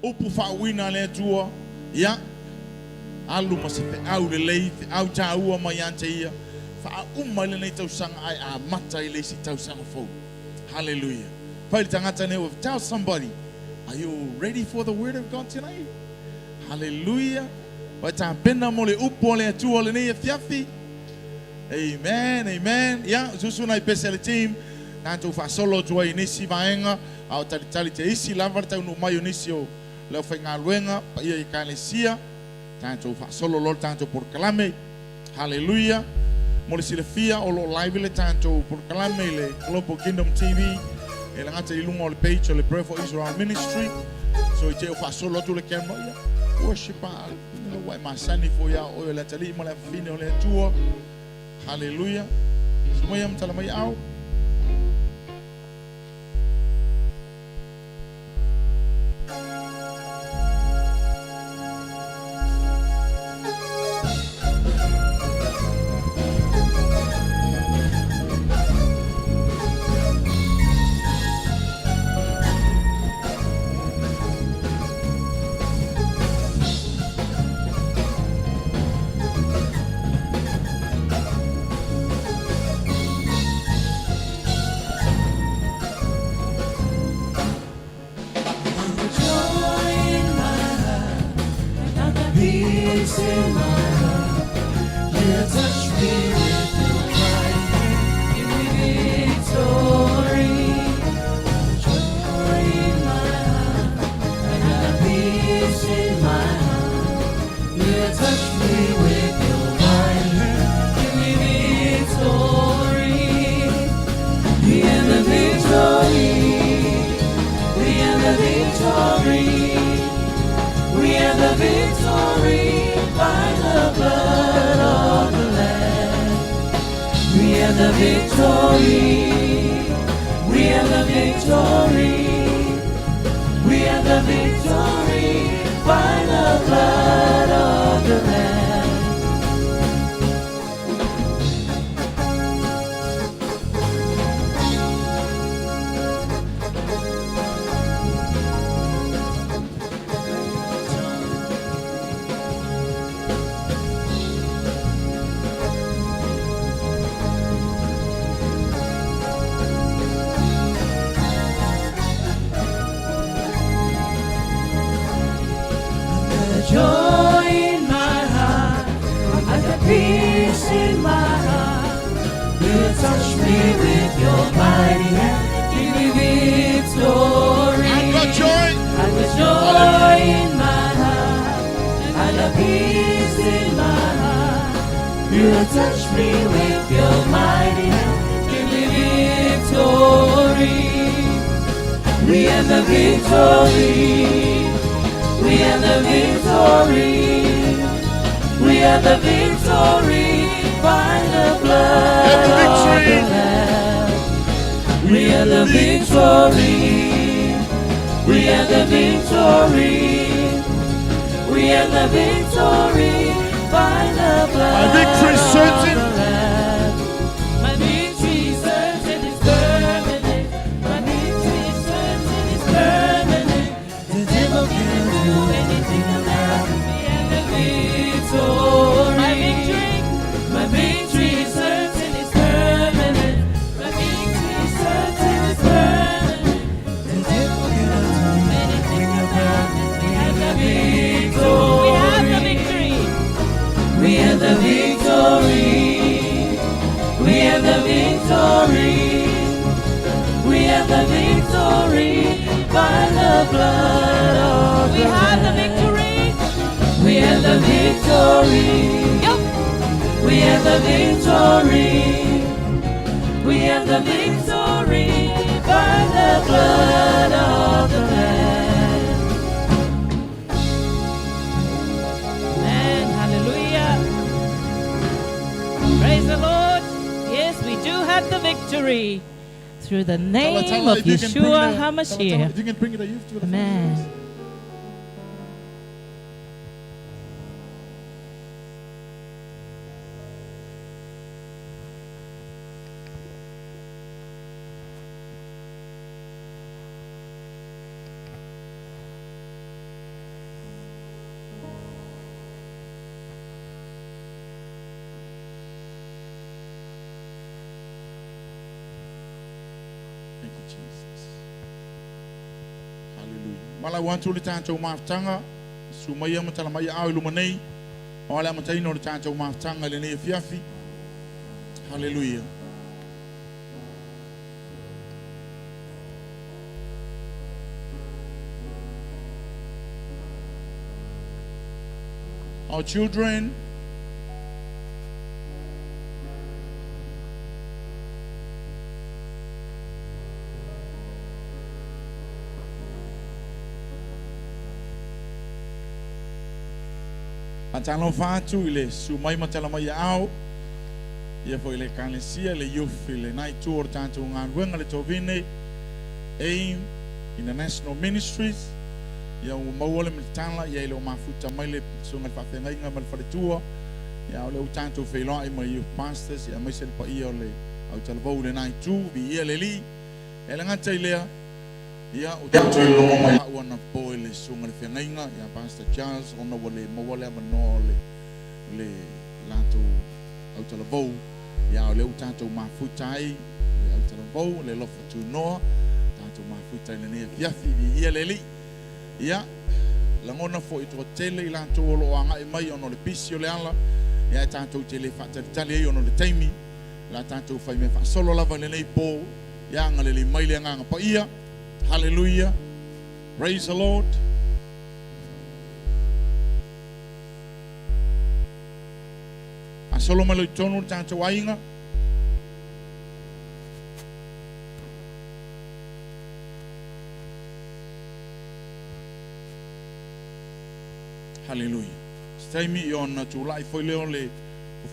Upu wina le tua, ya. Alu masife au le lei, au taua mai ante ia. Fa umale nei tausanga ai a mata i leisi tausanga fo. Hallelujah. Pai tangata ne tell somebody, are you ready for the word of God tonight? Hallelujah. Pai ta pena mo le upu le tua le nei fiafi. Amen, amen. Ya, zusu na special team. Tanto fa solo tua inisi vaenga, au talitali te isi lava tau no mai inisio. Leo fenga luenga, pa ia i kalesia. Tanto fa solo lol tanto por kalame. Hallelujah. Mo le silafia o lo live le tanto por kalame le Global Kingdom TV. E la ngata ilunga o le page o le Pray for Israel Ministry. So i te o fa solo tu le camera ia. Worship al. No way masani fo ya o le tali mo le fine o le tua. Hallelujah. Semua yang talamai au. Through the name of Yeshua HaMashiach. If you can bring the youth to the Amen. Jesus. Hallelujah. Mala wantu le tanto maftanga sumaya matala mai au lumanei. Ola matai no le tanto maftanga le ne fiafi. Hallelujah. Our children, atalo fatu ile sumai matala mai au ia foi le kalesia le youth le night tour tanto ngangwenga le tovine aim international ministries ia o mauole mitala ia ile mafuta mai le sunga fa inga mal faletua ia o le tanto feilo ai mai youth pastors ia mai se pa ia le au talvo le night tour vi ia le li ele ngata ile ia o tanto lo mai ona boy le sunga le inga ia pastor Charles ona wole mauole mano le lanto au talvo ia o le tanto mafuta ai le au talvo le lofa tu no tanto mafuta le ne fiafi vi ia le li ia langona fo i tele i lanto lo anga i mai ono le pisio le ala ia tanto tele fa tali ono le taimi la tanto fai me fa solo lava le nei po ia ngale le mai le nganga pa ia. Hallelujah, praise the Lord. A solo malo i tonu tanto wainga hallelujah. Staimi on July foi le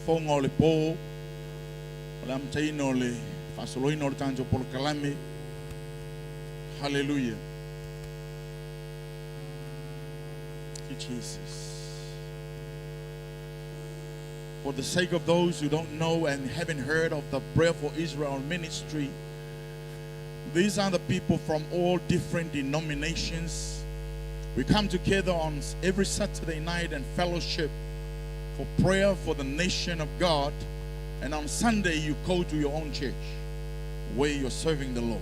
fongo le po la mtaino le fasoloino le tanjo por kalame. Hallelujah. Thank you, Jesus. For the sake of those who don't know and haven't heard of the Prayer for Israel ministry, these are the people from all different denominations. We come together on every Saturday night and fellowship for prayer for the nation of God. And on Sunday, you go to your own church where you're serving the Lord.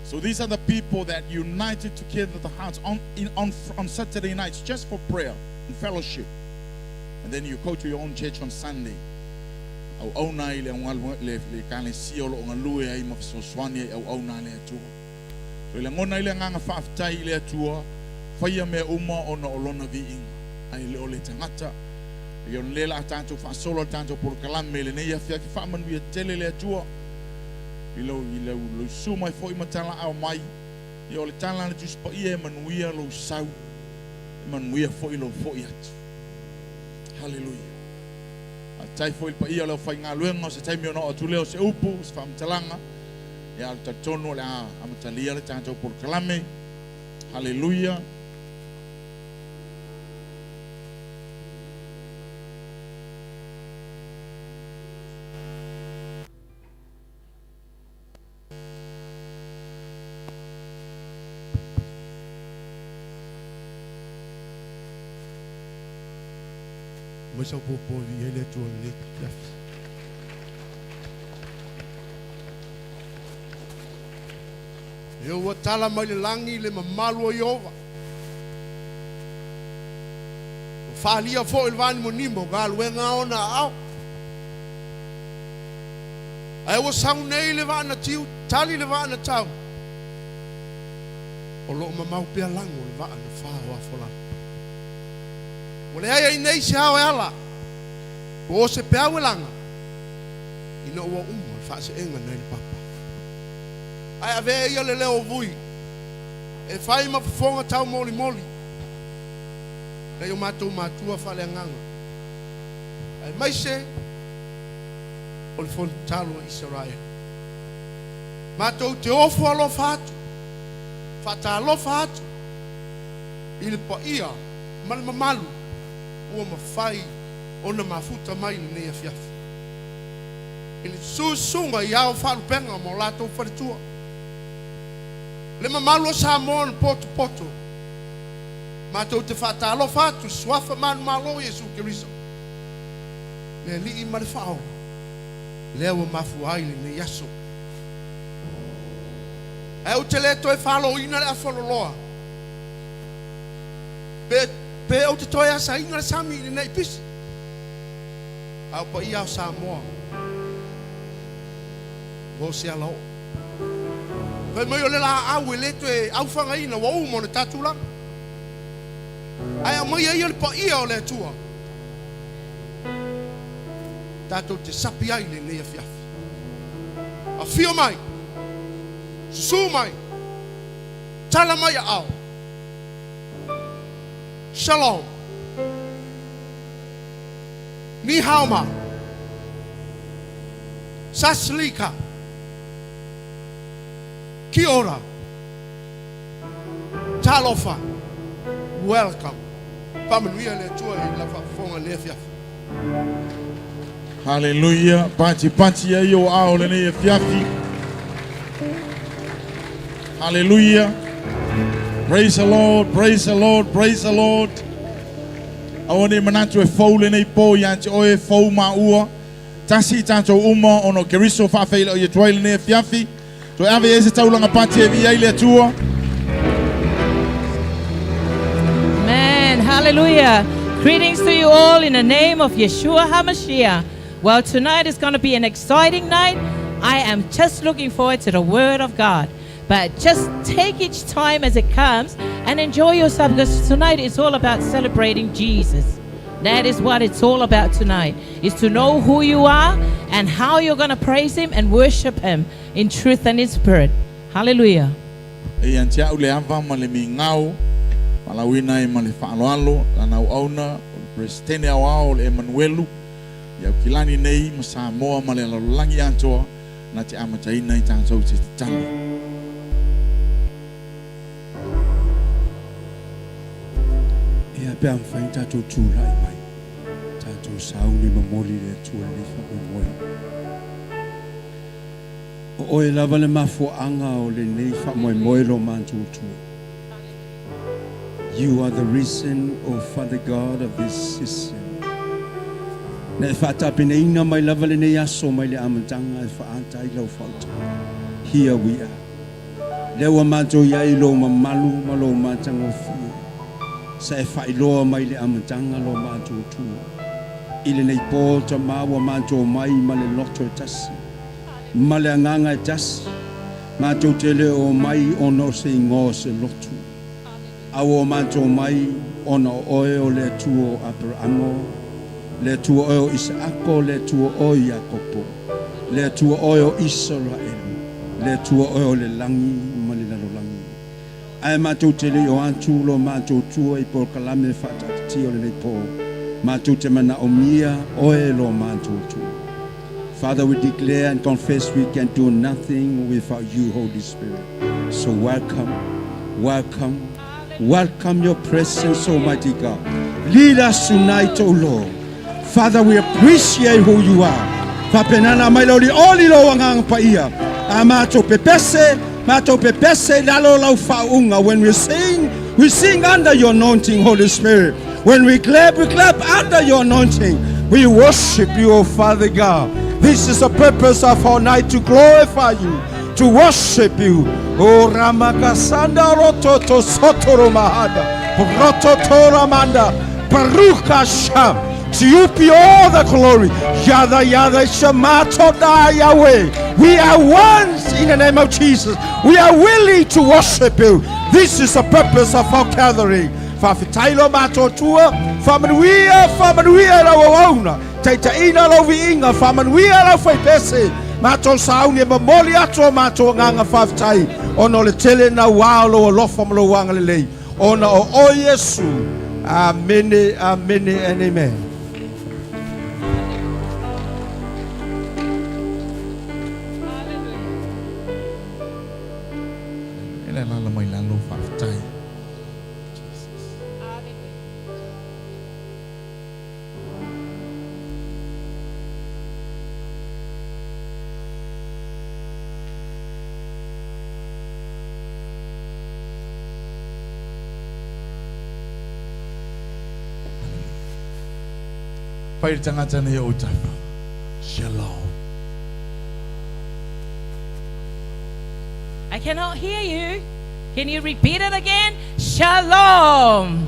So these are the people that united together the hearts on Saturday nights just for prayer and fellowship. And then you go to your own church on Sunday. Au au nai le le kane siolo ngalue ai mafsoswani au au nai le tu. So le ngona ile nganga faftai le atua faya me uma ona olona viing ai le ole tangata yon lela tanto fa solo tanto por kalame le ne ya fia ki fa man wi tele le atua ilo lo suma foi matala au mai yo le tala na jus pa ie manuia lo sau manuia foi lo foi at. Hallelujah. Tai foi pa ia lo fai nga luenga se tai mi ona o tuleo se upu se fa mtalanga ya alta tono la amatalia le tanto por kalame. Hallelujah. Mas eu vou pôr ele é tudo. Eu vou tala mai le langi le mamalu Iova. Falia fo il vani monimo gal wenga ona au. Ai wo sang nei le vana tiu tali le vana tau. O lo mamau pe lango le vana fa wa fola. O le ai nei se hao ala. O se pe au langa. Ino wa fa se enga nei papa. Ai ave ia le leo vui. E fai ma fonga tau moli moli. Le yo matua fale nganga. Ai mai se o le fon talo Israel. Matou te ofo alo fatu. Fata alo fatu. Il pa ia mal mamalu. O ma fai ona mafuta mai le ia fiafi. Il susunga ia o falu penga mo lato faritua. Le mamalu Samoa poto. Matou te fata alo fatu swafa man malo Yesu Kristo. Le li i malfao. Leo mafuai le yaso. e o te le toi whalo ina le a whaloloa. Pe o te toi asa ina le sami ni nei pisi. Au pa ia o Samoa. Wo se alau. Pe mai o le la au e le toi au whanga ina wa umo ne tatula. Ai a mai ai o le pa ia o le atua. Tato te sapi ai le nei a fiafi. A fio mai. Susu mai. Tala mai a au. Shalom. Ni hao ma. Saslika. Kia ora. Talofa. Welcome. Pamanuia le tua e la fonga le fiafi. Hallelujah. Panchi ya yo ao le ne fiafi. Hallelujah. Praise the Lord, praise the Lord, praise the Lord. Aone manatu e fou le nei po yanti oe fou ma ua. Tasi tanto uma ono keriso fa feila o ye toile ne fiafi. To ave ese taulanga panchi e via ile tua. Amen. Hallelujah. Greetings to you all in the name of Yeshua HaMashiach. Well, tonight is going to be an exciting night. I am just looking forward to the Word of God. But just take each time as it comes and enjoy yourself, because tonight is all about celebrating Jesus. That is what it's all about tonight, is to know who you are and how you're going to praise Him and worship Him in truth and in spirit. Hallelujah. Iantia ule ava male mingau, malawina e male fa'aloalo, lanau auna, presidente awao le Emanuelu, ya kilani nei ma Samoa male alalangi antoa, na te amataina i tātou te tano. Pe am fai tatou tūlai mai, tatou sauni mamoli le tua le whamamoi. O oe lava le mafuanga o le nei whamamoi lo mātou tua. You are the reason, O Father God, of this season. Na e whatapine inga mai lava le nei aso mai le amatanga e whaata i lau whauta. Here we are. Lewa mātou iai lo mamalu ma lo mātanga o fia. Sa e whailoa mai le amatanga lo mātou tua. Ile nei pō ta māua mātou mai ma le loto e tasi. Ma le anganga e tasi. Mātou te leo o mai ono se ingo se lotu. Au o mātou mai ono oe o le tuo Abramo. Le tuo oe o Isaako, le tuo oe Iakopo. Le tuo oe o Israel. Le tuo oe o le langi ma le lalo langi. Ai mātou te leo antu lo mātou tua I por kalame whatatati o le nei pō. Mātou te mana o mia oe lo mātou tua. Father, we declare and confess we can do nothing without you, Holy Spirit. So welcome, welcome, welcome your presence, Almighty God. Lead us tonight, O Lord. Father, we appreciate who you are. Fapenana mai lori oli lo wangang paia. Amato pepese. When we sing under your anointing, Holy Spirit. When we clap under your anointing. We worship you, O Father God. This is the purpose of our night, to glorify you, to worship you. O Ramakasanda Rototo Sotoro Mahada, Rototoramanda, Baruch Hashem. To you be all the glory. Yada Yada Shamato Da Yahweh. We are one in the name of Jesus. We are willing to worship you. This is the purpose of our gathering. Fafitailo Mato Tua, Famanuia la Wauna, Taita Ina Lovinga, Famanuia la Fapese, Mato Sauni, Mamoliato Mato Nanga Fafitai, Ono le Tele na Walo, Lofam Lowangle, Ono O Yesu. Amen, amen, and amen. Pai tangata nei o tapa. Shalom. I cannot hear you. Can you repeat it again? Shalom.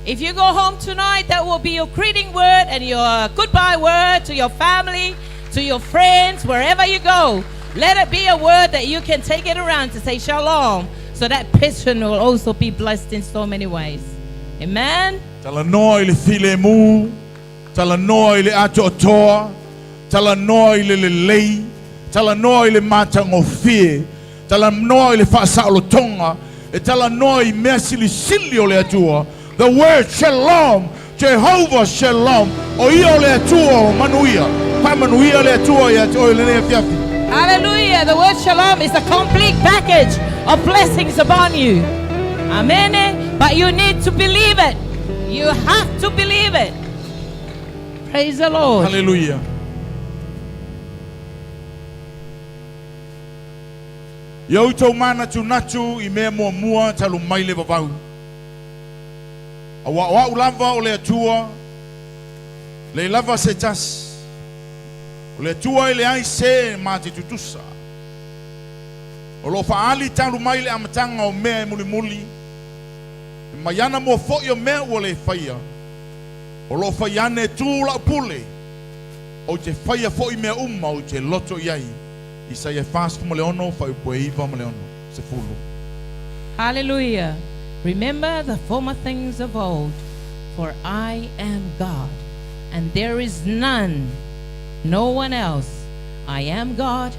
If you go home tonight, that will be your greeting word and your goodbye word to your family, to your friends, wherever you go. Let it be a word that you can take it around to say shalom, so that person will also be blessed in so many ways. Amen. Tala noa ile file mu, tala noa ile ato toa, tala noa ile lei, tala noa ile mata ngofie, tala noa ile fasa olotonga, e tala noa I mesili sili ole atua. The word shalom, Jehovah shalom, o ia ole atua manuia, pa manuia ole atua ya o ile ne fiafi. Hallelujah. The word shalom is a complete package of blessings upon you. Amen. But you need to believe it. You have to believe it. Praise the Lord. Hallelujah. Yo to mana tu natu I me mua talu maile vavau. Awa ulava ole atua, le lava setas. Ole tua ile ai se mati tutusa. Olo faali talu maile amatanga o mea muli. Mayana mo fo yo mea ole faia. Olo faiane tu la pule. O te faia fo I mea o te loto iai. Isaia fast moleono fa poeiva moleono. Se fulu. Hallelujah. Remember the former things of old, for I am God, and there is none, no one else. I am God,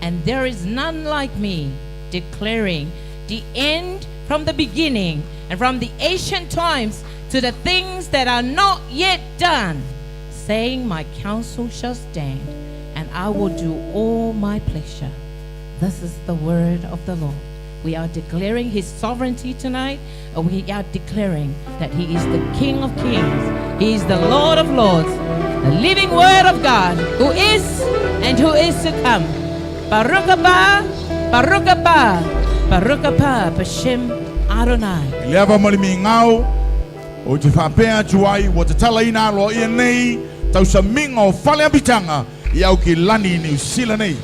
and there is none like me, declaring the end from the beginning, and from the ancient times to the things that are not yet done, saying, my counsel shall stand, and I will do all my pleasure. This is the word of the Lord. We are declaring His sovereignty tonight, and we are declaring that He is the King of Kings. He is the Lord of Lords, the living Word of God, who is and who is to come. Baruch haba, Baruch haba, Baruch haba, B'Shem Adonai. Leva malimi ngau, o te whapea tuai, o te tala ina alo I nei, Tausamiga o Faleapitaga, I au ki lani New Zealand nei.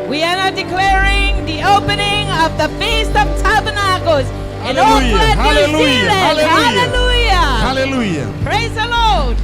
We are now declaring the opening of the Feast of Tabernacles in Auckland, New Zealand. Hallelujah. Hallelujah. Praise the Lord.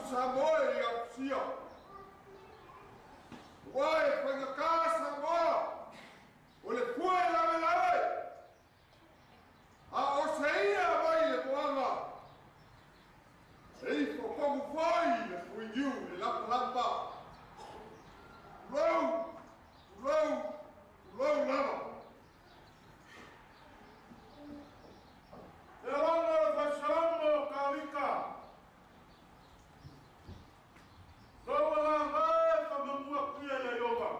Samoa Samoa o le kua lawe lawe a o seia vai le moanga ei fokomu foi le fuiu le lapa row lava te wana fasamo kalika Samoa vai famamua kuia le yoga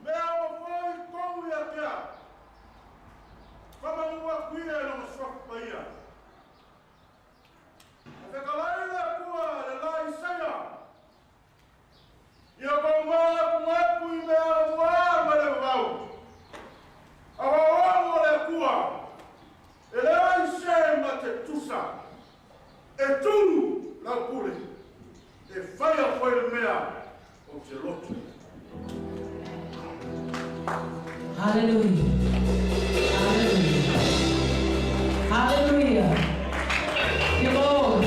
Mea o foi como ia ter. Como uma cuia no soco ia. Até que lá ele acua, lá e saia. E eu vou mal com a cuia no ar, mas eu vou. Agora ele acua. Ele vai ser matetusa. E tudo lá pure. E faia foi mea o celote. Hallelujah. Hallelujah. Hallelujah. Thank you, Lord.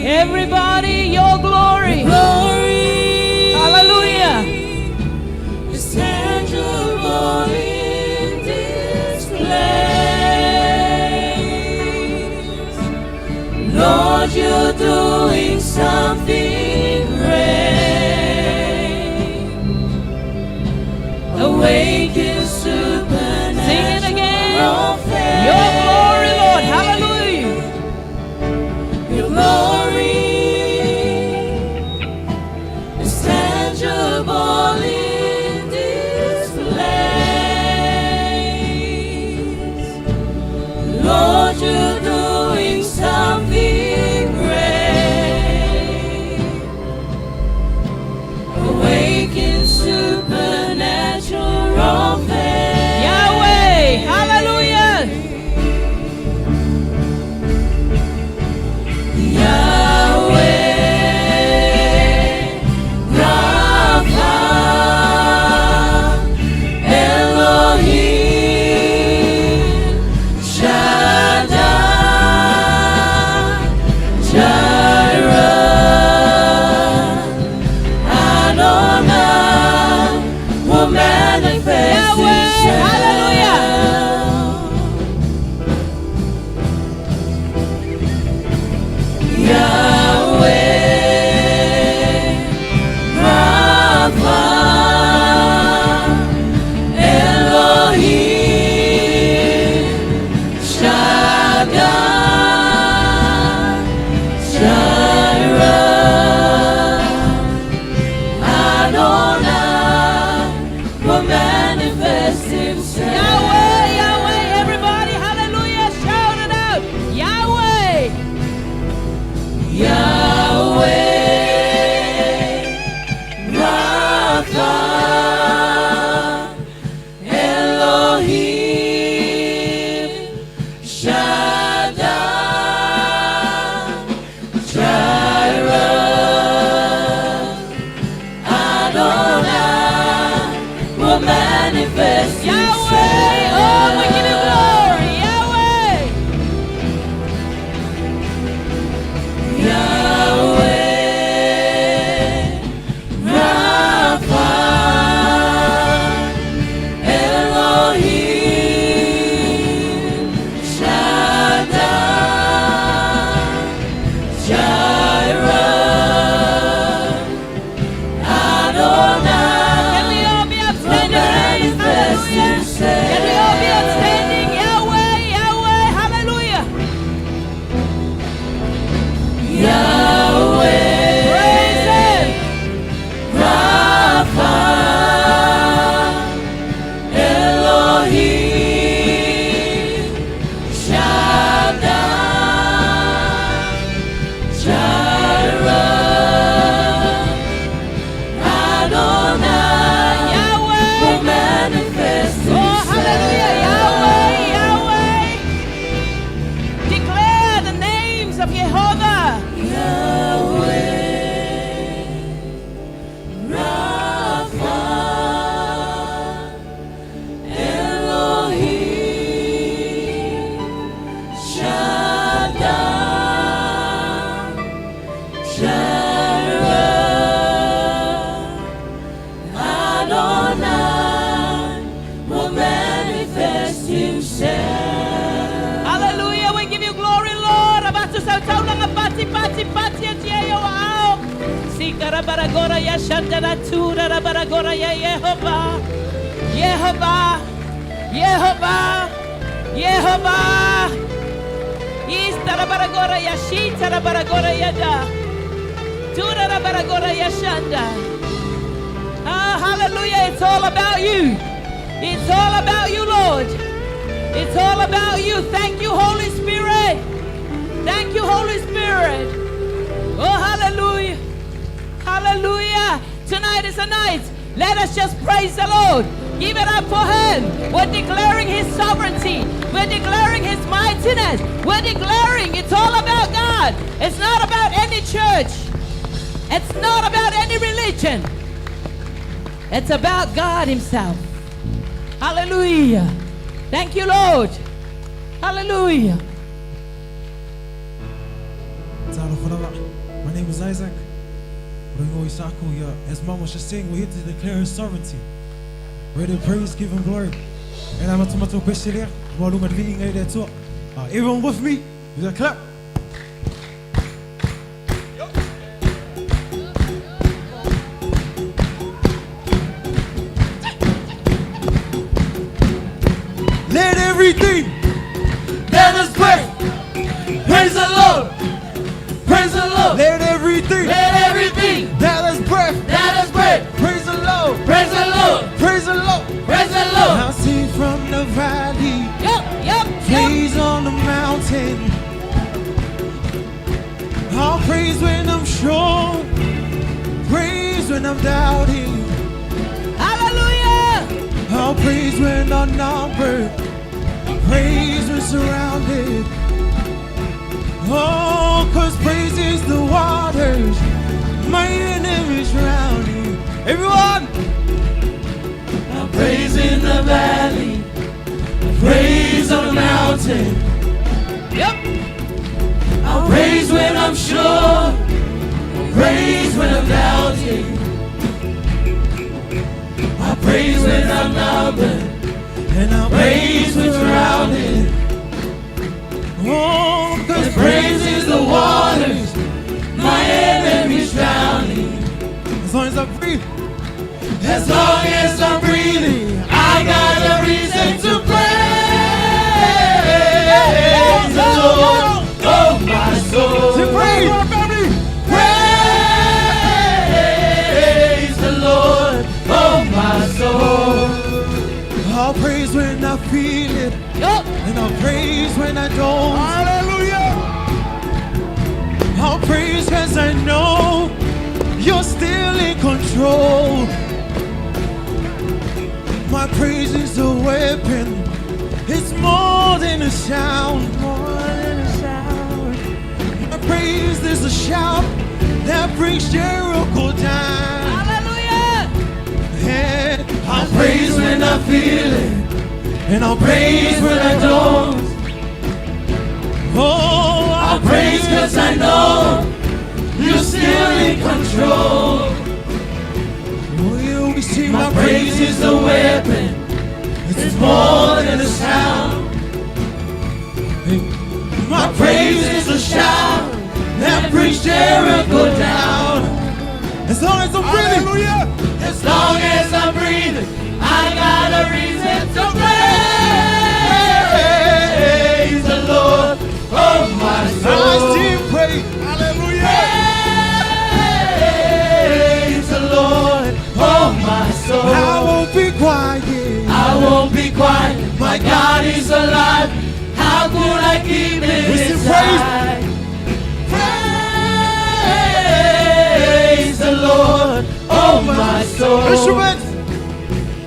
Everybody, your glory. Hallelujah. Is tangible in this place. Lord, you're doing something great. Awaken supernatural. Sing it again. Your glory, Lord. Hallelujah. Your glory is tangible in this place. Lord, you're doing something great. Awaken supernatural faith. Yahweh. Hallelujah. Can we all be upstanding? pati atiyo ao. Sikara baragora ya shandara tura baragora ya Yehovah. Yehovah. Yehovah. Yehovah. Istara baragora ya shitara baragora ya da. Tura baragora ya shanda. Ah, hallelujah. It's all about you. It's all about you, Lord. It's all about you. Thank you, Holy Spirit. Thank you, Holy Spirit. Oh, hallelujah. Hallelujah. Tonight is a night. Let us just praise the Lord. Give it up for Him. We're declaring His sovereignty. We're declaring His mightiness. We're declaring it's all about God. It's not about any church. It's not about any religion. It's about God Himself. Hallelujah. Thank you, Lord. Hallelujah. My name is Isaac. As Mama was just saying, we're here to declare His sovereignty. We're to praise, give Him glory. And I'm a tomato question. Everyone with me? You got clap. Let everything that is breath praise the Lord. Praise the Lord. Let everything that is breath praise the Lord. Praise the Lord. Praise the Lord. Praise the Lord. I'll sing from the valley. Praise on the mountain. I'll praise when I'm sure. Praise when I'm doubting. Hallelujah. I'll praise when I'm numbered. Praise when surrounded. Oh, 'cause praise is the waters my enemies drowning. Everyone! I praise in the valley, I praise on the mountain. Yep. I praise when I'm sure, I praise when I'm doubting. I praise when I'm numbered, And I'll praise when surrounded. Oh, 'cause Praise is the waters my enemies drowning. as long as I breathe, As long as I'm breathing, I got a reason to praise the Lord, oh my soul. to praise. Praise the Lord, oh my soul. I'll praise when I feel it, and I'll praise when I don't. Hallelujah. I'll praise 'cause I know you're still in control. My praise is a weapon. It's more than a sound. More than a sound. My praise is a shout that brings Jericho down. Hallelujah. And I'll praise when I feel it, and I'll praise when I don't. Oh, I'll praise 'cause I know you're still in control. Oh, yeah, we sing My praise is a weapon, it's more than a sound. My praise is a shout that brings Jericho down. As long as I'm breathing, Hallelujah. As long as I'm breathing, I got a reason to praise the Lord, oh my I soul. still pray. Hallelujah. Praise the Lord, oh my soul. I won't be quiet. I won't be quiet. My God is alive. How could I keep it We still inside? Praise the Lord, oh my soul. Instruments.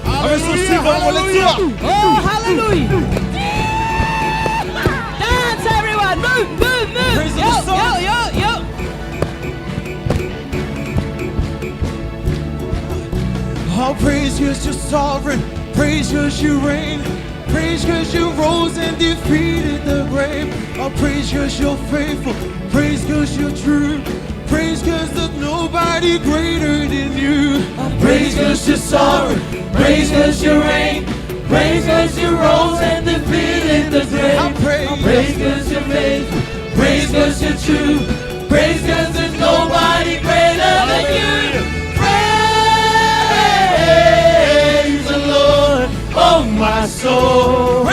Hallelujah. Hallelujah. Oh, hallelujah. Dance, everyone. Move, move, move. Praise the Yo, song. yo, yo, yo. I'll praise 'cause you're sovereign. Praise 'cause you reign. Praise 'cause you rose and defeated the grave. I'll praise 'cause you're faithful. Praise 'cause you're true. Praise 'cause there's nobody greater than you. Praise 'cause you're sorry. Praise 'cause you reign. Praise 'cause you rose and defeated the grave. I praise. Praise 'cause you're faithful. Praise 'cause you're true. Praise 'cause there's nobody greater than you. Praise the Lord, oh my soul.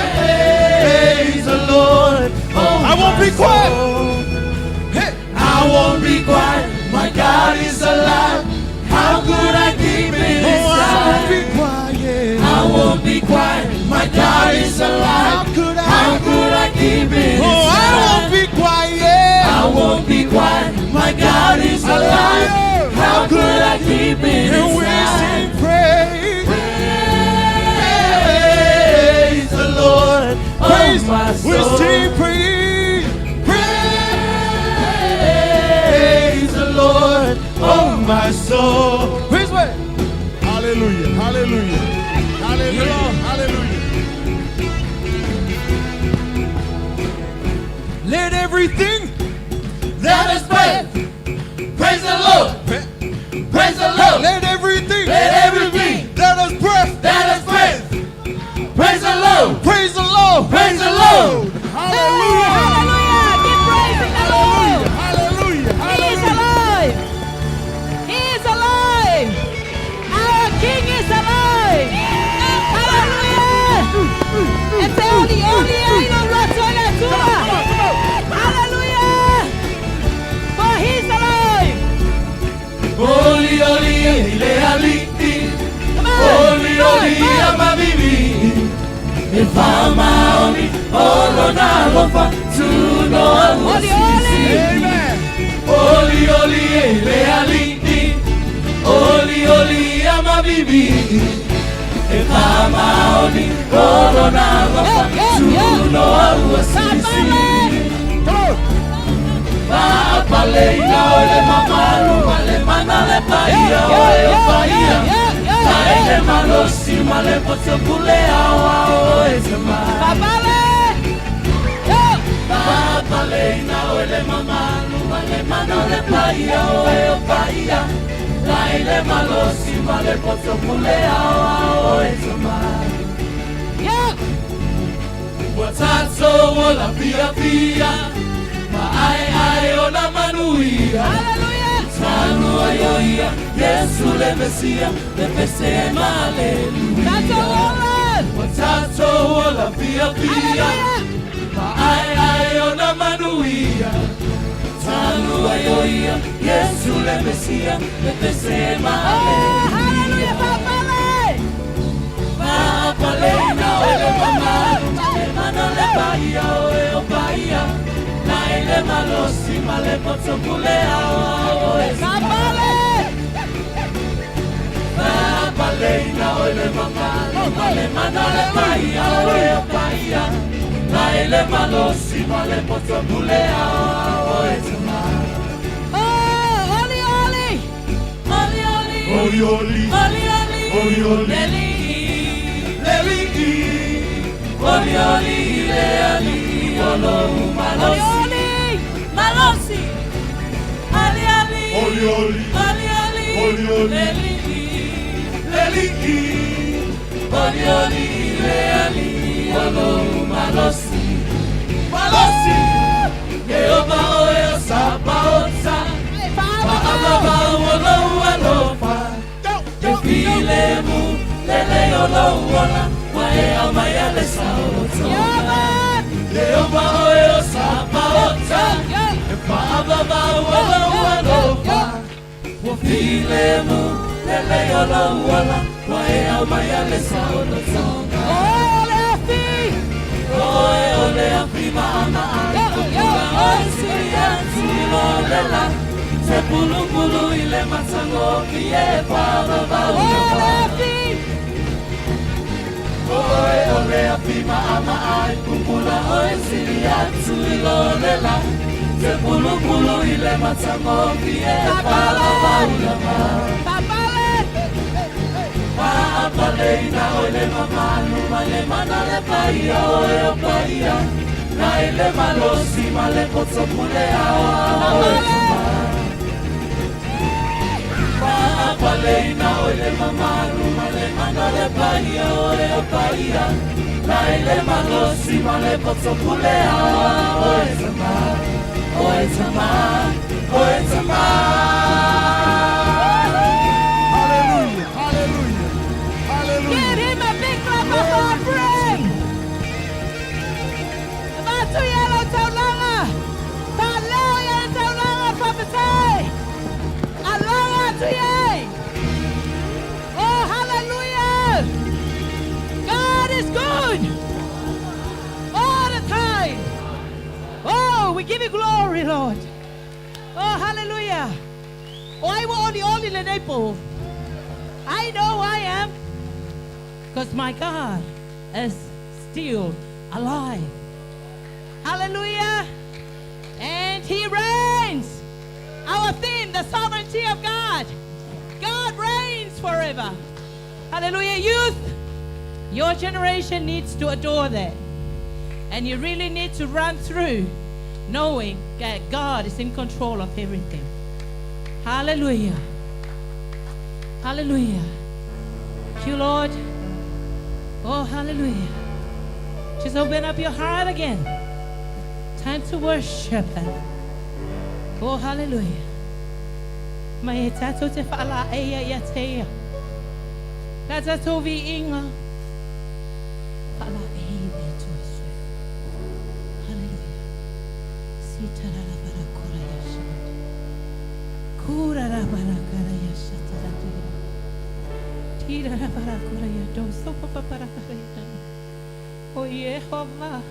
Praise the Lord, oh I won't be quiet. Hey. I won't be quiet. My God is alive. How could I keep it inside? I won't be quiet. I won't be quiet. My God is alive. How could I keep it inside? I won't be quiet. I won't be quiet. My God is alive. How could I keep it inside? And we sing praise. Praise the Lord, Praise. oh my soul. We sing praise. Praise the Lord, oh my soul. Praise way. Hallelujah. Hallelujah. Hallelujah. Hallelujah. Let everything That is praise. Praise the Lord. Praise the Lord. let everything Let everything that has breath that is praise. Praise the Lord. praise the Lord. Praise the Lord. Hallelujah. Hallelujah. Keep praising the Lord. Hallelujah. He is Hallelujah. alive. He is alive. Our King is alive. Hallelujah. And say, Oli, Oli, Aino, Rotola, Tua. Hallelujah. For he's alive. Oli, oli, ile aliti. Come on. Oli, oli, amabibi. Ifama oli, olona lofa, tuno Oli, Oli. Amen. Oli, oli, ile aliti. Oli, oli, amabibi. Ifama oli, olona lofa, tuno alwasisi. Paleina ole mamalu, male manale paia, ole paia. Taele malosi, male potopule awa oezema. Paleina ole mamalu, male manale paia, ole paia. Taele malosi, male potopule awa oezema. Watato wola pia pia. Ai ona manuia. Tanu ayoia. Yesu le Mesia. Le pesema aleluia. Watato wola pia pia. Ai ona manuia. Tanu ayoia. Yesu le Mesia. Le pesema aleluia. Paleina ole mamalu. Mano le paia ole paia. Naile malosi male potopule awa oezimale. Paleina ole mamalu. Male manale paia ole paia. Naile malosi male potopule awa oezimale. Oli, Oli. Oli, Oli. Oli, oli. Oli, Oli. Oli, oli. Leli. Leli. Oli, oli. Leali. Olo malosi. Malosi. Ali, Ali. Oli, oli. Ali, Ali. Oli, oli. Leli. Leli. Oli, oli. Leali. Olo malosi. Malosi. Yehoba oyo sabaota. Paababa olo alofa. Efilemu. Lele olo wala. Wae amayale saoto. Yehoba oyo sabaota. Paababa olo alofa. Wafilemu. Lele olo wala. Wae amayale saoto. Ole afi mama. Lela, se pulu pulu ile masango kiye para baula. Ole afi mama ai pupula oi siriatu ilolela. Se pulu pulu ile masango kiye para baula. Paleina ole mama male manale paia oe paia. Naile malosi male potopule awa oezuma. Paleina ole mamalu male manale le paia Lai le malosi ma le potopulea Oe tama Hallelujah, hallelujah, hallelujah. Give him a big clap of offering. Matu yellow taulanga. Paleo yellow taulanga prophecy. Alonga to ye. Oh, hallelujah. God is good. All the time. Oh, we give you glory, Lord. Oh, hallelujah. Oh, I will only the Naples. I know I am. Because my God is still alive. Hallelujah. And he reigns. Our theme, the sovereignty of God. God reigns forever. Hallelujah. Youth, your generation needs to adore that. And you really need to run through knowing that God is in control of everything. Hallelujah. Hallelujah. Thank you, Lord. Oh, hallelujah. Just open up your heart again. Time to worship Him. Oh, hallelujah. May tato te fala eya ya te. Tato vi inga. Fala eya tu asu. Hallelujah. Sita la bara kora ya shat. Kura la bara kara ya shat la tu. Tira la bara kora ya do so pa para kara ya. Oh, Yehovah.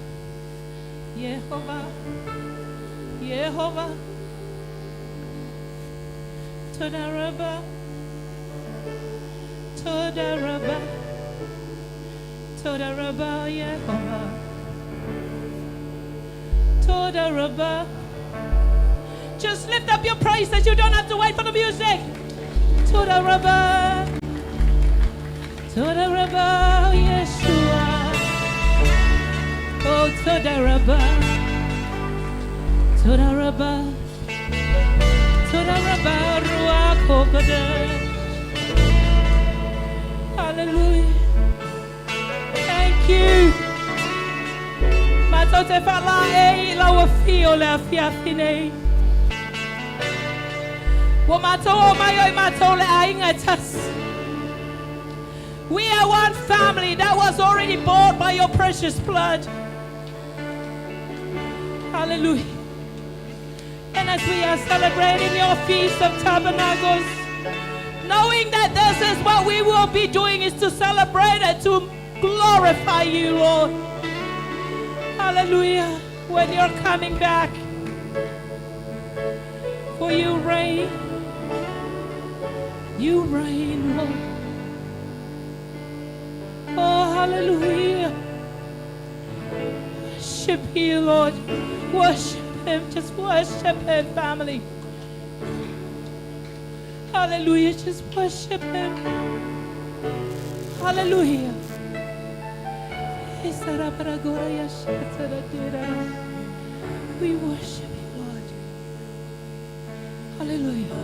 Yehovah. Yehovah. Todaraba, Todaraba, Todaraba, Yehovah, Todaraba. Just lift up your praises. You don't have to wait for the music. Todaraba, Todaraba, Yeshua. Oh, Todaraba, Todaraba. Hallelujah. Thank you. Matote fala e la wafio la fiafine. Wamato mayo matole aingatas. We are one family that was already bought by your precious blood. Hallelujah. And as we are celebrating your Feast of Tabernacles, knowing that this is what we will be doing is to celebrate and to glorify you, Lord. Hallelujah. When you're coming back, for you reign. You reign, Lord. Oh, hallelujah. Worship you, Lord. Worship Him. Just worship Him, family. Hallelujah. Just worship Him. Hallelujah. We worship you, Lord. Hallelujah.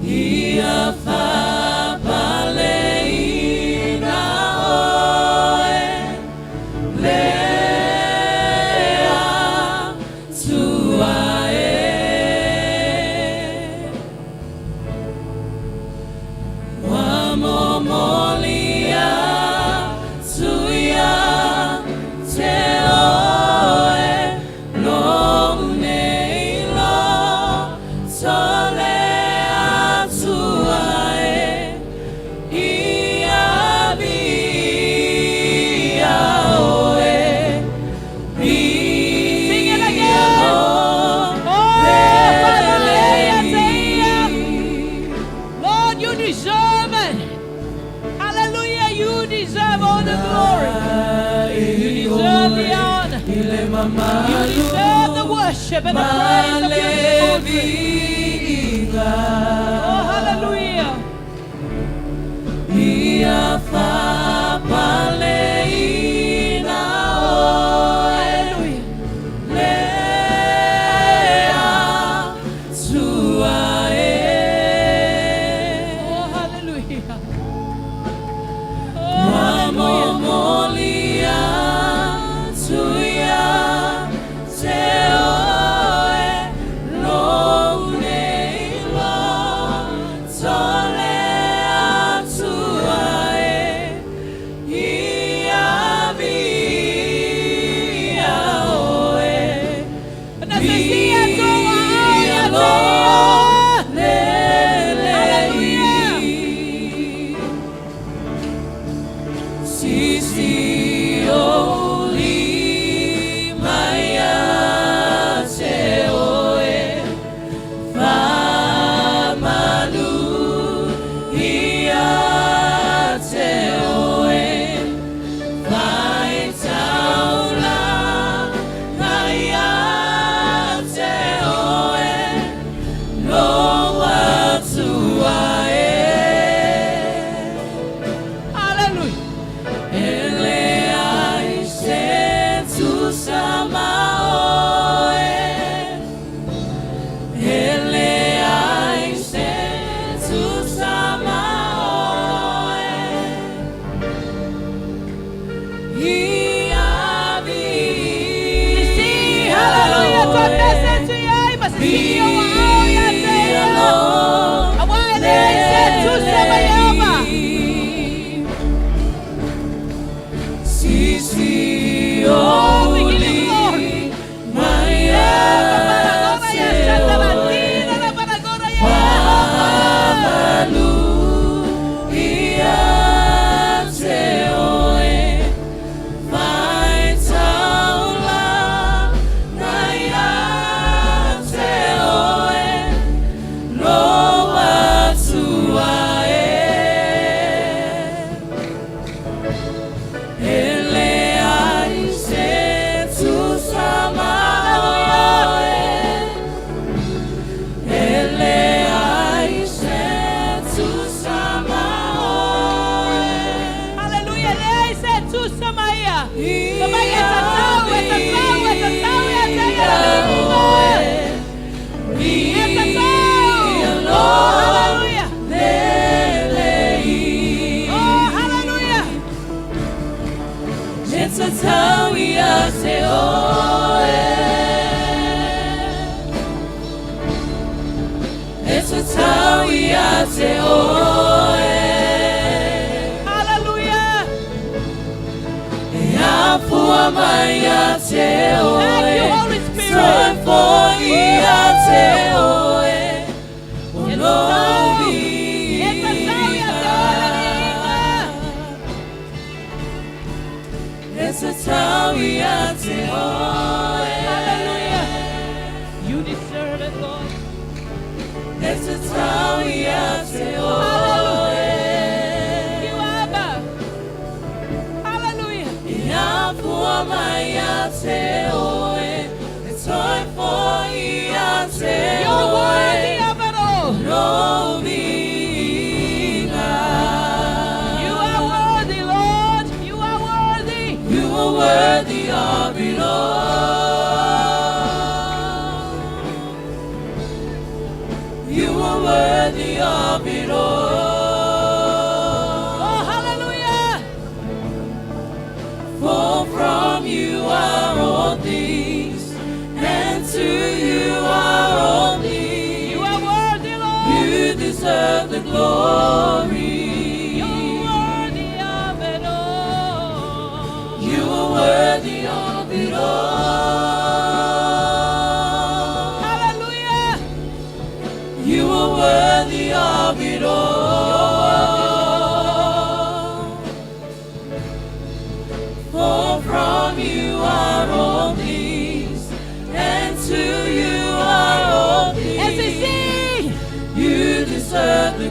Ia fa pale ina oe You deserve all the glory. You deserve the honor. You deserve the worship and the praise of your children.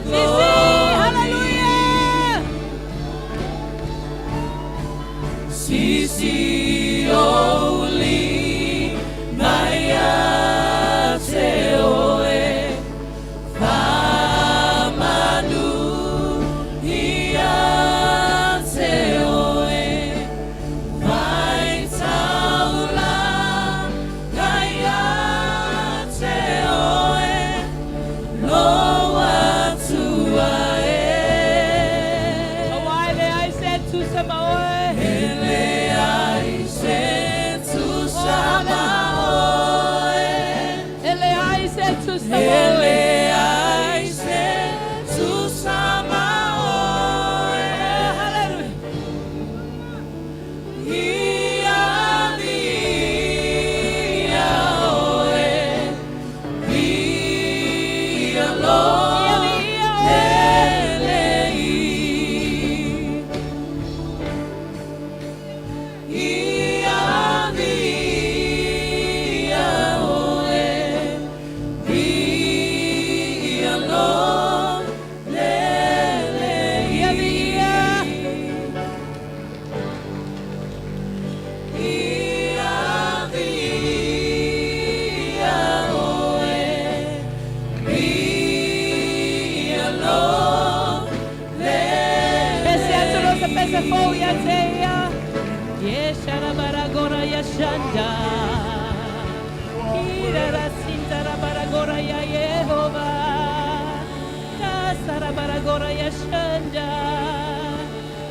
Oh, hallelujah. Sisi oli maya te oe famanu ia te oe vai taula kaya te oe loa tua Awale I said to Samoa.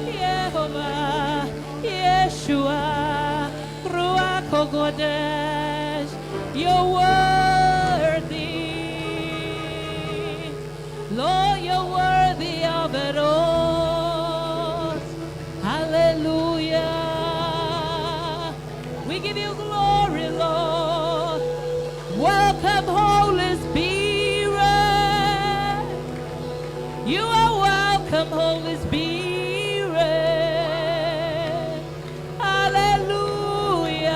Yehovah, Yeshua, Ruach HaKodesh, you're worthy. Lord, you're worthy of it all. Hallelujah. We give you glory, Lord. Welcome, Holy Spirit. You are welcome, Holy Spirit. Hallelujah.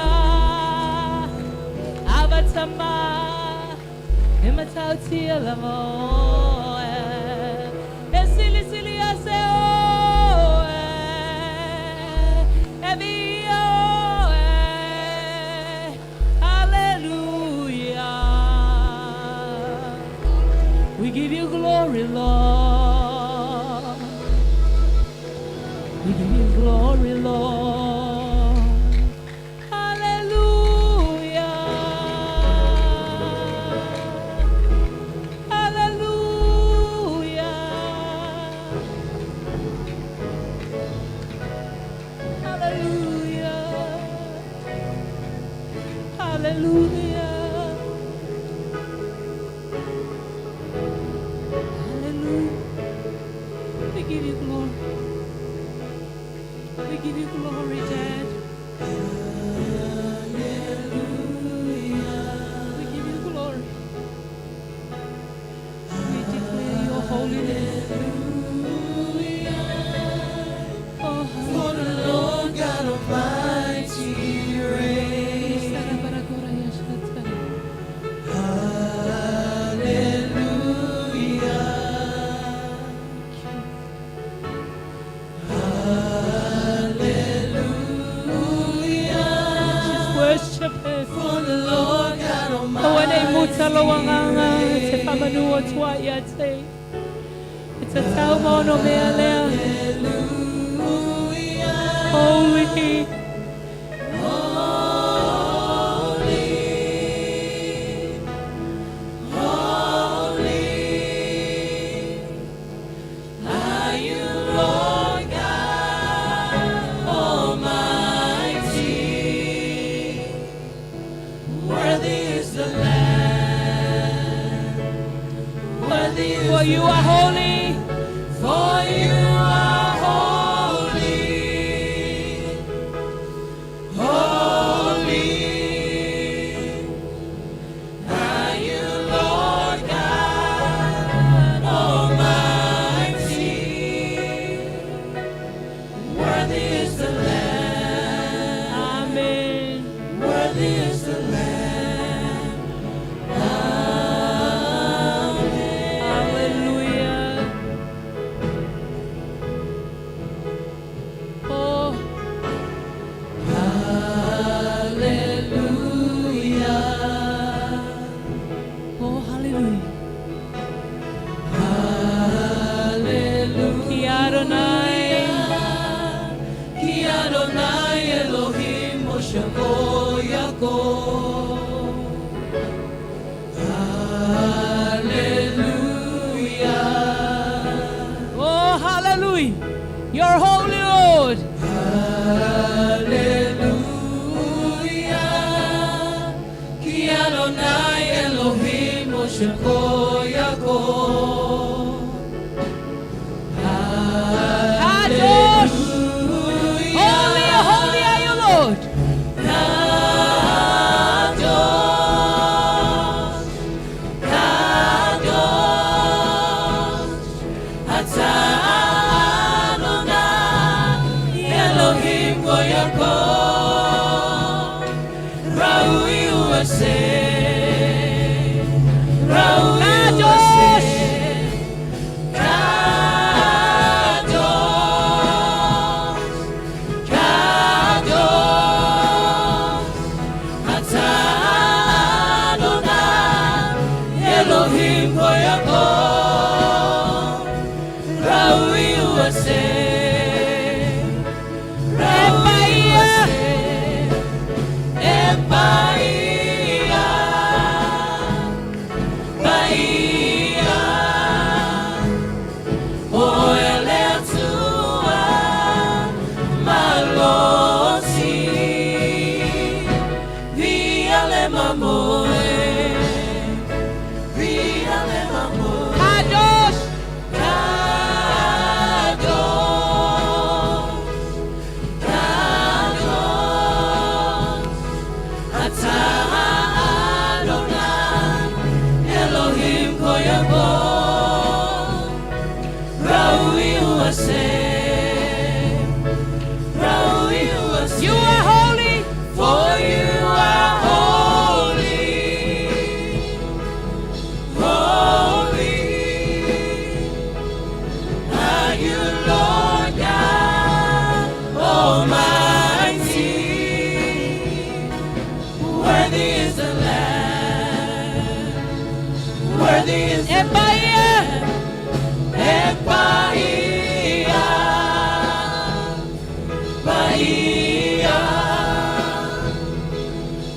Avatama, 𝚘𝚘𝚙𝚢𝚅. Esili sili aseo, evio. Hallelujah. We give you glory, Lord. We give you glory, Lord. Hallelujah. Hallelujah. Hallelujah. Hallelujah. We give you glory. We give you glory, Dad. We give you glory. We declare your holiness. Oh, For the Lord God Almighty reigns. worship Him. For the Lord God Almighty. Kawanay mutalawanganga sa pamanuot wayate. It's a taumo no mealea. Holy. For you are holy. For you are holy. Oh, hallelujah. You're holy, Lord. Hallelujah. Ki Adonai Elohim Moshe Yaakov. Kadosh. Holy, holy are you, Lord. You are holy. For you are holy, holy are you, Lord God Almighty. Worthy is the Lamb, worthy is the Lamb. Bahia,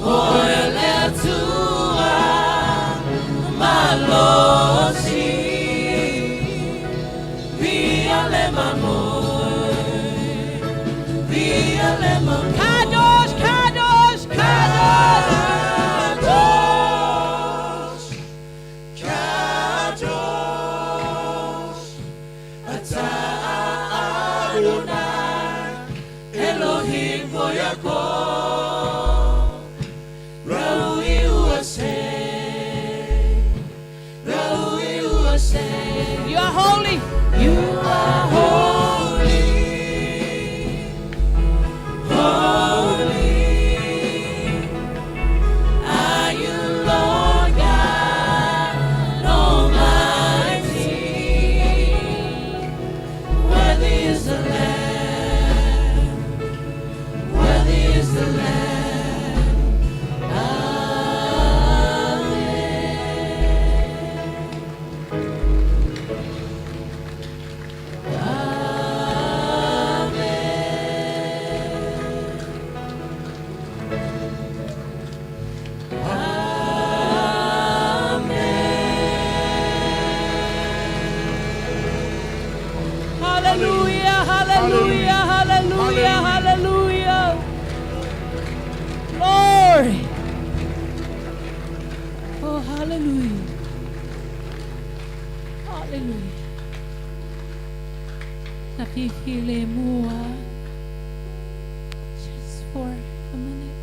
olha tua malosi, via le mamoi, via le mamoi. Kadosh, Kadosh, Kadosh. Kadosh, Ata Adonai, Elohim Yaakov, Raui Uaseh. You are holy. You are holy, holy are you, Lord God Almighty. Worthy is the Lamb, worthy is the Lamb. Hallelujah, hallelujah, hallelujah, hallelujah. Glory. Oh, hallelujah. Hallelujah. Napipili mua. Just for a minute.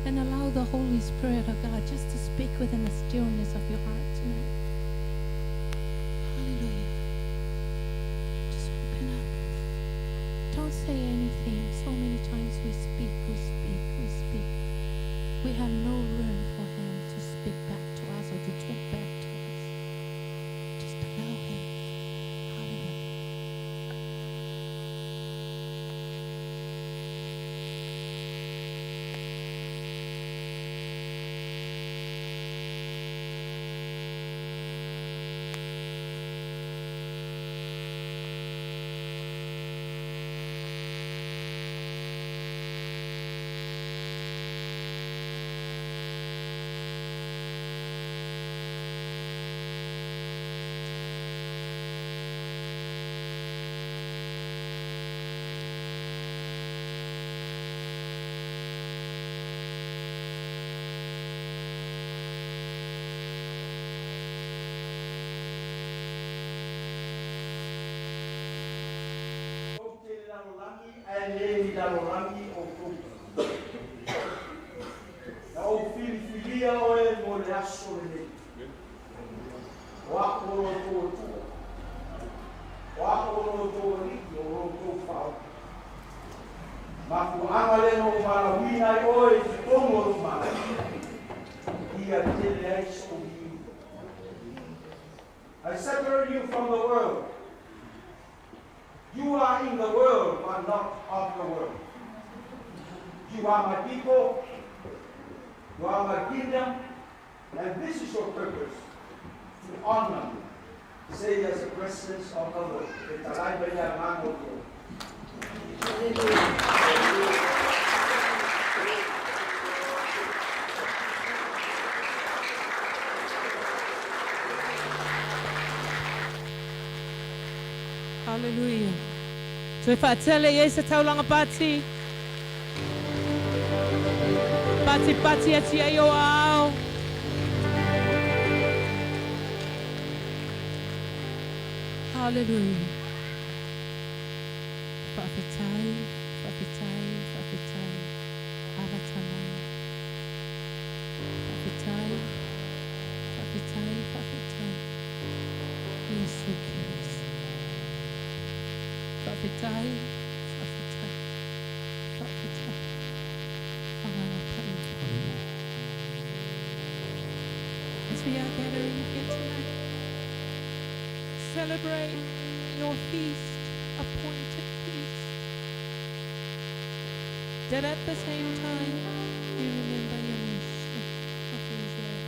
And allow the Holy Spirit of God just to speak within the stillness of your heart tonight. Hallelujah. Just open up. Don't say anything. So many times we speak, we speak, we speak. We have no room for Him to speak back to us or to talk back to us. Just allow Him. Hallelujah. dalolangi aeleni dalolangi o kuka. Na o filifilia o e mo le aso le nei. O ako lo tō tua. O ako lo tō riki o lo tō whao. Ma ku anga le no marawina i oe ki tongo o mara. Ia tele ai so hiu. I separate you from the world. You are in the world, but not of the world. You are my people. You are my kingdom. And this is your purpose. To honor me. Say as the presence of the Lord. Hallelujah. Tui whaatele e se taulanga pati. Pati ati ai o ao. Hallelujah. Whaapetai. Avatamai. Whaapetai. Yesu Christ. Whaapetai. As we are gathering here tonight, celebrate your feast, appointed feast, that at the same time you remember your mission of Israel.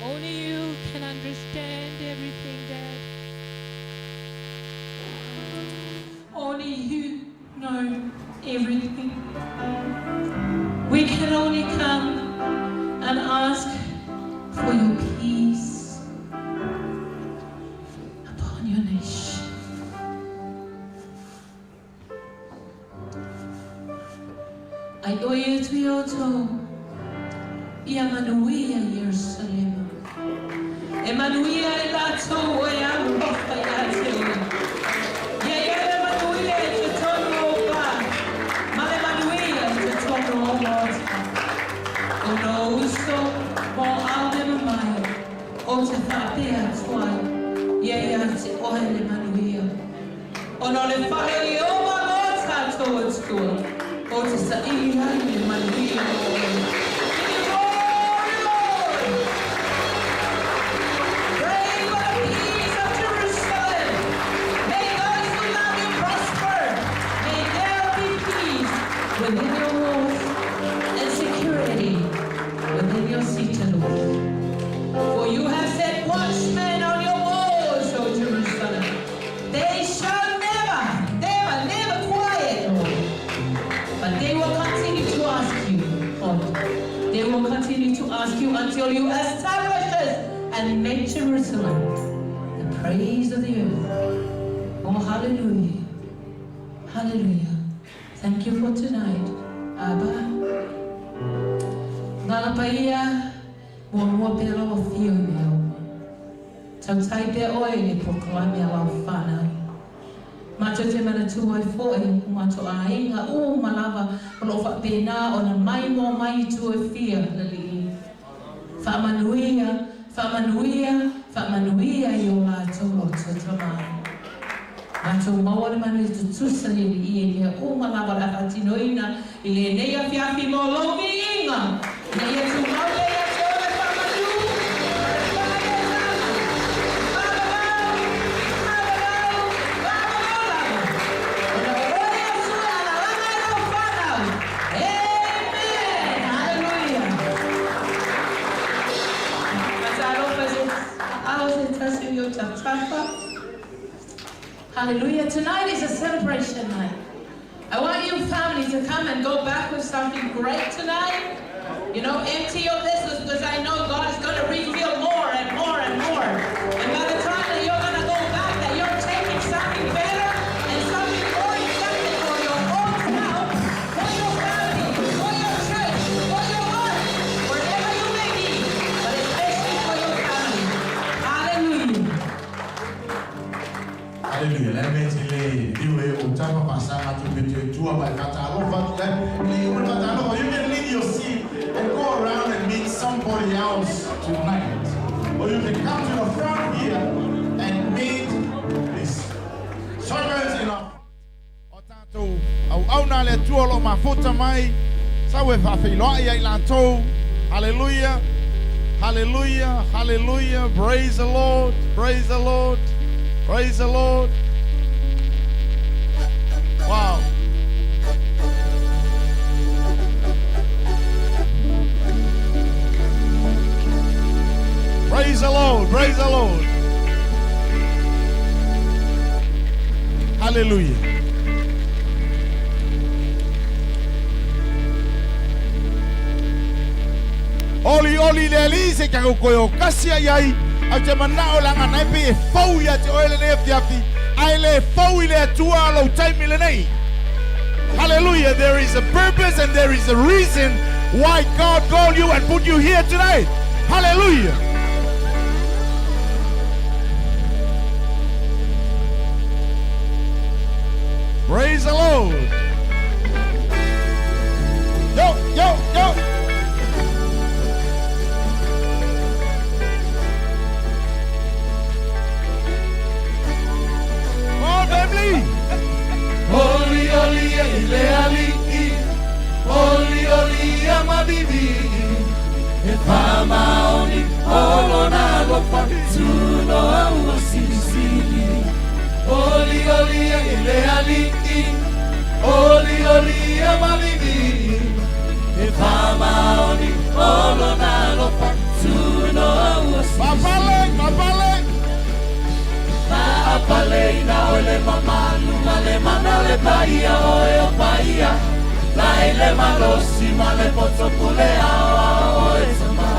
Only you can understand everything, Dad. Only you know everything. We can only come and ask for your peace upon your nation. Ai oia tui o tō, ia manuia Jerusalem. E manuia e lātou e arofa i a te oia. Ia e manuia e te tono o pā, ma le manuia e te tono o mōta. O no uso mo aunema mai, o te whapea tuai, ia te ohe le manuia. O no le whare i o mangota tō atua, o te sa'i ai le manuia o e. Within your walls and security within your citadel. For you have set watchmen on your walls, O Jerusalem. They shall never quiet, Lord. But they will continue to ask you, Lord. They will continue to ask you until you establish us and make Jerusalem the praise of the earth. Oh, hallelujah. Hallelujah. Thank you for tonight, Abba. Ngala paia, mua pera o fio meo. Tautai pe oe ni proklami ala o whana. Mato te mana tuai foe, mato a inga o malava, lo fa pena o na mai mo mai tuai fia lali. Whamanuia i o lātou o tutamai. Mato maua manu tu tusani i e mea o malawa la fatinoina I le neia fiafi mo longi inga. Neia tu maua ia tōna whamanu. Hallelujah. Tonight is a celebration night. I want you family to come and go back with something great tonight. You know, empty your vessels because I know God is going to reveal more and more and more. And by the time that you're going to go back, that you're taking something better and something more effective for your own self, for your family, for your church, for your heart, wherever you may be, but especially for your family. Hallelujah. Hallelujah. Let me tell you, you will talk about something to be two about you can leave your seat and go around and meet somebody else tonight. Or you can come to the front here and meet this servants in our Otato, au na le tuolo mafuta mai, sawe fafiloa ilanto. Hallelujah. Hallelujah. Hallelujah. Praise the Lord. Praise the Lord. Praise the Lord. Wow. Praise the Lord. Praise the Lord. Hallelujah. Oli leli se ka ko kasia yai a te manao langa nai pe fau ya te oile ne fiafi ai le fau ile tua lo taimi le nei. Hallelujah. There is a purpose and there is a reason why God called you and put you here tonight. Hallelujah. Praise the Lord. Yo, yo, yo. Oh, family. Oli oli ile aliki, oli oli amabibi, e fama oni olona go fatuno au sisili. Oli oli ile aliki, oli oli amabibi, e fama oni olona go fatuno au sisili. Papale. Apalei na ole mamalu male manale paia oe paia la ile malosi male poto pulea oe sama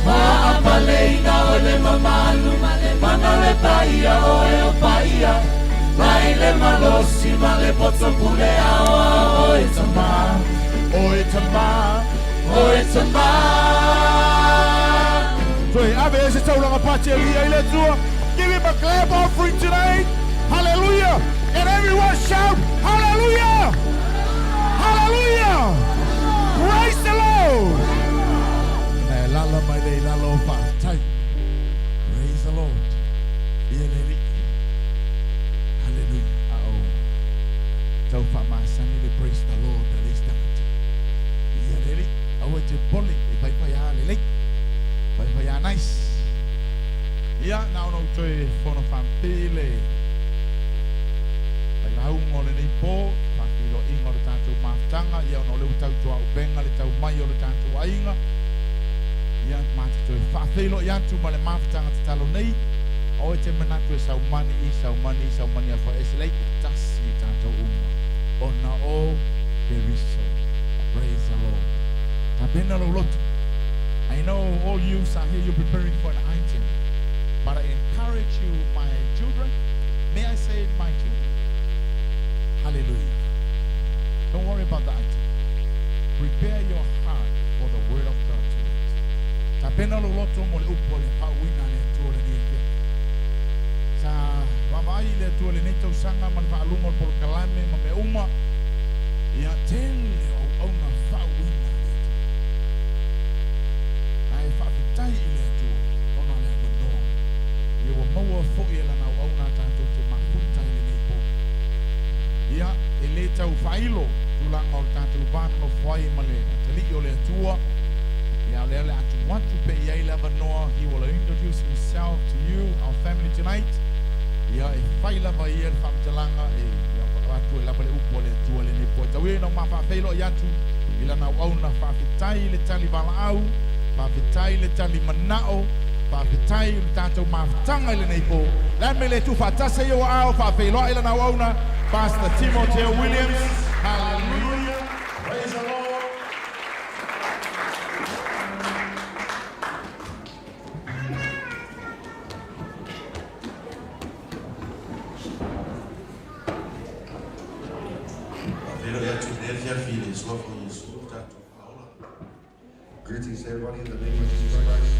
ma apalei na ole mamalu male manale paia oe paia la ile malosi male poto pulea oe sama Oe tama. oe sama. So give him a clap offering tonight. Hallelujah. And everyone shout, hallelujah. Hallelujah. Praise the Lord. Praise the Lord. Hallelujah. So for my son, praise the Lord. That is that. I want to pull it. If I pay a nice. Yeah, now no joy for no family. Like how more than a poor, Fafilo in or the time to Mastanga, you know, little time to Bengal, little Mayo, the time to Ainga. Young man to Fafilo, young to Malamastanga to Talonay, or it's a man to some money for it's late, just you time to Uma. Oh, now, oh, there is so. Praise the Lord. I've been a lot. I know all you are here, you're preparing for an item. But I encourage you, my children, may I say my children? Hallelujah. Don't worry about the item. Prepare your heart for the word of God tonight. Tapena lo loto mo le upo le pauina le tuo le nike. Sa wamai le tuo le nito sanga man faalumo por kalame ma me uma. Ia tele o ona fauina. Ai faafitai le tuo ona le manoa. Ia wa maua fo'i la nau au nā tātou te mafuta i le nei po. Ia e le tau whailo tulanga o le tātou wāna no whai ma le tali o le atua. Ia le ale atu watu pe iai lava noa. He will introduce himself to you, our family tonight. Ia e whai lava i e le whamtalanga e atu e lava le upo le atua le nei po. Tau e no ma whawhailo i atu i la nau au na whawhitai le tali wala au. Whawhitai le tali manao. Whawhitai le tātou mawhtanga i le nei po. Lan me le tu whatasa i o au whawhailo i la nau au na Pastor Timoteo Williams. Hallelujah. Praise the Lord. Greetings everybody in the name of Jesus Christ.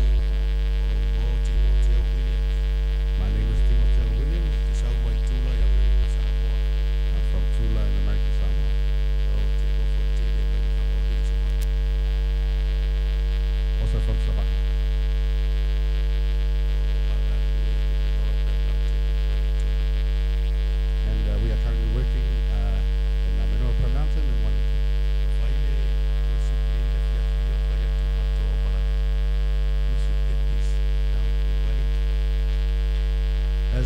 My name is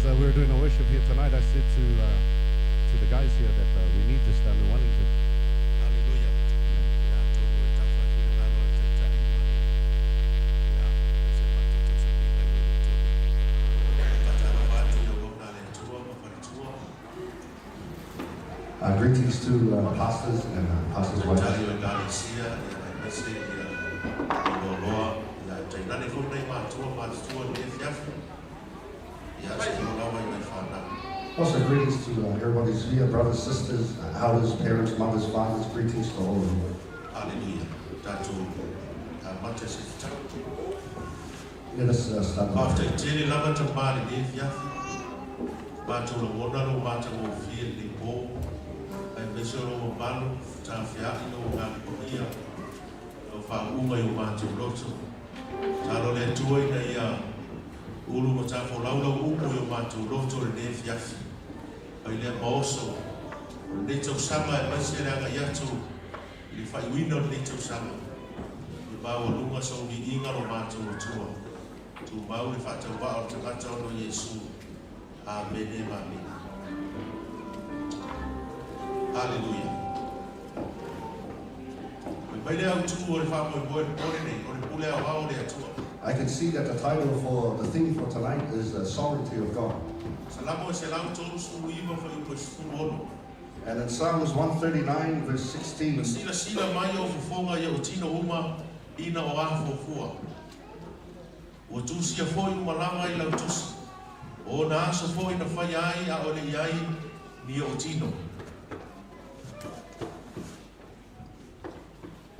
As we were doing our worship here tonight, I said to the guys here that we need this down in Wellington. Hallelujah. Greetings to pastors and pastors' wives. Also greetings to everybody's here, brothers, sisters, elders, parents, mothers, fathers. Greetings to all of you. Hallelujah. Let us start. After telling Lama to Bali, but to the water, matter will feel the bow, and the show of Balu, Tafiano, and Korea, of our Uma, you want to go to Tarole, two in a year. Ulu matafo laula upo yo matu roto le fiafi. Ile boso. Le Tausamiga e masera yatu. Li fai wino le Tausamiga. Le bawa lunga so mi inga ro matu tua. Tu bau le fata wa o tangata no Yesu. Amen. Amen. Hallelujah. Mai au tu o le fa mo boe nei o le pule au le atua. I can see that the title for the theme for tonight is the sovereignty of God. And in Psalms 139, verse 16, in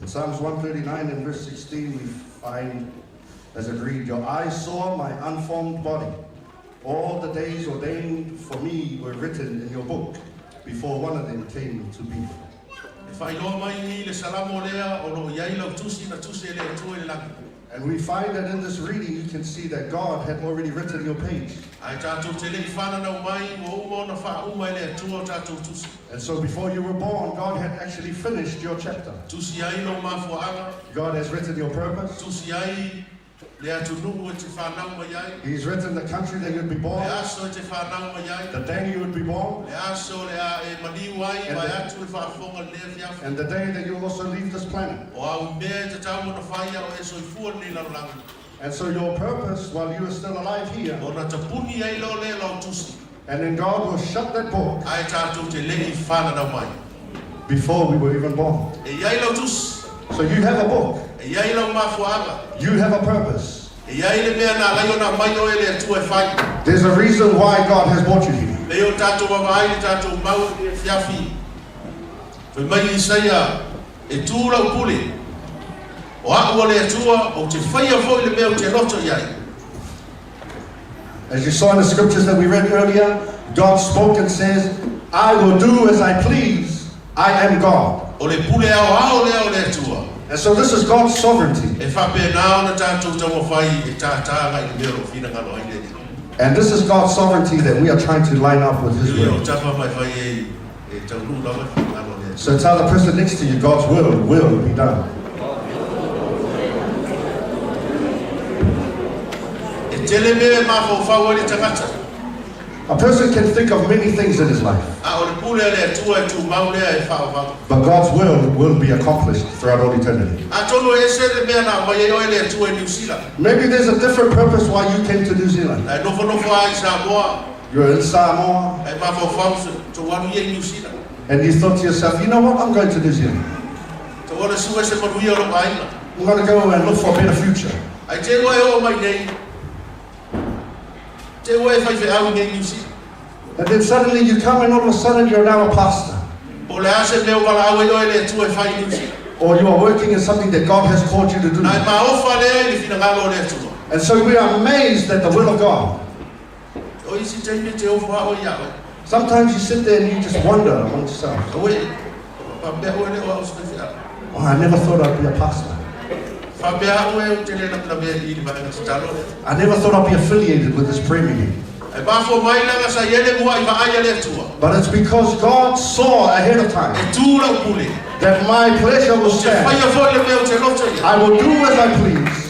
Psalms 139 and verse 16, we find as it reads, your eyes saw my unformed body. All the days ordained for me were written in your book before one of them came to be. And we find that in this reading you can see that God had already written your page. And so before you were born, God had actually finished your chapter. God has written your purpose. He's written the country that you'd be born, the day you would be born, and the day that you'll also leave this planet. And so your purpose while you are still alive here, and then God will shut that book before we were even born. So you have a book. You have a purpose. There's a reason why God has brought you here. As you saw in the scriptures that we read earlier, God spoke and says, I will do as I please. I am God. And so this is God's sovereignty. And this is God's sovereignty that we are trying to line up with His will. So tell the person next to you, God's will be done. A person can think of many things in his life, but God's will be accomplished throughout all eternity. Maybe there's a different purpose why you came to New Zealand. You're in Samoa, and you thought to yourself, you know what, I'm going to New Zealand. I'm going to go and look for a better future. And then suddenly you come and all of a sudden you're now a pastor. Or you are working in something that God has called you to do. And so we are amazed at the will of God. Sometimes you sit there and you just wonder among yourself, oh, I never thought I'd be a pastor. I never thought I'd be affiliated with this prayer meeting. But it's because God saw ahead of time that my pleasure will stand. I will do as I please.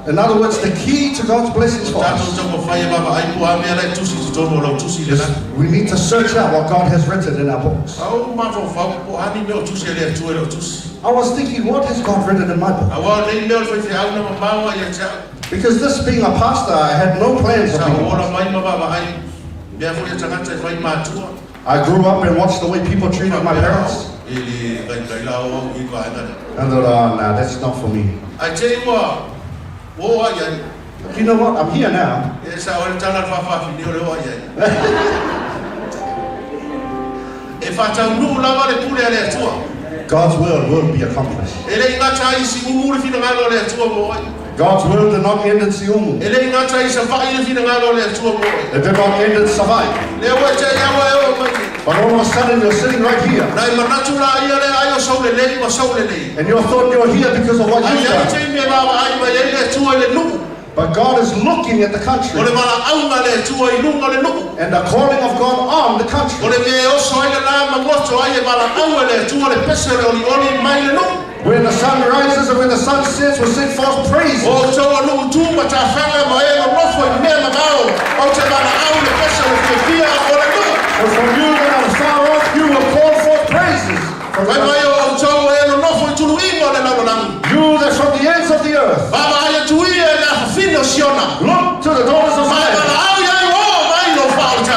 In other words, the key to God's blessings for us is we need to search out what God has written in our books. I was thinking, what has God written in my book? Because this being a pastor, I had no plans of being a pastor. I grew up and watched the way people treated my parents. And I thought, oh, nah, that's not for me. I tell you what, You know what? I'm here now. God's will be accomplished. God's will did not end in Siomu. It did not end in Savai. But all of a sudden you're sitting right here. And you thought you're here because of what you've done. But God is looking at the country. And the calling of God on the country. When the sun rises and when the sun sets, we'll sing forth praises. And from you that are far off, you will call forth praises. You that from the ends of the earth look to the daughters of Zion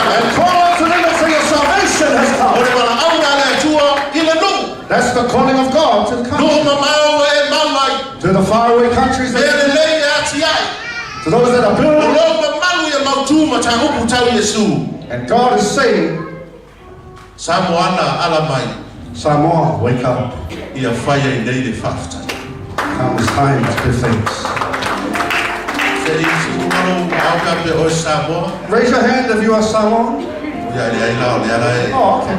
and call unto them and say your salvation has come. That's the calling of God to the country. To the faraway countries. To those that are building. And God is saying, Samoa, wake up. Comes time to give thanks. Raise your hand if you are Samoa. Oh, okay.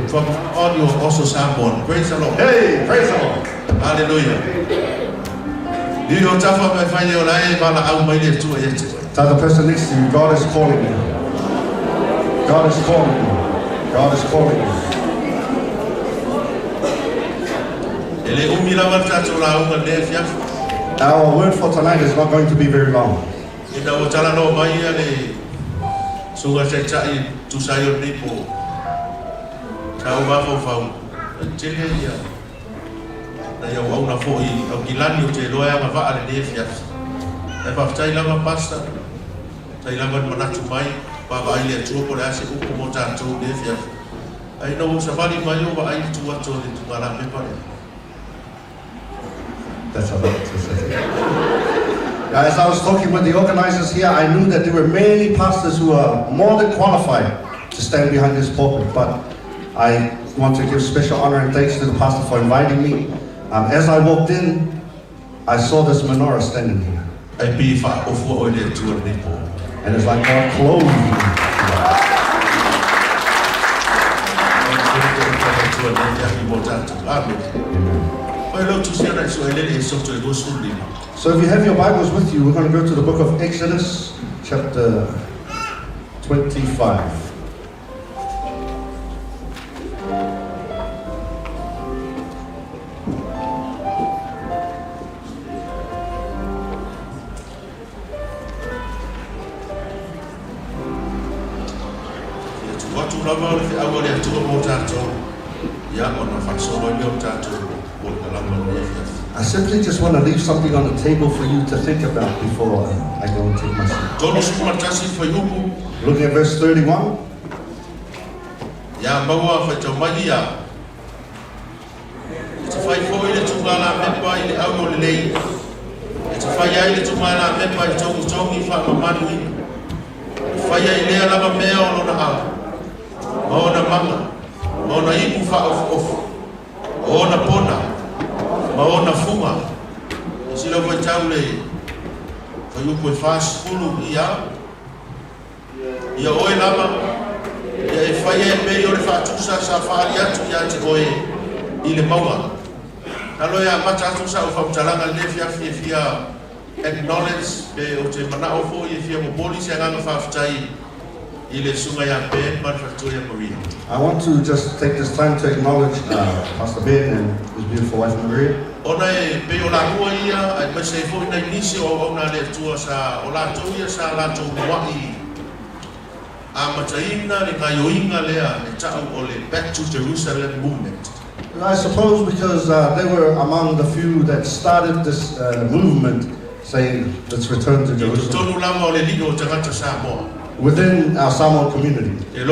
From all you also Samoan. Praise the Lord. Hey, praise the Lord. Hallelujah. Tell the person next to you, God is calling you. God is calling you. God is calling you. Our word for tonight is not going to be very long. That's a lot to say. As I was talking with the organizers here, I knew that there were many pastors who are more than qualified to stand behind this pulpit, but I want to give special honor and thanks to the pastor for inviting me. As I walked in, I saw this menorah standing here. And it's like God clothed me. So if you have your Bibles with you, we're going to go to the book of Exodus, chapter 25. I simply just want to leave something on the table for you to think about before I go and take my seat. Looking at verse 31. Maona funga sila ko taule fa yu ko fast fulu ia oi lama ia fa ia me yo fa tu sa fa ia tu ia ti oi ile maua alo ya mata tu sa fa talanga le fia acknowledge be o te mana o fo ia fia mo boli se nga fa ftai I want to just take this time to acknowledge Pastor Ben and his beautiful wife Maria. Back to Jerusalem movement. And I suppose because they were among the few that started this movement saying, let's return to Jerusalem. Within our Samoa community. And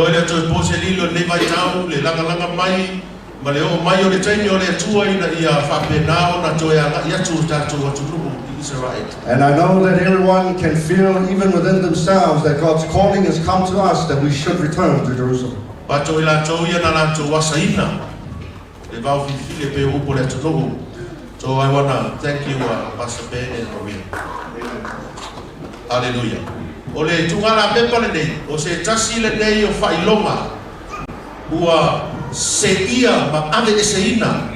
I know that everyone can feel, even within themselves, that God's calling has come to us that we should return to Jerusalem. So I want to thank you, Pastor Ben and Maria. Hallelujah. Ole tungala pepale nei, o se tasile nei o failonga, ua seia ma ave seina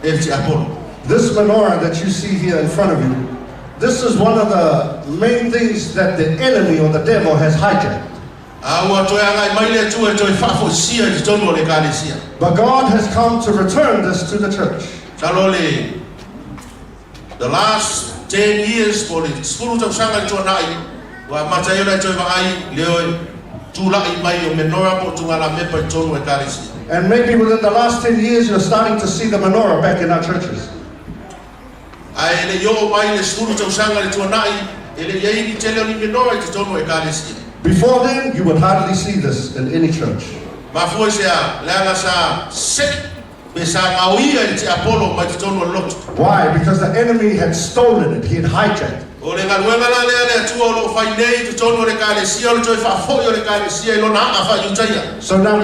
e te apolo. This menorah that you see here in front of you, this is one of the main things that the enemy or the devil has hijacked. But God has come to return this to the church. The last 10 years for the Spirit of Shanghai to Nai, where Matayona to and maybe within the last 10 years, you're starting to see the menorah back in our churches. Before then, you would hardly see this in any church. Why? Because the enemy had stolen it, he had hijacked it. So now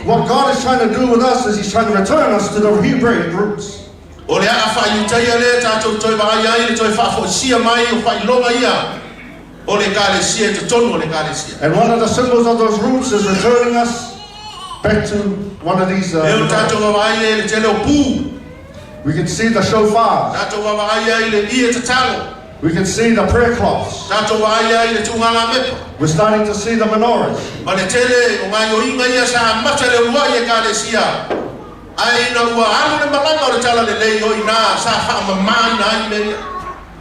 what God is trying to do with us is he's trying to return us to the Hebraic roots. And one of the symbols of those roots is returning us back to one of these. We can see the shofars. We can see the prayer cloths. We're starting to see the menorahs.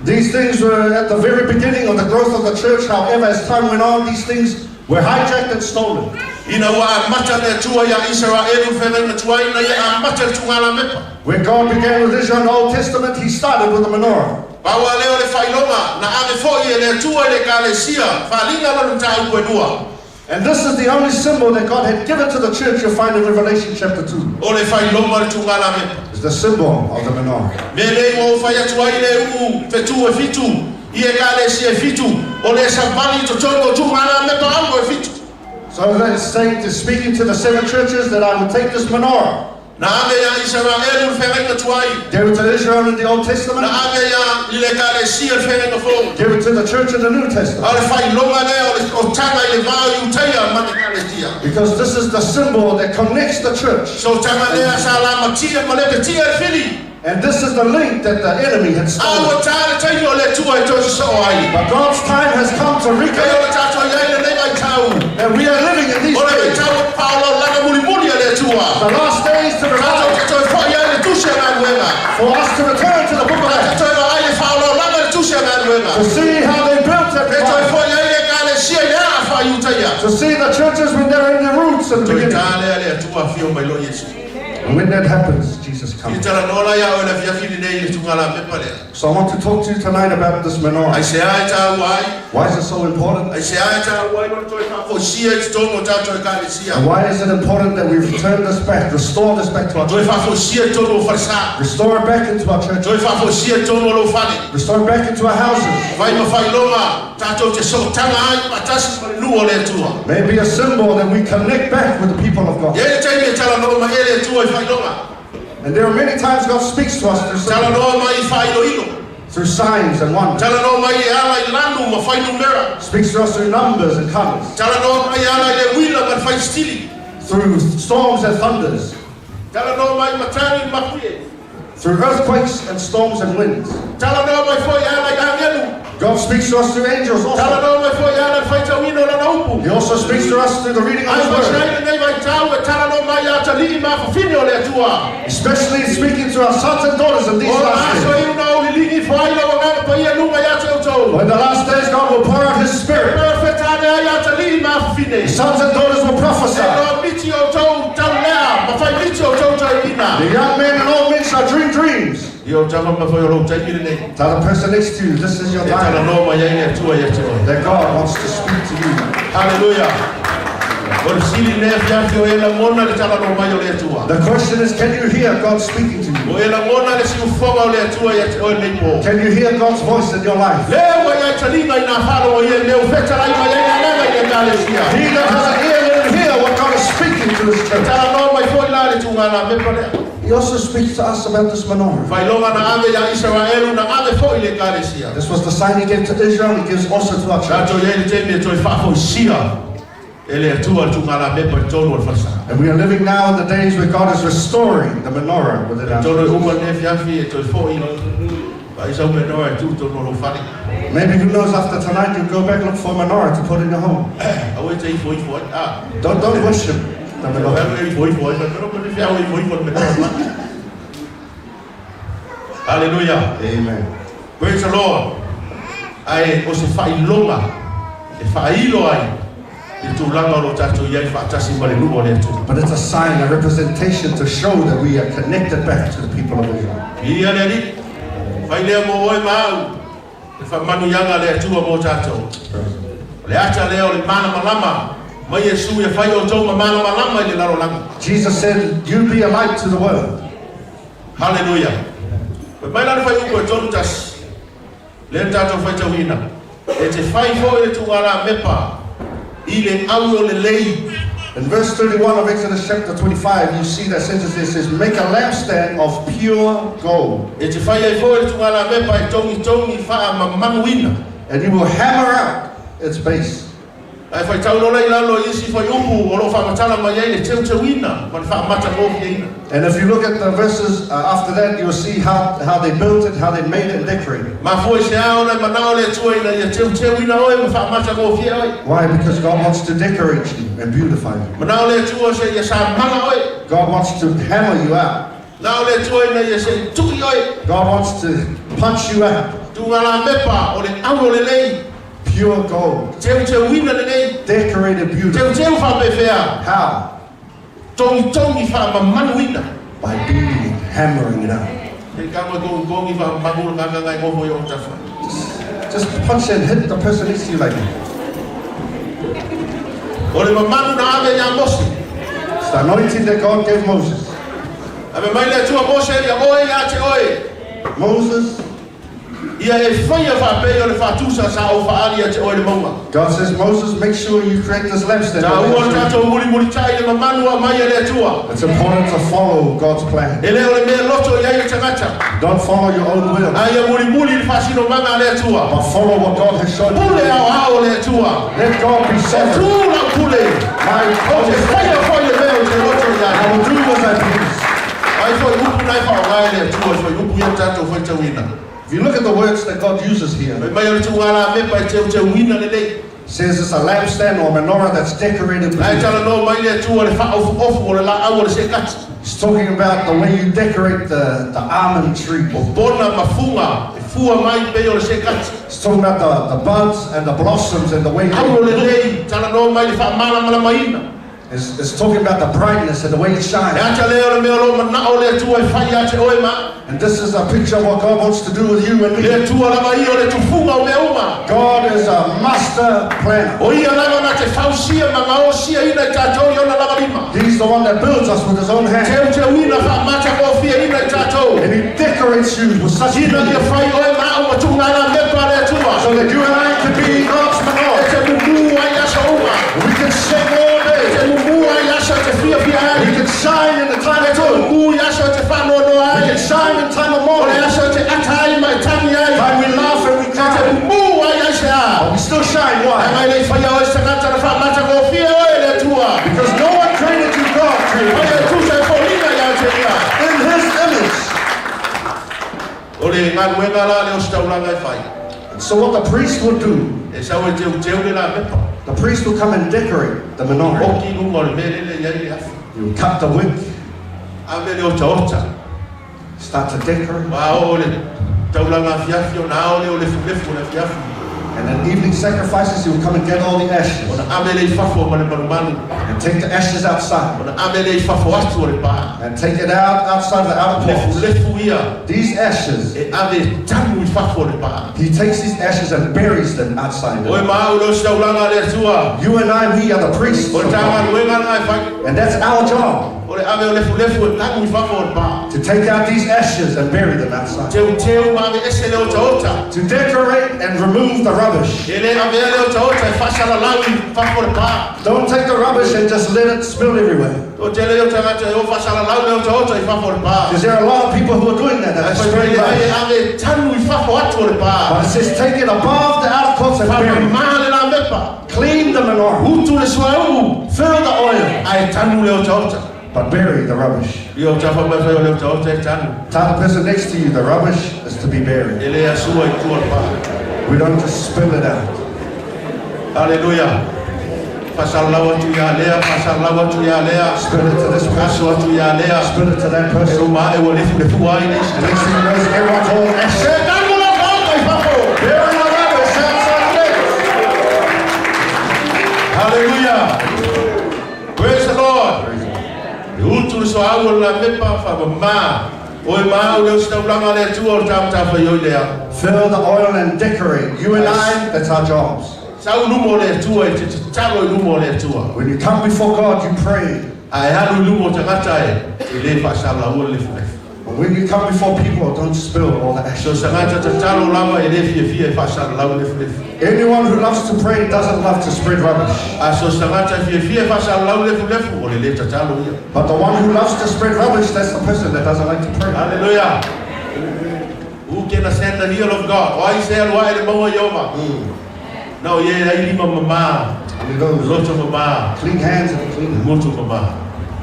These things were at the very beginning of the growth of the church. However, as time went on, these things were hijacked and stolen. When God began with Israel in the Old Testament, he started with the menorah. And this is the only symbol that God had given to the church. You'll find in Revelation chapter 2. It's the symbol of the menorah. So that is saying, to speaking to the 7 churches, that I will take this menorah. Give it to Israel in the Old Testament. Give it to the church in the New Testament. Because this is the symbol that connects the church. And this is the link that the enemy had stolen. But God's time has come to reconnect. And we are living in these days. The last days to revive. For us to return to the book of Acts. To see how they built it. To see the churches when they're in their roots and beginning. And when that happens, Jesus comes. So I want to talk to you tonight about this menorah. Why is it so important? And why is it important that we return this back, restore this back to our church? Restore it back into our church. Restore it back into our houses. Maybe a symbol that we connect back with the people of God. And there are many times God speaks to us through signs and wonders. Speaks to us through numbers and colors. Through storms and thunders. Through earthquakes and storms and winds. God speaks to us through angels also. He also speaks to us through the reading of His Word. Especially speaking to our sons and daughters in these last days. When the last days, God will pour out His Spirit. The sons and daughters will prophesy. The young men and old men shall dream dreams. Tell the person next to you, this is your time. That God wants to speak to you. Hallelujah. The question is, can you hear God speaking to you? Can you hear God's voice in your life? He that has an ear, let him hear what God is speaking to His church. He also speaks to us about this menorah. This was the sign He gave to Israel. He gives also to our church. And we are living now in the days where God is restoring the menorah within our church. Maybe who knows, after tonight you go back, look for a menorah to put in your home. Don't worship the menorah. Hallelujah. Amen. Praise the Lord. I was a failoma. But it's a sign, a representation to show that we are connected back to the people of Israel. Jesus said, "You be a light to the world." Hallelujah. In verse 31 of Exodus chapter 25, you see that sentence that says, "Make a lampstand of pure gold. And you will hammer out its base." And if you look at the verses after that, you'll see how they built it, how they made it and decorated it. Why? Because God wants to decorate you and beautify you. God wants to hammer you out. God wants to punch you out. Pure gold. Decorated beautifully. How? By beating, hammering it out. Just punch and hit the person next to you like that. It's the anointing that God gave Moses. Moses, God says, "Moses, make sure you create this lampstand." It's important to follow God's plan. Don't follow your own will, but follow what God has shown you. Let God be sovereign. I will do as I please. If you look at the words that God uses here, it says it's a lampstand or menorah that's decorated. It's talking about the way you decorate the almond tree. It's talking about the buds and the blossoms and the way it's talking about the brightness and the way it shines. And this is a picture of what God wants to do with you and me. God is a master planner. He's the one that builds us with His own hand. And He decorates you with such beauty, so that you and I can be God's menorah. We can sing all day. We can shine in the time of good. We can shine in time of mourning. Time we laugh and we cry. But we still shine. Why? Because no one created you, God created you. In His image. So what the priest would do, E sau e teu le la mepa. the priest would come and decorate the menorah. Oki lunga le mele le yai le afi. He would cut the wick, A mele ota. start to decorate, Wa o le taulanga fiafi o na o le fulefu le fiafi. and in evening sacrifices he would come and get all the ashes Ona amele I fafo ma le manumalu. and take the ashes outside Ona amele I fafo atu o le pa. and take it out outside the outer Le courts. fulefu ia. These ashes, E ave tamu I fafo le pa. he takes these ashes and buries them outside. Oi ma o lo taulanga le tua. You and I, we are the priests, O of tanga God. luenga na fai. And that's our job, O le ame o le fulefu e tamu I fafo le pa. to take out these ashes and bury them outside, Teu ma me ese le ota. to decorate and remove the rubbish. Ele ame le ota e fasala lawi fafo le pa. Don't take the rubbish and just let it spill everywhere. O te leo tangata e o fasala lawi le ota I fafo le pa. Because there are a lot of people who are doing that. That's Ai very ai bad. ame tamu I fafo atu le pa. But it says take it above the outer courts and Fafo bury it. ma le la mepa. Clean the menorah. Utu le swau. Fill the oil. Ai tanu le ota. But bury the rubbish. Io ta fa mai le ota e tanu. Tell the person next to you the rubbish is to be buried. Ele a sua I tu le pa. We don't just spill it out. Hallelujah. Fasala lawa tu ya lea, fasala lawa tu ya lea. Spill it to this person. Fasala tu ya lea. Spill it to that E person. o ma e o le fuai ne. And next thing you know, everyone's all ashes. Se tanu le ota I fafo. Bury the rubbish outside the gate. Hallelujah. Praise the Lord. Utu so awu la mepa fa ma. Oi ma o le staulanga le tu o tam ta fa yo le. Fill the oil and decorate. You and I, that's our jobs. Sa lumo le tu e te talo lumo le tu. When you come before God, you pray. Ai halu lumo tangata e le fa sala o le fu. But when you come before people, don't spill all the So ashes. sangata te talo lama e le fie fa sala o le fu. Anyone who loves to pray doesn't love to spread rubbish. A so sangata fie fa sala o le fu o le te talo ia. But the one who loves to spread rubbish, that's the person that doesn't like to pray. Hallelujah. Who can ascend the hill of God? Why say why the mo yoma? No, ye ai lima mama. And he goes, Loto mama. clean hands and clean hands. Mutu mama.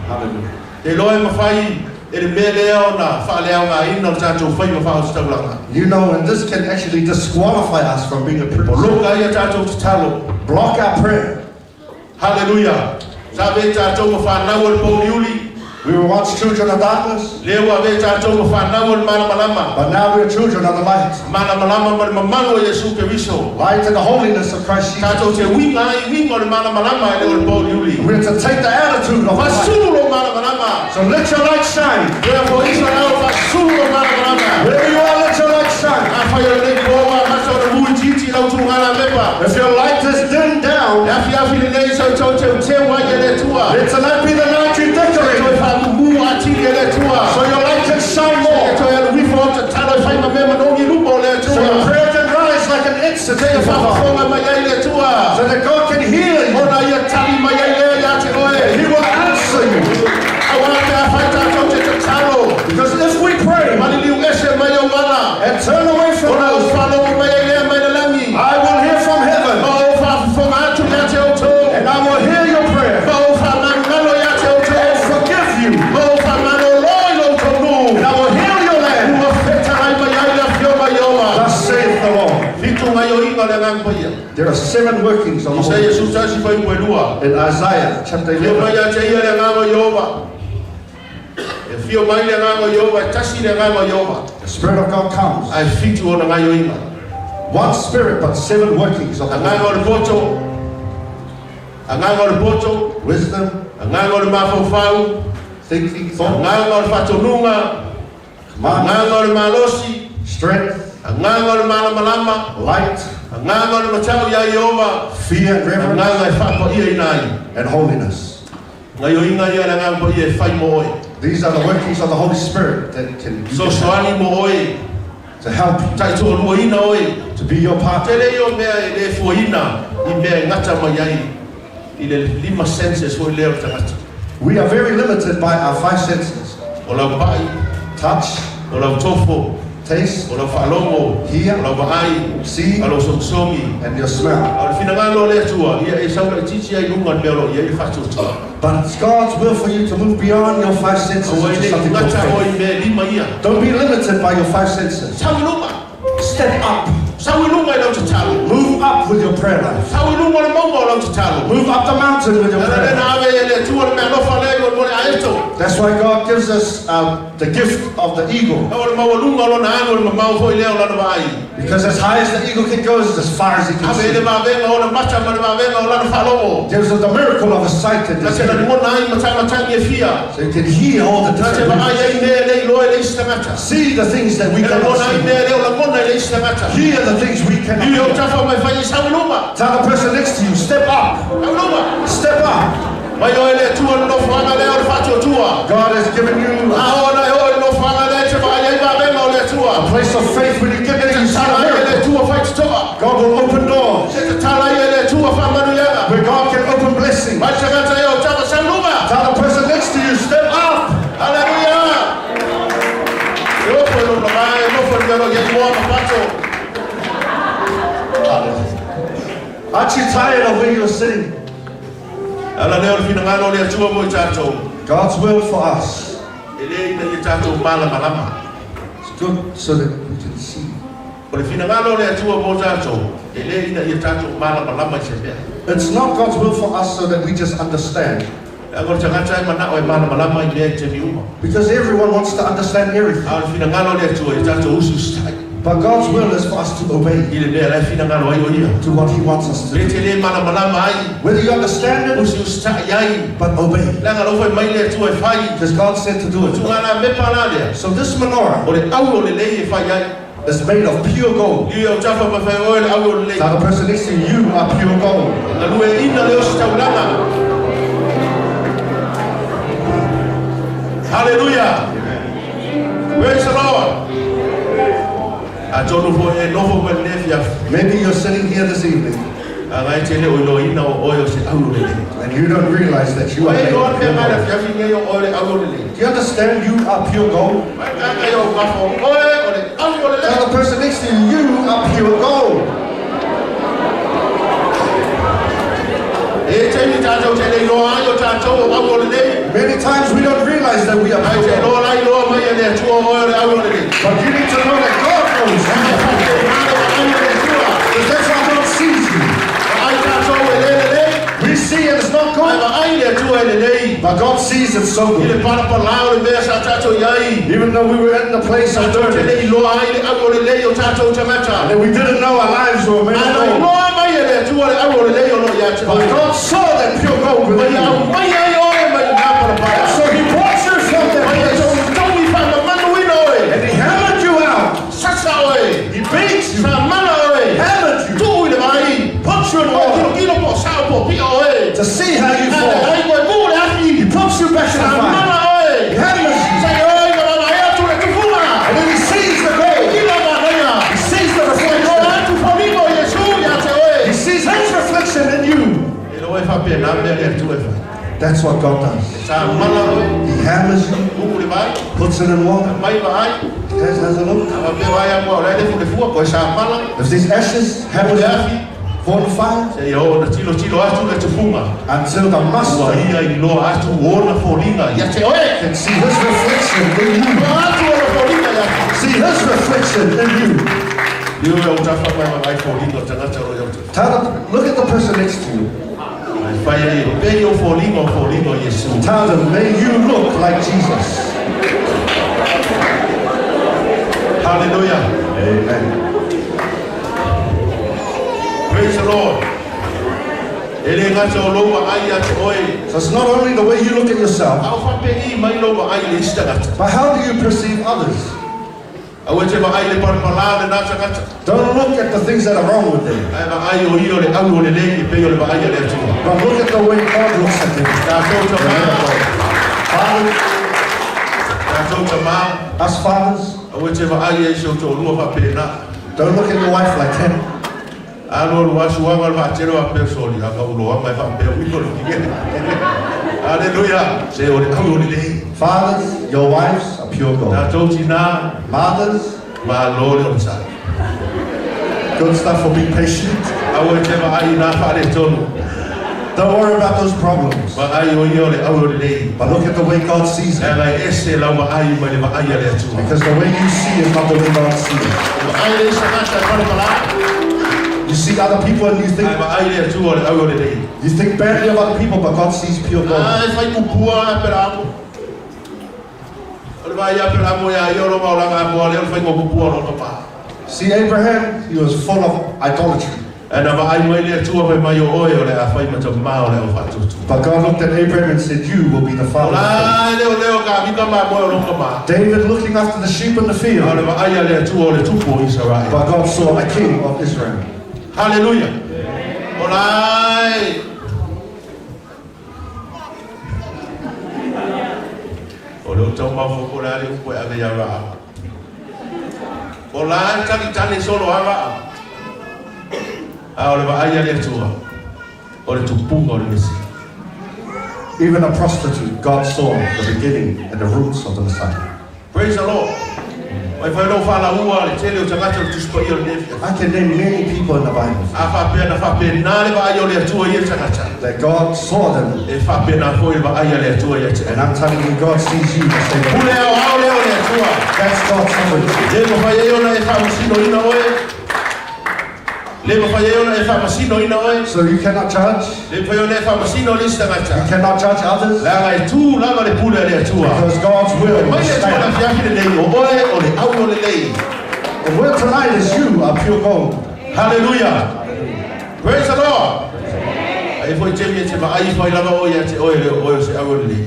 Hallelujah. Te loe mawhai, e le mele ona, whaaleanga ina tātou whai ma whao taulanga. You know, and this can actually disqualify us from being a O priest. loka ia tātou te talo. Block our prayer. Hallelujah. Sa ve tātou ma whanau al pauniuli. We were once children of darkness, Leo a ve tātou ma whanau al mana malama. but now we are children of the light. Mana malama ma mamano e Yesu ke wiso. Light and the holiness of Christ Jesus. Tātou te winga ai winga o le mana malama e leo al pauniuli. We're to take the attitude of light. Fasulu mana malama. So let your light shine. Therefore Israel fasulu mana malama. Wherever you are, let your light shine. A whai o le koa maso o le hui titi lau tungana mepa. If your light is dimmed down, Afi afi le nei so tau te wai e le tua. let tonight be the night you decorate. So your light can shine more. So your prayer can rise like an incense before God. So that God can heal you. He will answer you. Because if we pray and turn away from those, I will hear from heaven. And I will hear your prayer. And forgive you. And I will heal your land. Thus saith the Lord. There are 7 workings of the Holy Spirit. In Isaiah chapter 11, the Spirit of God comes. One Spirit, but 7 workings of the Holy Spirit. Wisdom, thinking, thought, command, strength, light, fear, and reverence, and holiness. These are the workings of the Holy Spirit that can to help you, to be your partner. We are very limited by our 5 senses. Touch, taste, hear, see, and your smell. But it's God's will for you to move beyond your 5 senses into something called faith. Don't be limited by your 5 senses. Step up. Move up with your prayer life. Move up the mountain with your prayer life. That's why God gives us the gift of the eagle. Because as high as the eagle can go is as far as he can see. Gives us the miracle of a sight and so you can hear all the time. See the things that we cannot see. Hear the things we cannot hear. Tell the person next to you, step up. Step up. God has given you a place of faith. When you get there, you see a miracle. God will open doors where God can open blessings. Tell the person next to you, step up. Aren't you tired of where you're sitting? God's will for us. It's good so that we can see. It's not God's will for us so that we just understand. Because everyone wants to understand everything. But God's will is for us to obey to what He wants us to do. Whether you understand it, but obey. Because God said to do it. So this menorah is made of pure gold. Now the person next to you are pure gold. Hallelujah. Praise the Lord. Maybe you're sitting here this evening and you don't realize that you are made of pure gold. Do you understand you are pure gold? Tell the person next to you, you are pure gold. Many times we don't realize that we are pure gold. But you need to know that God knows you. Because that's why God sees you. We see and it's not good. But God sees it so good. Even though we were in the place of dirty, and we didn't know our lives were made of gold. But God saw that pure gold within you. So He brought you from that place. And He hammered you out. He beat you. Hammered you. Put you in order. To see how you fall. He puts you back in the fire. He hammers you. And then He sees the gold. He sees the reflection. He sees His reflection in you. That's what God does. He hammers you, puts it in water. Has a look. If these ashes hammers you, for the fire, until the master can see His reflection in you. See His reflection in you. Look at the person next to you. Tell them, may you look like Jesus. Hallelujah. Amen. Praise the Lord. So it's not only the way you look at yourself, but how do you perceive others? Don't look at the things that are wrong with them, but look at the way God looks at them. As fathers, don't look at your wife like him. Hallelujah. Fathers, your wives are pure gold. Mothers, good stuff for being patient. Don't worry about those problems. But look at the way God sees it. Because the way you see is not the way God sees it. You see other people and you think badly of other people, but God sees pure gold. See Abraham, he was full of idolatry. But God looked at Abraham and said, you will be the father of faith. David looking after the sheep in the field. But God saw a king of Israel. Hallelujah. Alright. Even a prostitute, God saw the beginning and the roots of the Messiah. Praise the Lord. I can name many people in the Bible that God saw them. And I'm telling you, God sees you the same way. That's God's sovereignty. So you cannot judge. You cannot judge others. Because God's will is stand. The will tonight is you are pure gold. Hallelujah. Praise the Lord.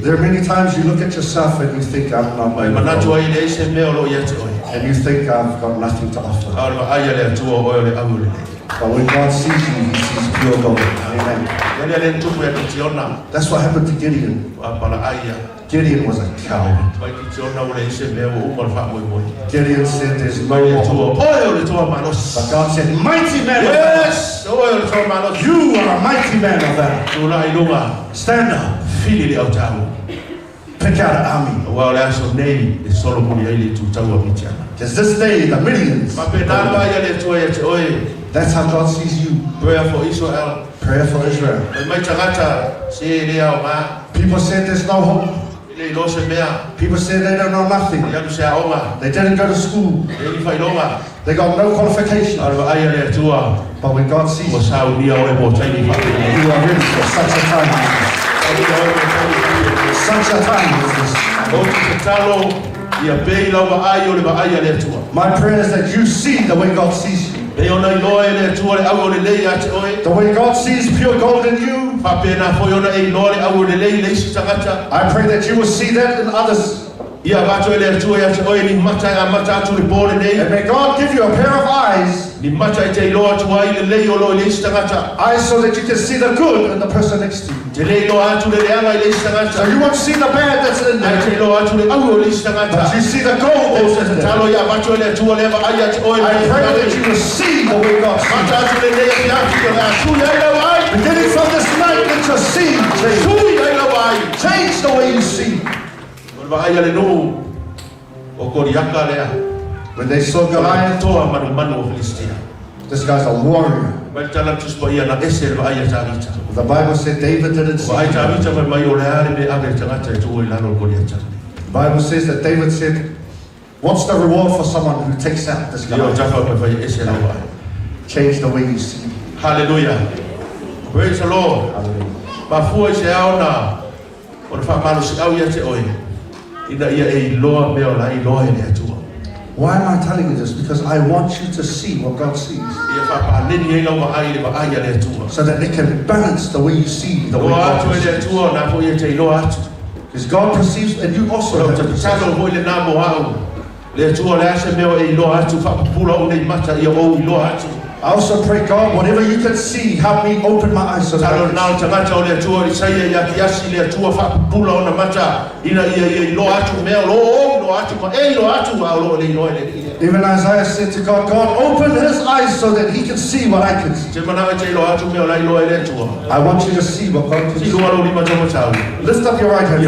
There are many times you look at yourself and you think I'm not my own. And you think I've got nothing to offer. But when God sees you, He sees pure gold. Amen. That's what happened to Gideon. Gideon was a coward. Gideon said, there's no more. But God said, mighty man of valor. You are a mighty man of valor. Stand up. Pick out an army. Because this day, the millions. That's how God sees you. Prayer for Israel. Prayer for Israel. People say there's no hope. People say they don't know nothing. They didn't go to school. They got no qualification. But when God sees you, you are ready for such a time as this. Such a time as this. My prayer is that you see the way God sees you. The way God sees pure gold in you, I pray that you will see that in others. And may God give you a pair of eyes so that you can see the good in the person next to you. So you won't see the bad that's in there, but you see the gold that's in there. I pray that you will see the way God sees. Beginning from this night, let your seeing change. Change the way you see. When they saw Goliath, this guy's a warrior. The Bible said David didn't see him. The Bible says that David said, what's the reward for someone who takes out this Goliath? Change the way you see. Hallelujah. Praise the Lord. Hallelujah. Why am I telling you this? Because I want you to see what God sees. So that it can balance the way you see the way God perceives. Because God perceives and you also have to perceive. I also pray, God, whatever you can see, help me open my eyes so that I can see. Even Isaiah said to God, God, open his eyes so that he can see what I can see. I want you to see what God can see. Lift up your right hand.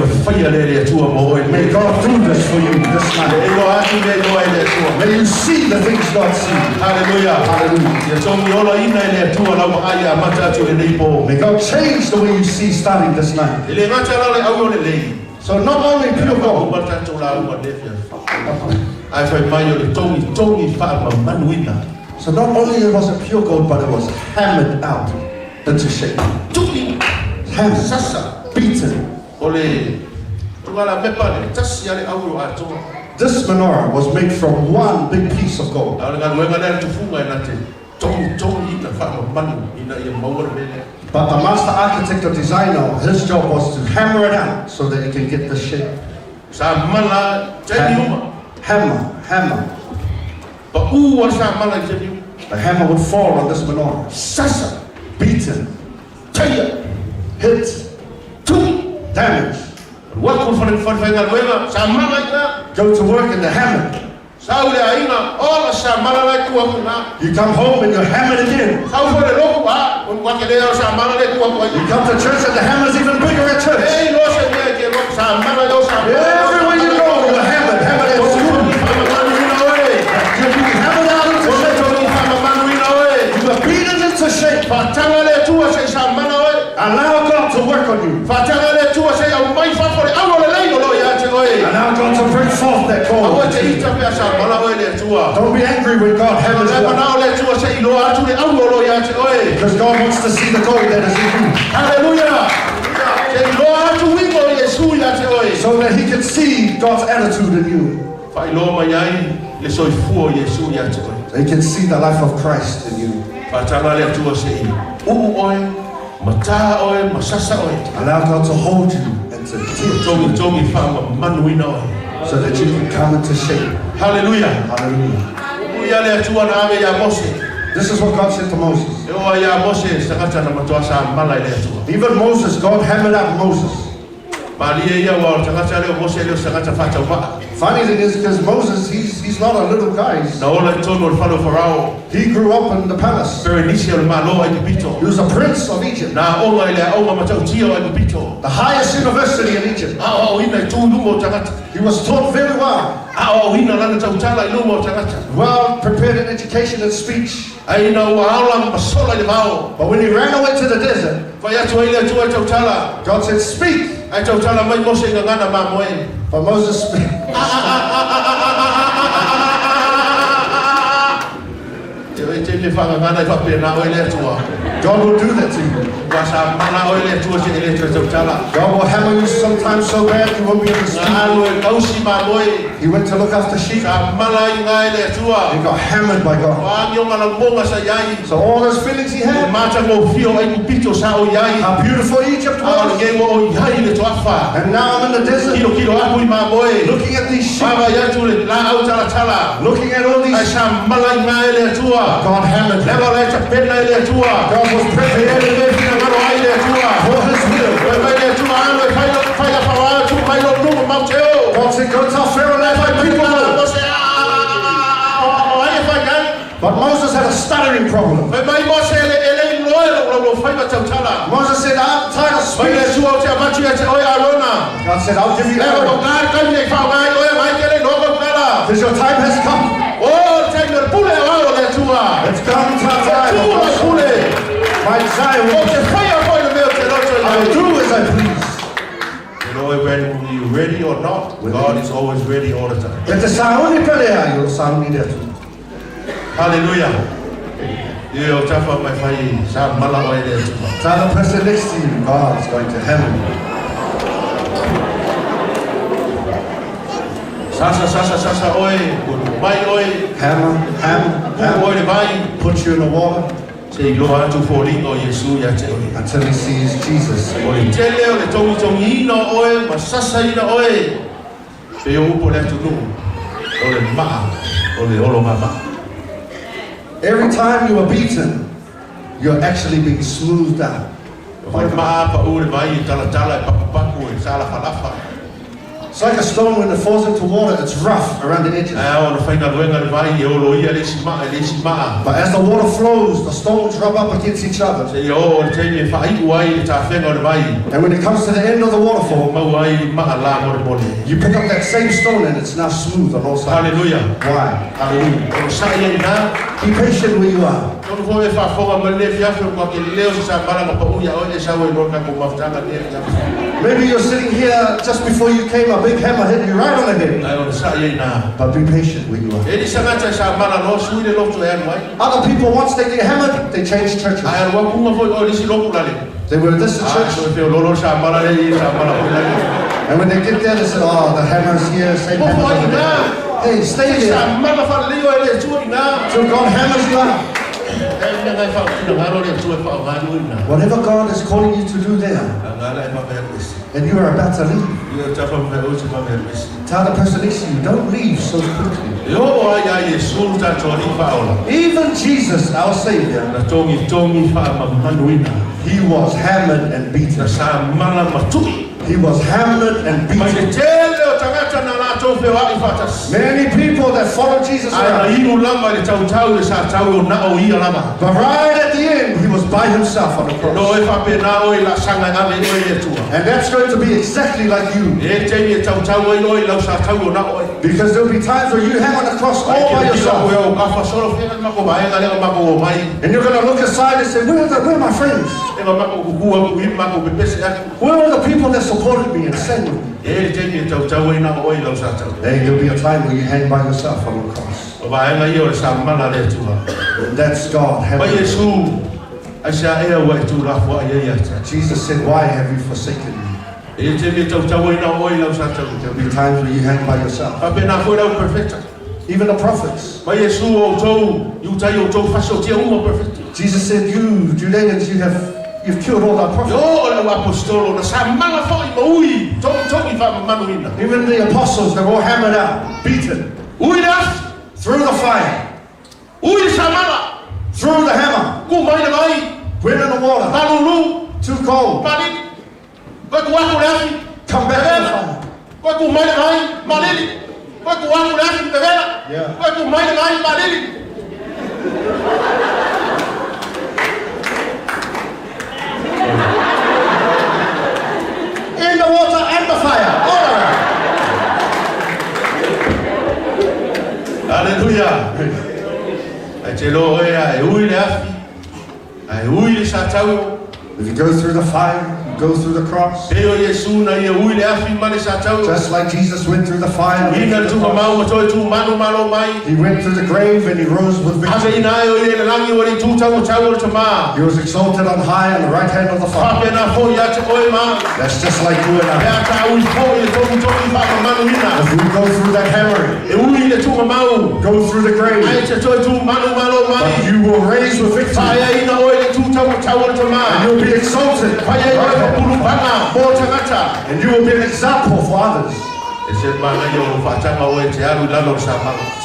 May God do this for you this night. May you see the things God sees. Hallelujah. May God change the way you see starting this night. So not only pure gold. So not only it was a pure gold, but it was hammered out into shape. Hammered, beaten. This menorah was made from one big piece of gold. But the master architect or designer, his job was to hammer it out so that it can get the shape. Hammer. The hammer would fall on this menorah. Beaten, hit, damage. Go to work in the hammer. You come home and you're hammered again. You come to church and the hammer's even bigger at church. Everywhere you go, you're hammered. You're being hammered out into shape. You are beaten into shape. Allow God to work on you. Allow God to bring forth that gold. Don't be angry when God hammers you out. Because God wants to see the gold that is in you. Hallelujah. So that he can see God's attitude in you. They can see the life of Christ in you. Allow God to hold you and to teach you so that you can come into shape. Hallelujah. This is what God said to Moses. Even Moses, God hammered out Moses. Funny thing is, because Moses, he's not a little guy. He grew up in the palace. He was a prince of Egypt. The highest university in Egypt. He was taught very well. Well prepared in education and speech. But when he ran away to the desert, God said, speak. But Moses speak. God will do that to you. God will hammer you sometimes so bad you won't be able to speak. He went to look after sheep. He got hammered by God. So all those feelings he had, how beautiful Egypt was. And now I'm in the desert, looking at these sheep, looking at all these sheep. God hammered him. God was prepared for his will. God said, go tell Pharaoh, let my people go. But Moses had a stuttering problem. Moses said, I'm tired of speech. God said, I'll give you Aaron. Because your time has come. It's come time. My desire will I will do as I please. When you're ready or not, God is always ready all the time. Hallelujah. Tell the person next to you, God is going to heaven. Hammer. Put you in the water until he sees Jesus. Every time you are beaten, you're actually being smoothed out. It's like a stone when it falls into water, it's rough around the edges. But as the water flows, the stones rub up against each other. And when it comes to the end of the waterfall, you pick up that same stone and it's now smooth on all sides. Hallelujah. Why? Hallelujah. Be patient where you are. Maybe you're sitting here just before you came, a big hammer hit you right on the head. But be patient where you are. Other people, once they get hammered, they change churches. They were this church. And when they get there, they say, oh, the hammer's here, same hammer's over there. Hey, stay there. Till God hammers you up. Whatever God is calling you to do there, and you are about to leave, tell the person next to you, don't leave so quickly. Even Jesus, our Savior, he was hammered and beaten. He was hammered and beaten. Many people that follow Jesus around. But right at the end, he was by himself on the cross. And that's going to be exactly like you. Because there will be times where you hang on the cross all by yourself. And you're going to look aside and say, where are my friends? Where are the people that supported me and sent me? Hey, there'll be a time where you hang by yourself on the cross. And that's God. Jesus said, why have you forsaken me? There'll be times where you hang by yourself. Even the prophets. Jesus said, you Judeans, you've killed all our prophets. Even the apostles, they were all hammered out, beaten. Through the fire. Through the hammer. Went in the water. Too cold. Come back to the fire. In the water and the fire, all around. Hallelujah. If you go through the fire, you go through the cross. Just like Jesus went through the fire. He went through the grave and he rose with victory. He was exalted on high on the right hand of the Father. That's just like you and I. If we go through that hammering, go through the grave, but you will raise with victory. And you'll be exalted. And you will be an example for others. It's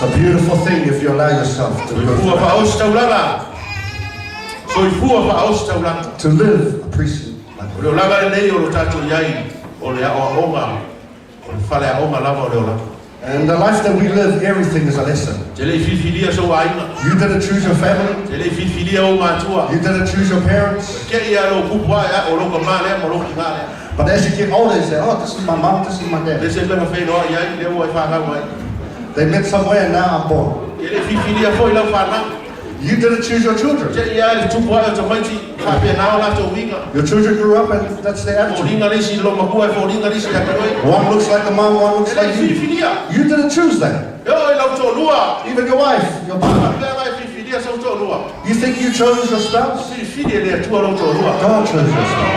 a beautiful thing if you allow yourself to go to live a priesthood. And the life that we live, everything is a lesson. You didn't choose your family. You didn't choose your parents. But as you get older, you say, oh, this is my mom, this is my dad. They met somewhere and now I'm born. You didn't choose your children. Your children grew up and that's their attitude. One looks like the mom, one looks like you. You didn't choose that. Even your wife, your partner. You think you chose your spouse? God chose your spouse.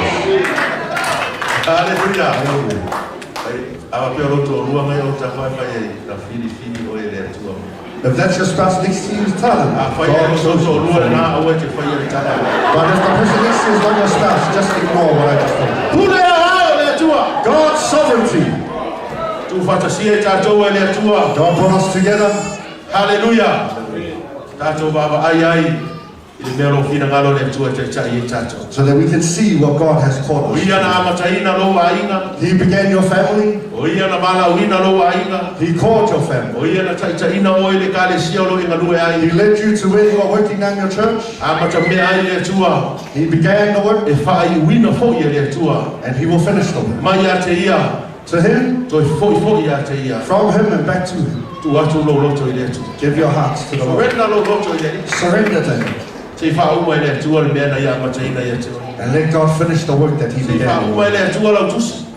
If that's your spouse next to you, tell them. But if the person next to you is not your spouse, just ignore what I just told you. God's sovereignty. God brought us together. Hallelujah. So that we can see what God has called us. He began your family. He called your family. He led you to where you are working now in your church. He began the work. And He will finish the work. To Him, from Him and back to Him. Give your hearts to the Lord. Surrender to Him. And let God finish the work that He began.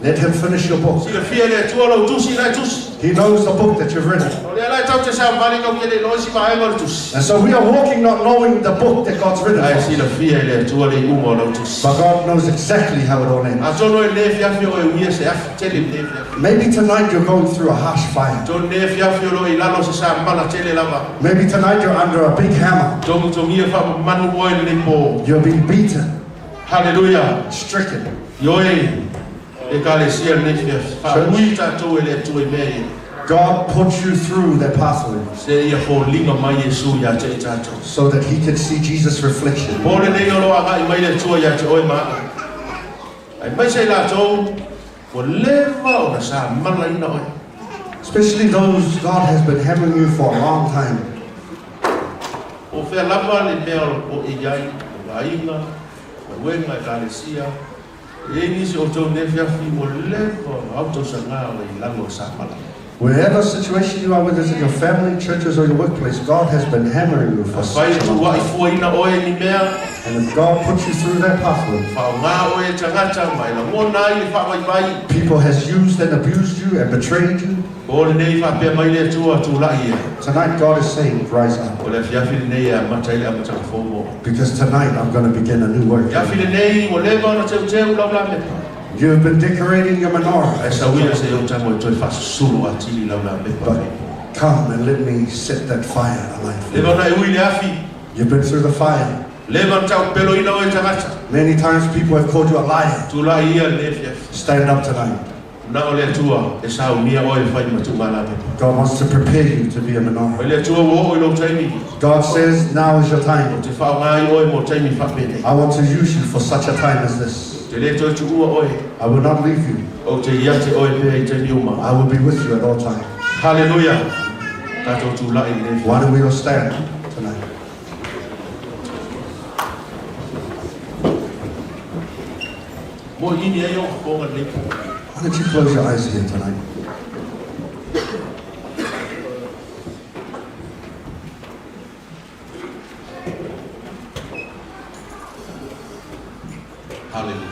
Let Him finish your book. He knows the book that you've written. And so we are walking not knowing the book that God's written. But God knows exactly how it all ends. Maybe tonight you're going through a harsh fire. Maybe tonight you're under a big hammer. You're being beaten. Hallelujah. Stricken. God put you through that pathway so that He could see Jesus' reflection. Especially those God has been hammering you for a long time. Wherever situation you are, whether it's in your family, churches, or your workplace, God has been hammering you for such a long time. And if God puts you through that pathway, people has used and abused you and betrayed you. Tonight God is saying, rise up. Because tonight I'm going to begin a new work. You have been decorating your menorah. But come and let me set that fire alight. You've been through the fire. Many times people have called you a liar. Stand up tonight. God wants to prepare you to be a menorah. God says, now is your time. I want to use you for such a time as this. I will not leave you. I will be with you at all times. Hallelujah. Why don't we all stand tonight? Why don't you close your eyes here tonight? Hallelujah.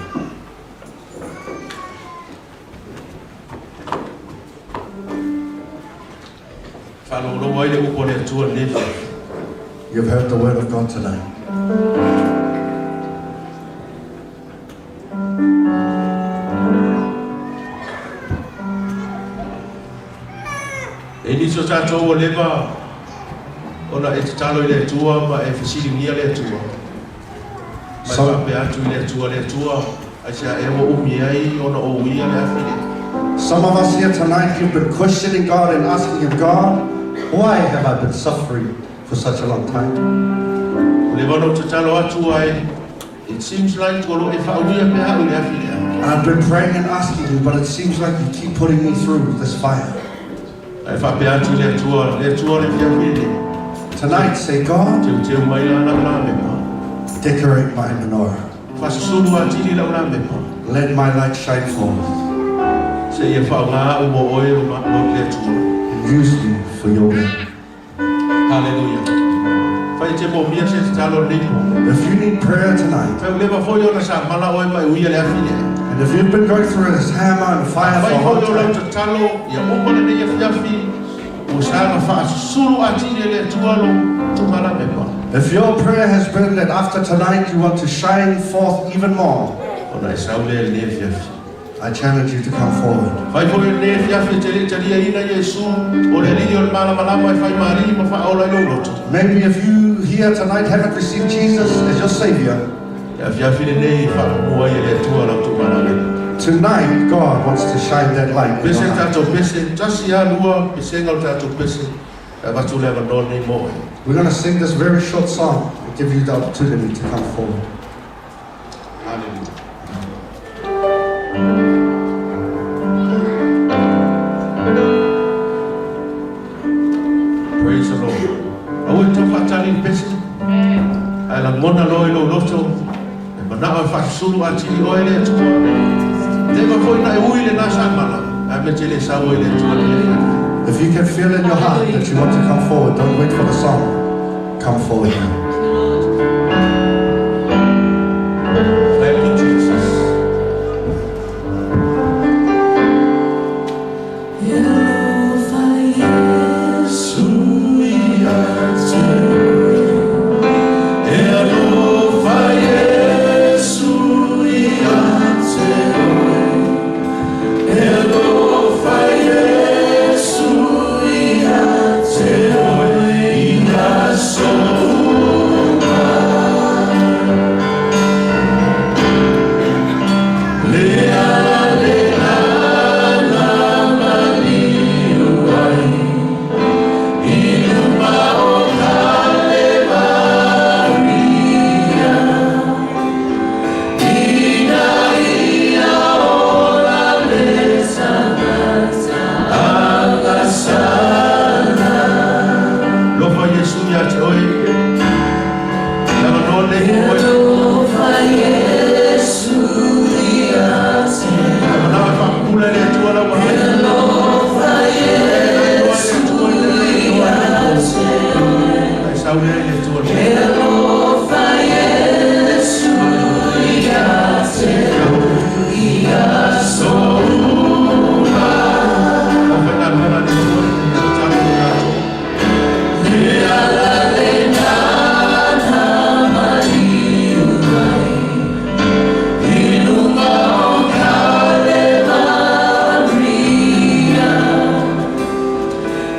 You've heard the word of God tonight. Some of us here tonight, you've been questioning God and asking Him, God, why have I been suffering for such a long time? It seems like I've been praying and asking you, but it seems like you keep putting me through this fire. Tonight, say, God, decorate my menorah. Let my light shine forth. Use me for your will. Hallelujah. If you need prayer tonight, and if you've been going through this hammer and fire for a long time, if your prayer has been that after tonight you want to shine forth even more, I challenge you to come forward. Maybe if you here tonight haven't received Jesus as your Savior, tonight God wants to shine that light. We're going to sing this very short song and give you the opportunity to come forward. Hallelujah. Praise the Lord. I want to fatali pesi. Ala mona lo loto. Mana fa sulu ati oile tu. Deva foi na uile na samala. Ametele sa uile tu. If you can feel in your heart that you want to come forward, don't wait for the song. Come forward now. Thank you, Jesus.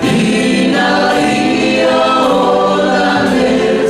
Ina ia ola le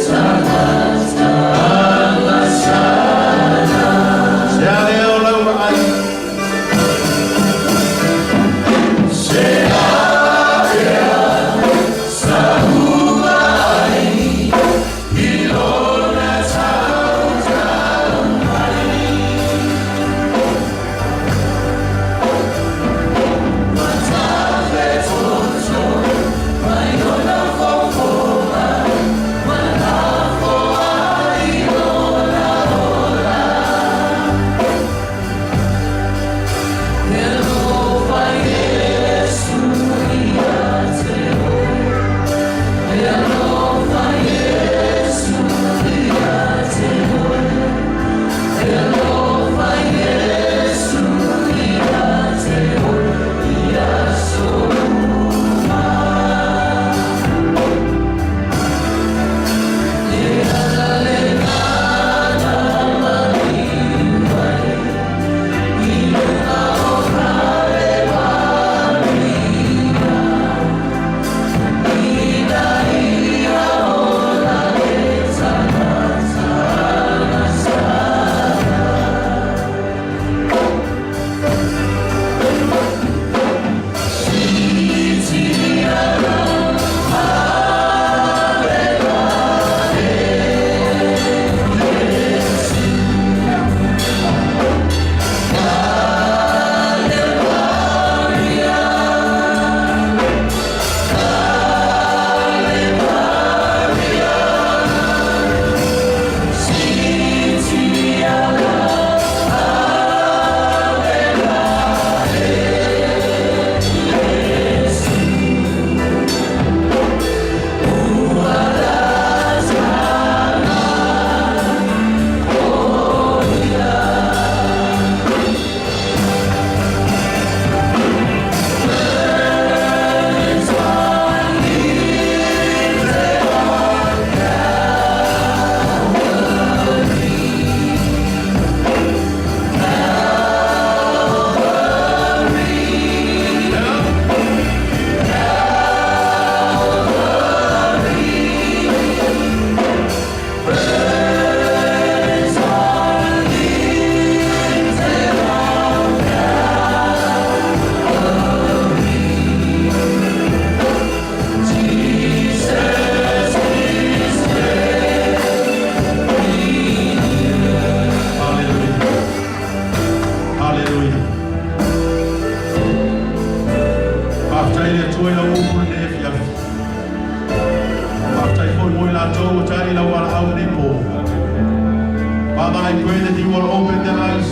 Father, I pray that you will open their eyes,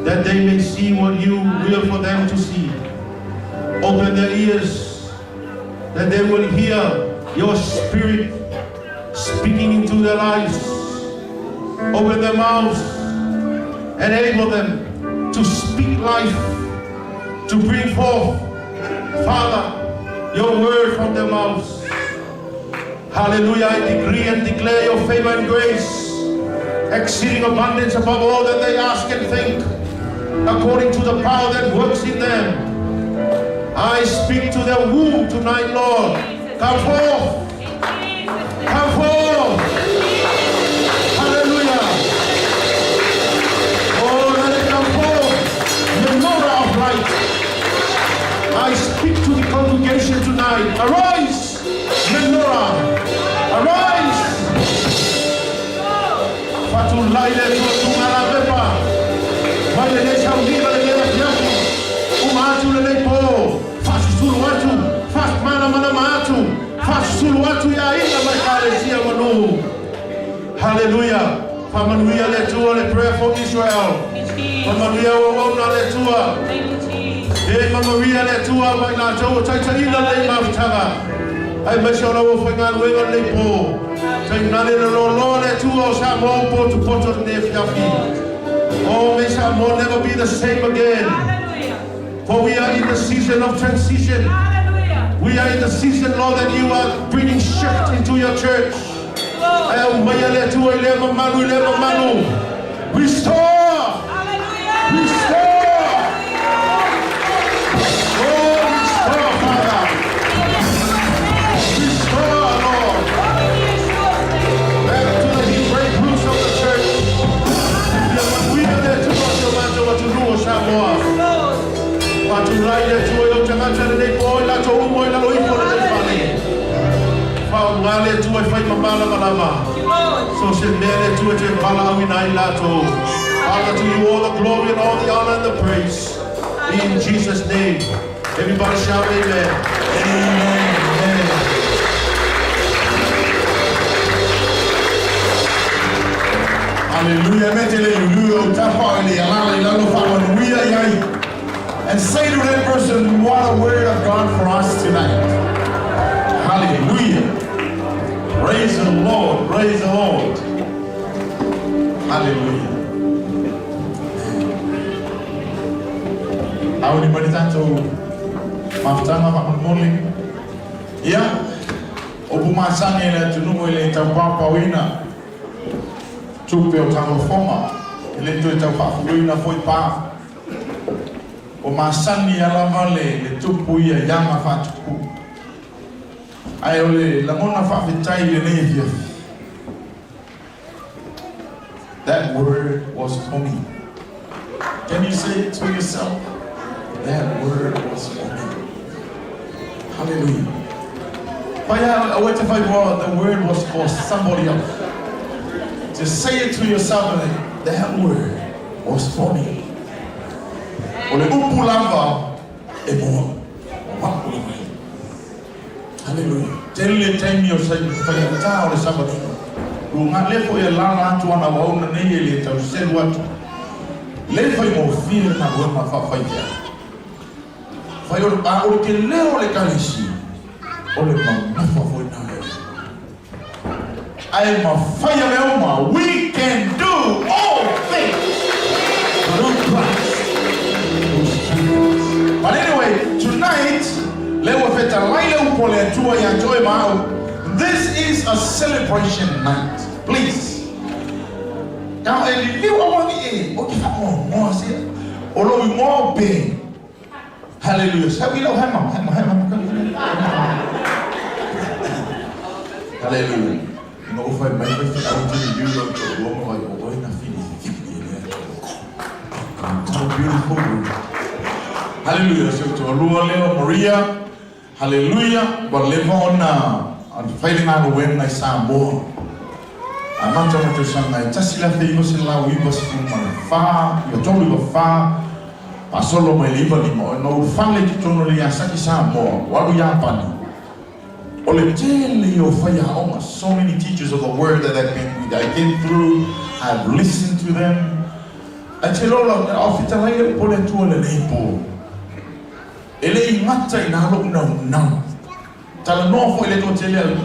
that they may see what you will for them to see. Open their ears, that they will hear your spirit speaking into their lives. Open their mouths, enable them to speak life, to bring forth, Father, your word from their mouths. Hallelujah, I decree and declare your favor and grace, exceeding abundance above all that they ask and think, according to the power that works in them. I speak to their womb tonight, Lord. Come forth. Come forth. Hallelujah. Oh, let it come forth. The menorah of light. I speak to the congregation tonight. Arise, menorah. Arise. Fatulaile tutunga bepa. Vaile shaudira le fiaku. Umatu le po. Fasulu watu. Fas mana matu. Fasulu watu ya ina makalesia manu. Hallelujah. Famanuia le tua le prayer for Israel. Famanuia wona le tua. Mama Maria le tua mai na tau taitaina le maftaga. Ai mashona wo fangan wenga le po. Tainale le lo le tua Samoa po to poto ne fiafi. Oh, may Samoa never be the same again. For we are in the season of transition. We are in the season, Lord, that you are bringing shift into your church. Restore. Restore. Father, to you all the glory and all the honor and the praise. In Jesus' name. Everybody shout amen. Amen. Hallelujah. And say to that person, what a word of God for us tonight. Hallelujah. Praise the Lord. Praise the Lord. Hallelujah. How anybody time to maftama mamuli? Yeah. Obuma sangela tunumwele tapapa wina. Chupe utamofoma. Ile tu tapapa wina foi pa. O masani alamale le tupu ya yama fatuku. Ayole la mona fafitai le nevia. That word was for me. Can you say it to yourself? That word was for me. Hallelujah. But yeah, what if the word was for somebody else? Just say it to yourself, that word was for me. Hallelujah. Tell yourself, somebody. Lefo ya lala tu ana waona neye ile tausen watu. Lefo imofia na wema fafaja. Fayo ba leo le kalishi. Ole mama fafo na. I am a fire leoma. We can do all things through Christ. But anyway, tonight, this is a celebration night. Please. Now, hallelujah. Hallelujah. You know, if I make it out to the Europe, to a woman like, oh, I'm not feeling so beautiful. Hallelujah. So to Leo Maria, hallelujah. But live on fighting out the wind like Samoa. I'm not going to say that. Just left the English in La Weavers from far. You're totally far. I solo my liver anymore. No family to only a Saki Samoa. What we are funny. So many teachers of the word that I came through, I've listened to them. I tell all of them, I'll fit a light pole and tool and apple.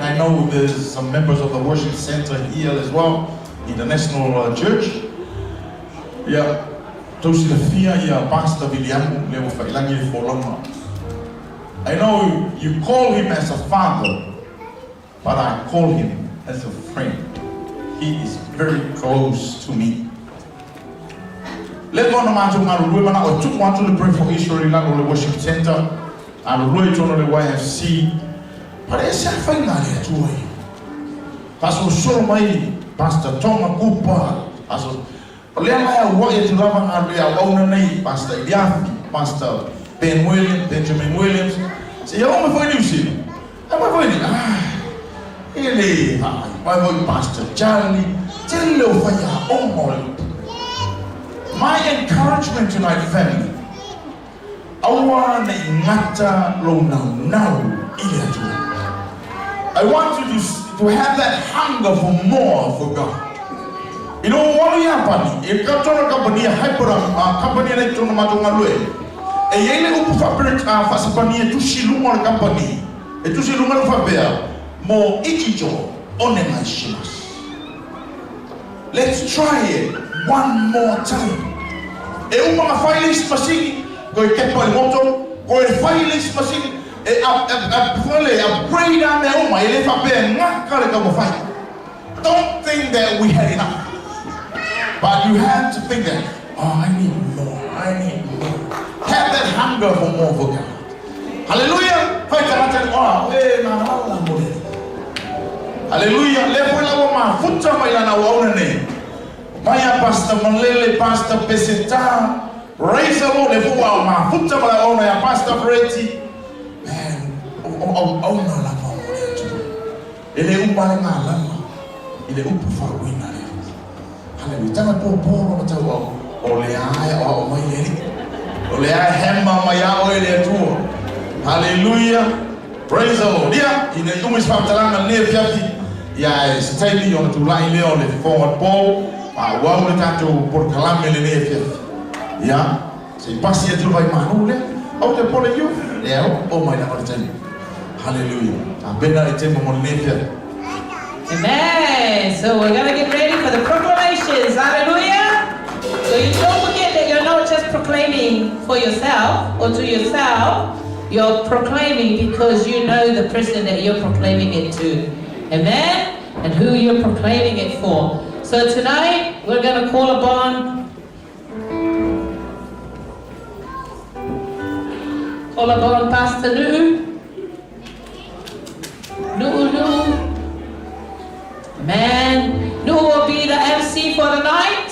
I know there's some members of the worship center here as well, International Church. Yeah, 𝚗𝚙𝚢𝚅, yeah, Pastor William. I know you call him as a father, but I call him as a friend. He is very close to me. Let's go to the pray for Israel in the worship center and the YFC. But it's a fine idea to me. Pastor Solomai, Pastor Tonga Cooper, Pastor Leah, what is loving our own name, Pastor Yafi, Pastor Benjamin Williams. Say, you're on my phone, see. I'm my phone. Pastor Charlie, tell you for your own. My encouragement tonight, family. I want you to have that hunger for more for God. You know what we happen? If you go to a company, like Tonomatongalue, a yele upu fabric fasapani to Shilumar company, a to Shilumar Fabia, more ichijo on a shimas. Let's try it one more time. A woman filings machine, go get my motor, go a filings machine, a brain and a woman, if I pay not calico fight. Don't think that we had enough. But you have to think that, oh, I need more. Have that hunger for more for God. Hallelujah. Hallelujah. Maya Pastor Malele, Pastor Peseta, raise a load of my foot of my own, Pastor Brady. Man, oh, no, Ele Umalama, Ele Upufa winner. Hallelujah. Tell me, Paul, Olea, or my lady. Olea, Hemma, Maya, Olea, too. Hallelujah. Praise the Lord. Yeah, in the English Pamtalana, near Piati. Yeah, it's steady on to line there on the forward ball. Wow, we can't do por calam millennium. Yeah, say pass it to my man. Oh, the pole you? Yeah, oh my God. Hallelujah. I've been at the table on nature. Amen. So we're going to get ready for the proclamations. Hallelujah. So you don't forget that you're not just proclaiming for yourself or to yourself. You're proclaiming because you know the person that you're proclaiming it to. Amen. And who you're proclaiming it for. So tonight, we're going to call upon Pastor Nu'u. Man, Nu'u will be the MC for the night.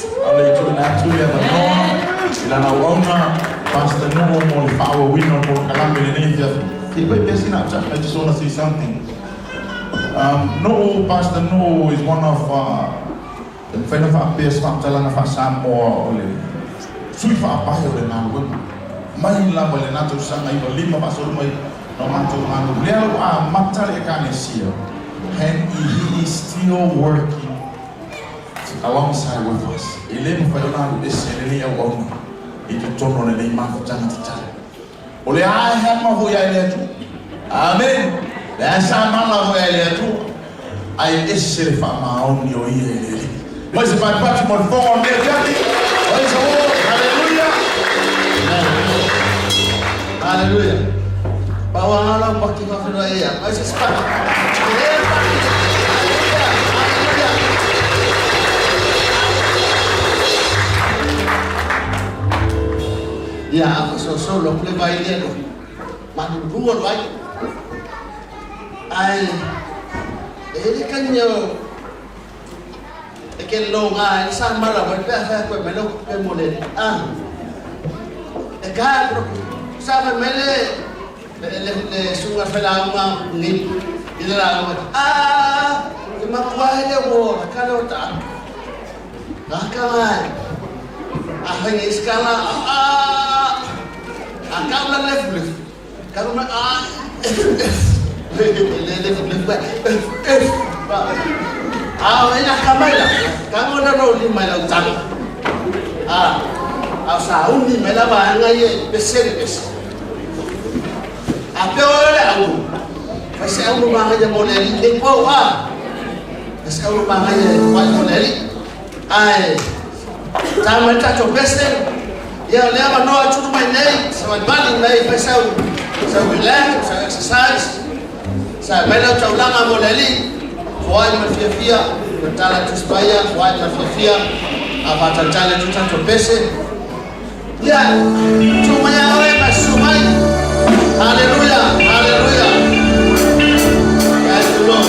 Pastor Nu'u, I just want to say something. Pastor Nu'u is one of the friend of our best Samoa or sweet for our bio and our women. My love will not to some I believe of us all my no matter how Matale can here. And he is still working alongside with us. 11 for the man is sending a woman. It will turn on the name of Janata. Only I have my way there too. Amen. That's a man of way there too. I is safe from my own your ear. What's the Patrick on phone? Hallelujah. Hallelujah. Power walking off in the air. I just yeah, so look by there. But who will like I can you again long I some mother but better me look a guy seven minutes le sunga felama ni ila makwale wo kalota nakala ahang iskala akala level karena Ina kamaila, kamu dah tahu ni maila utang. Asal ni maila bahanga ye besar. Apa orang aku? Pasal aku bahanga je boleh ni pau Pasal aku bahanga je boleh ni. Zaman tak cukup besar. Ya, leva nós tudo mais nem, sama balik nei pasal, sama relax, sama exercise. Saya bela ulang amoleli. Kuai mafia, betala tu supaya kuai mafia, apa terjadi tu tak terpese. Ya, cuma yang orang masumai. Haleluya, haleluya. Praise the Lord.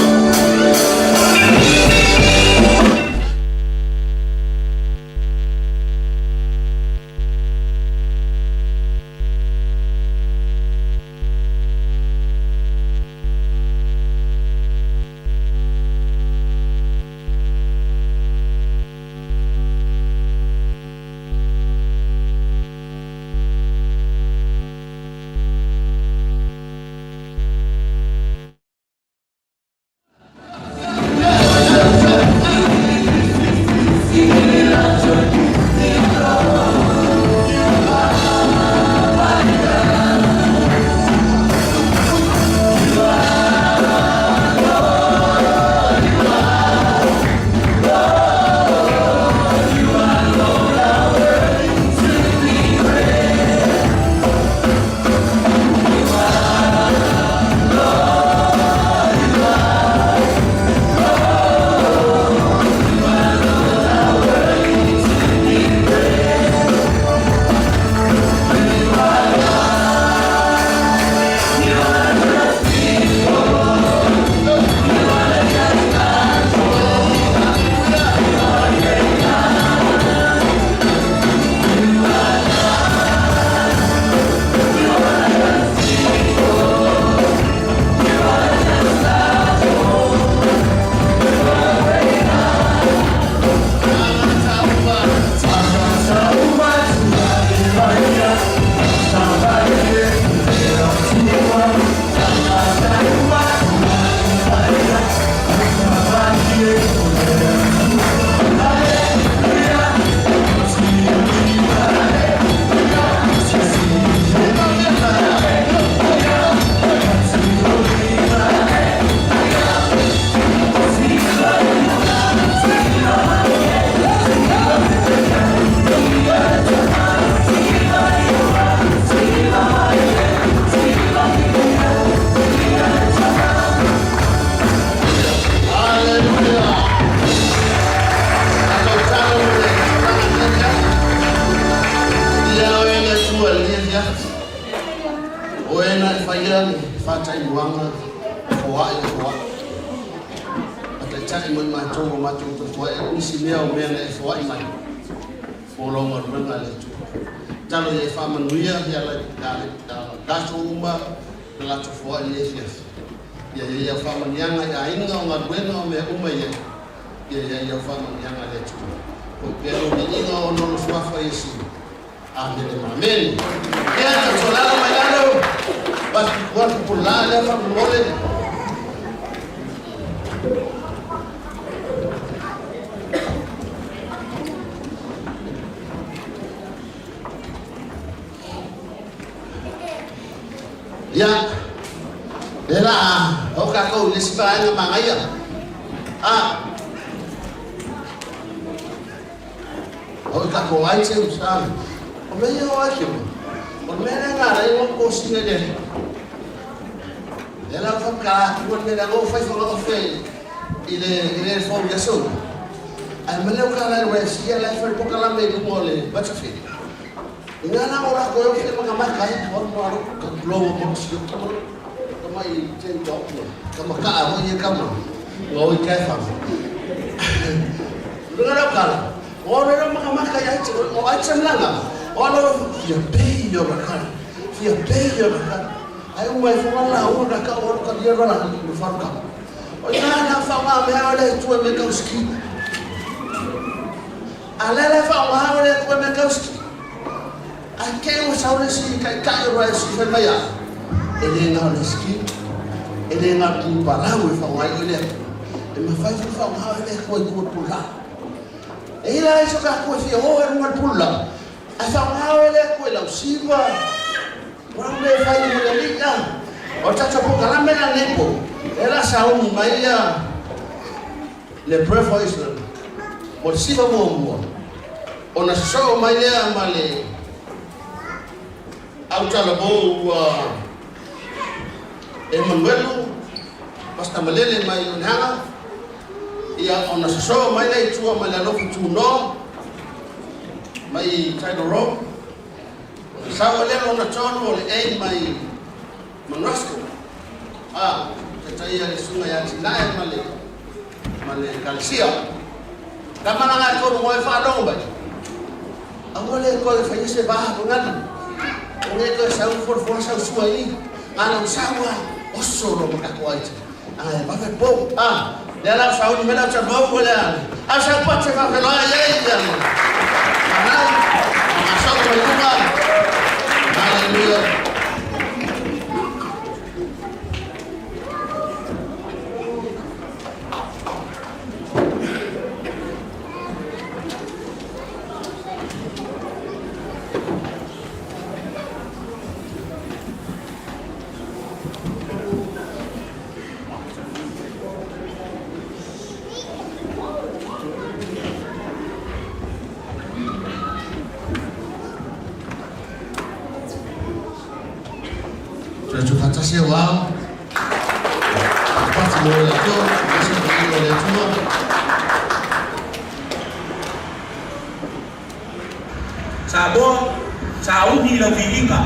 Ya, ela, o kakao lisba ng mga iya. O kakao ay siya usang. O may yawa siya. O may nangaray mo po siya din. Ela fam ka, kung may nangaw fay for a fay, ile form yaso. Ay malaw ka lang wes, siya lang for po kalamay kumole, but fay. Ingana ora ko yung mga makay, or maro ka globo mo siya ko. Kamay tento ko. Kamaka mo yung kamo. Ngoy kay fam. Ngara ka. Ora mga makay ay o ay lang. Ora ya beyo ka. Ya beyo ka. Ay umay fo wala ora ka ora ka yero lang ni fam ka. O na fama me ora tu me kauski. Ala fama ora tu me kauski. Aquele usar esse caiu esse foi maior. Ele não esqui. ele ngā ki palau e whaungai i lea. E mawhai whaungau e lea koe kua pula. E ila e soka koe whia hoa e runga pula. A whaungau e lea koe lau siwa. Wau le whai mo le lika. O tata po kalame na nepo. E la saungu mai ia le prefa Islam. Mo siwa mua mua. O na so mai lea ma le au tala mo Emanuelu pasta malele mai unhanga ia ona so mai nei tua mai la nofu tu no mai taino ro sa wale ona tono le ei mai manasco te tai ale sunga ya tinai male kalsia kamana nga ko mo fa do ba amole ko fa yese ba ko ngati o ne ko sa for sa suai ana sawa osoro makakoaita bave po le la sauni mela chabo wala asa pache va velo ya ya ana asa ko yuga haleluya sia wow pasti boleh tu masih boleh cuma sabo saudi la filinga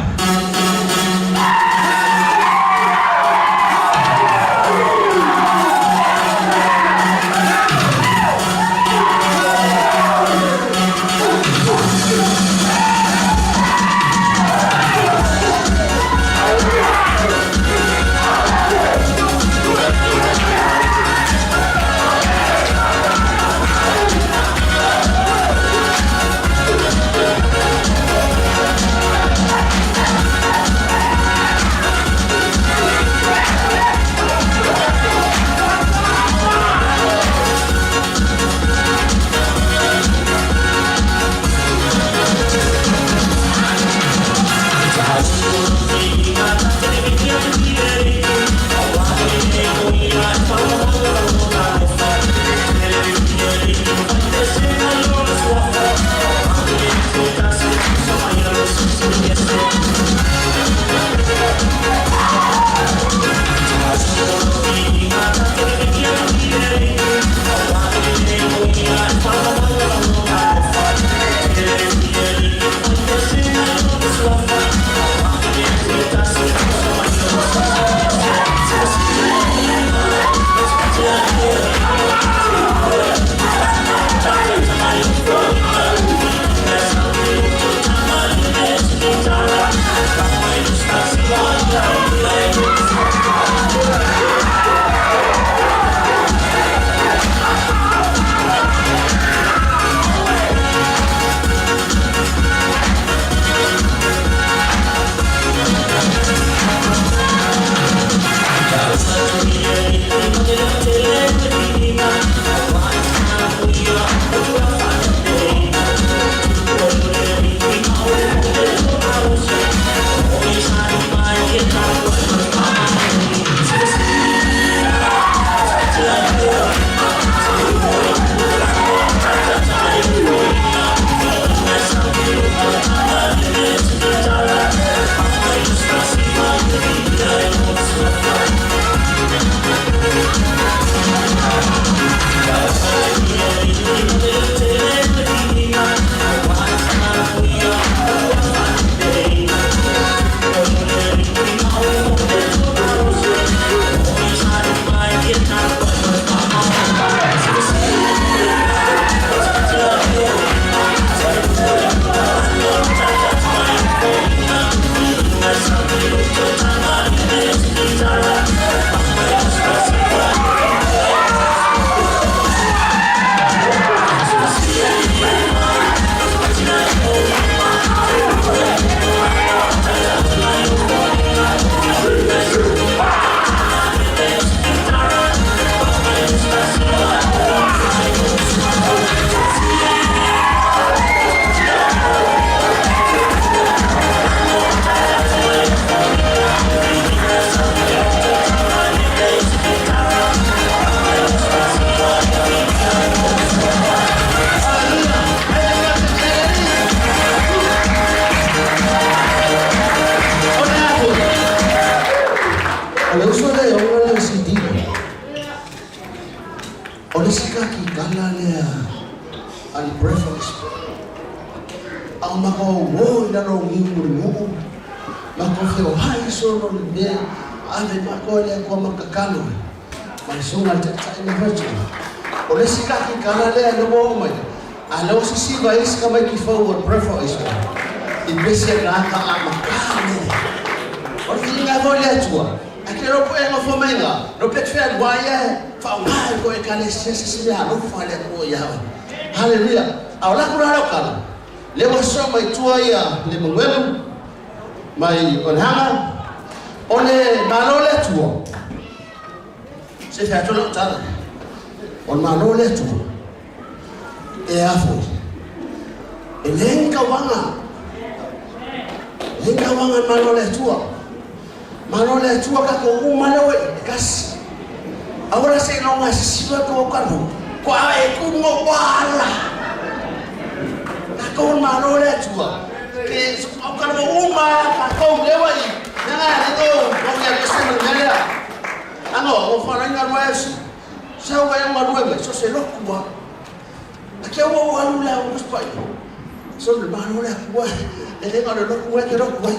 sikaki kanalea al breakfast. Au mako wo na ro ngimu. Mako feo hai solo de ave mako le ko makakalo. Maisunga tata ina virgin. Ole sikaki kanalea no mo mai. Alo sisi vai kama kifo breakfast. Ibese na ka amakane. Ori nga vole tua. Aquilo po e ngofomenga. No petfel waya fa mai ko e kale sisi ya no fa le ko ya. Hallelujah. Awala kuralo kala. Lewa so mai tua ya le mongwelu. Mai onhanga. Ole malole tua. Se fa tolo tala. On malole tua. E afo. Elenga wanga. Lenga wanga malole tua. Malole tua ka ko umalewe kasi. Agora sei longa siwa ko kanu. Kwa e ku mo wala. Ka ko malole tua. Ke au kanu uma ka ko lewa i. Nanga ni to ko ya kesema ngala. Ano o fara nga rwesi. Sa wa nga rwebe so se lokwa. Akia wo walu la uspai. So le malole kwa. Ele nga lo lokwa ke lokwa.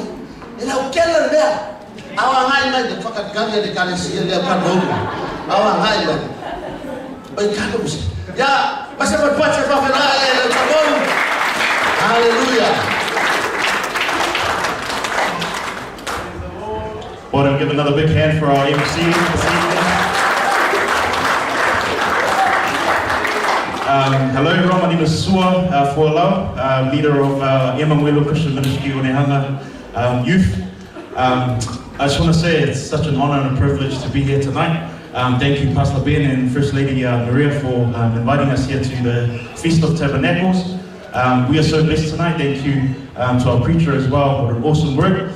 Ela ukela ndea. Awa ngai na de fakat ganga de kale si ele pa do. Awa ngai na. Oi kako bis. Ya, pasa por pacha fa fela ele pa do. Hallelujah. Want to give another big hand for our MC this evening. Hello everyone, my name is 𝗚𝗚𝚑𝗚𝗏𝗚, leader of 𝚘𝗚𝚑𝗦𝗚𝗏 Christian Ministry Onehanga Youth. I just want to say it's such an honor and a privilege to be here tonight. Thank you, Pastor Ben and First Lady Maria, for inviting us here to the Feast of Tabernacles. We are so blessed tonight. Thank you to our preacher as well. What an awesome word.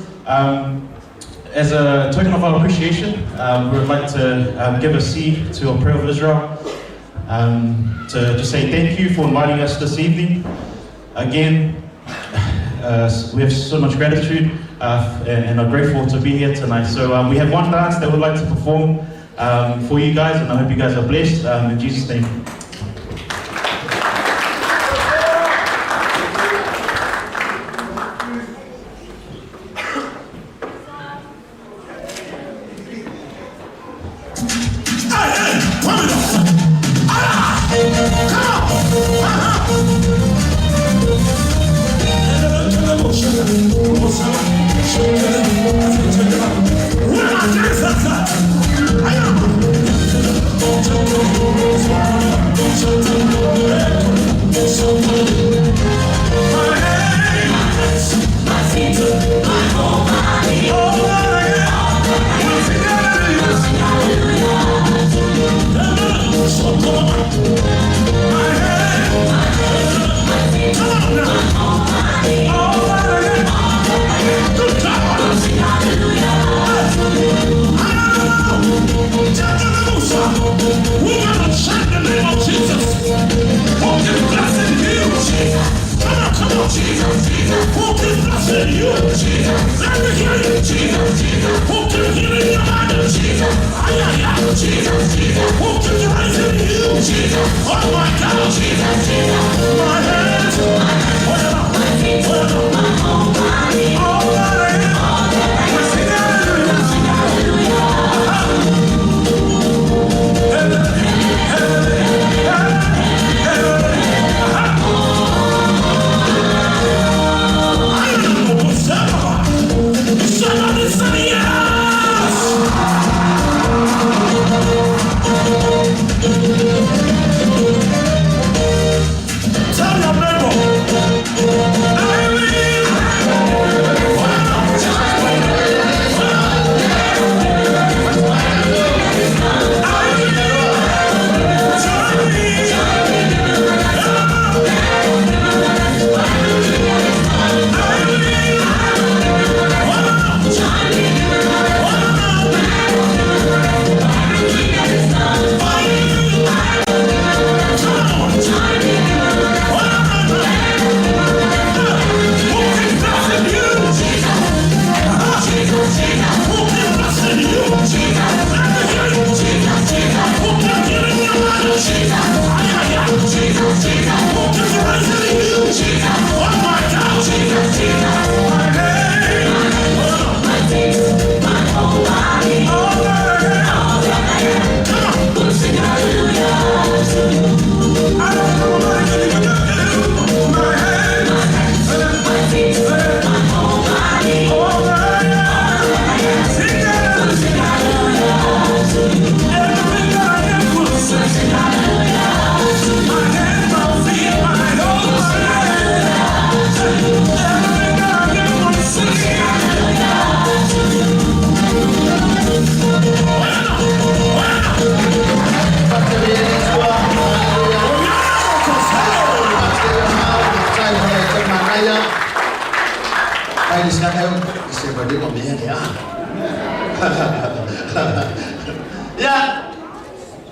As a token of our appreciation, we would like to give a seed to our prayer of Israel. To just say thank you for inviting us this evening. Again, we have so much gratitude and are grateful to be here tonight. So we have one dance that we'd like to perform for you guys, and I hope you guys are blessed in Jesus' name.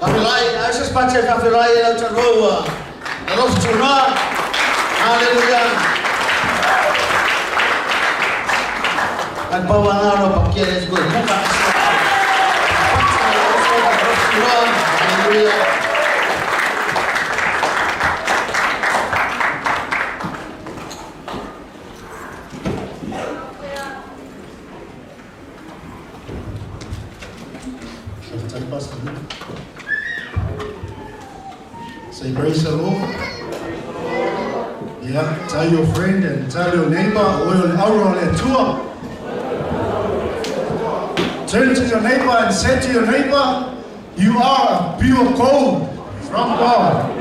Hafilai, Ashes Pache Hafilai, Elcharoa, Elos Chuna, Hallelujah. And Pawanaro Pakia is good. Hallelujah. Say praise the Lord. Yeah, tell your friend and tell your neighbor, turn to your neighbor and say to your neighbor, you are pure gold from God.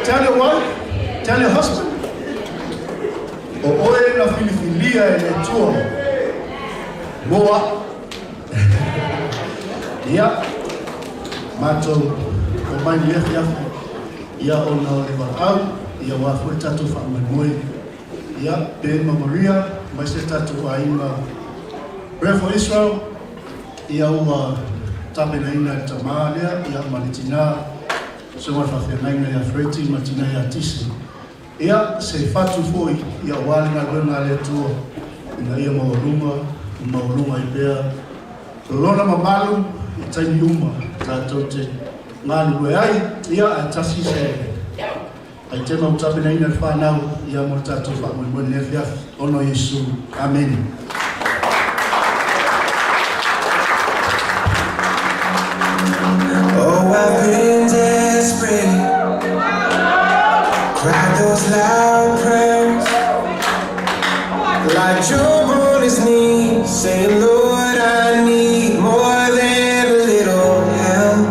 Tell your wife, tell your husband. Oe na filifilia tua. Boa. Ya. Mato o mai ya. Ya ona le au. Ya wa fu tatu fa mai. Ya be Maria, mai se tatu aima. Pray for Israel. Ya wa tamena ina tamalia, ya malitina. So wa fa fenaina ya freti matina ya tisi. Ia se fatu foi ia wale na lona le tua ina ia mauruma i pea lona mamalu i taini uma tātou te ngāni ue ai ia a tasi se ai te mautape na ina whanau ia mo tātou whamui nefia ono Yesu. Amen. Oh, I've been desperate. Cried those loud prayers, like Job on his knees, saying, Lord, I need more than a little help.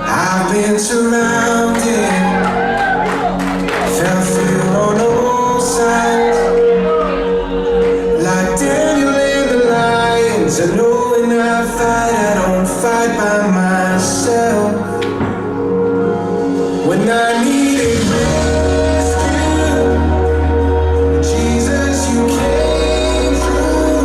I've been surrounded, fell through on all sides, like Daniel in the lions, and knowing I don't fight by myself. When I needed rescue, Jesus, you came through.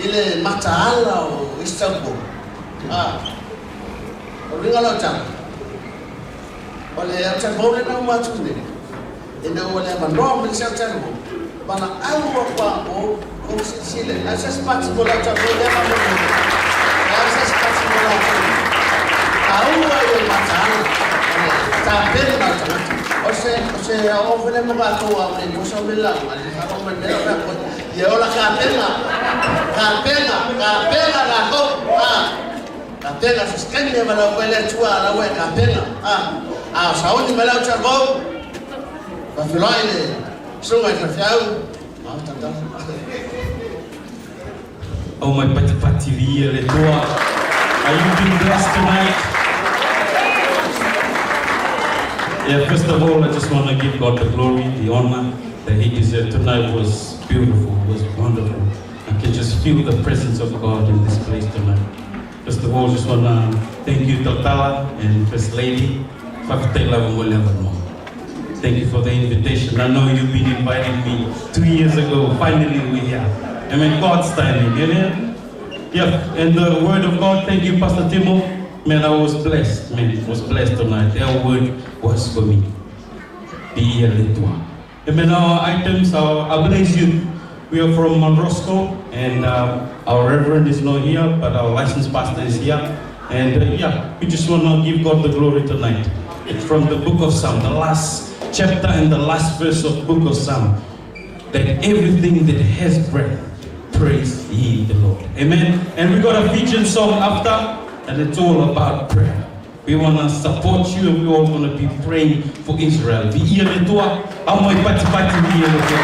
Ile mataala o Istanbul. Ringa lo chang. Ole chang bo le na machune. Ina ole ma no mi chang chang bo. Bana algo kwa o ko sile. Asa spats bo la chang bo le ma bo. Asa spats bo la chang. Aua yo mataala. Ta pele ma chang. Ose o vele mo ba ko a ni mo so me la. Ali ha ko me le ra ko. Ye ola kapela la ko kapela se skenge bala kwele tua la we kapela saudi bala uchago ba filaile sunga trafiau tata oh my pati le tua are you being blessed tonight? Yeah, first of all I just want to give God the glory, the honor that he deserved. Tonight was beautiful, was wonderful. I can just feel the presence of God in this place tonight. First of all, just want to thank you, Tatala and First Lady. Thank you for the invitation. I know you've been inviting me 2 years ago. Finally, we're here. I mean, God's timing, amen? Yeah, and the word of God, thank you, Pastor Timo. Man, I was blessed. Man, it was blessed tonight. Their word was for me. Be here, amen. Our items are Ablaze Youth. We are from Monrosco, and our reverend is not here, but our licensed pastor is here. And we just want to give God the glory tonight. It's from the book of Psalm, the last chapter and the last verse of the book of Psalm. That everything that has breath, praise ye the Lord. Amen. And we got a featured song after, and it's all about prayer. We want to support you, and we all want to be praying for Israel. Be here le tua, amoi pati be here le tua.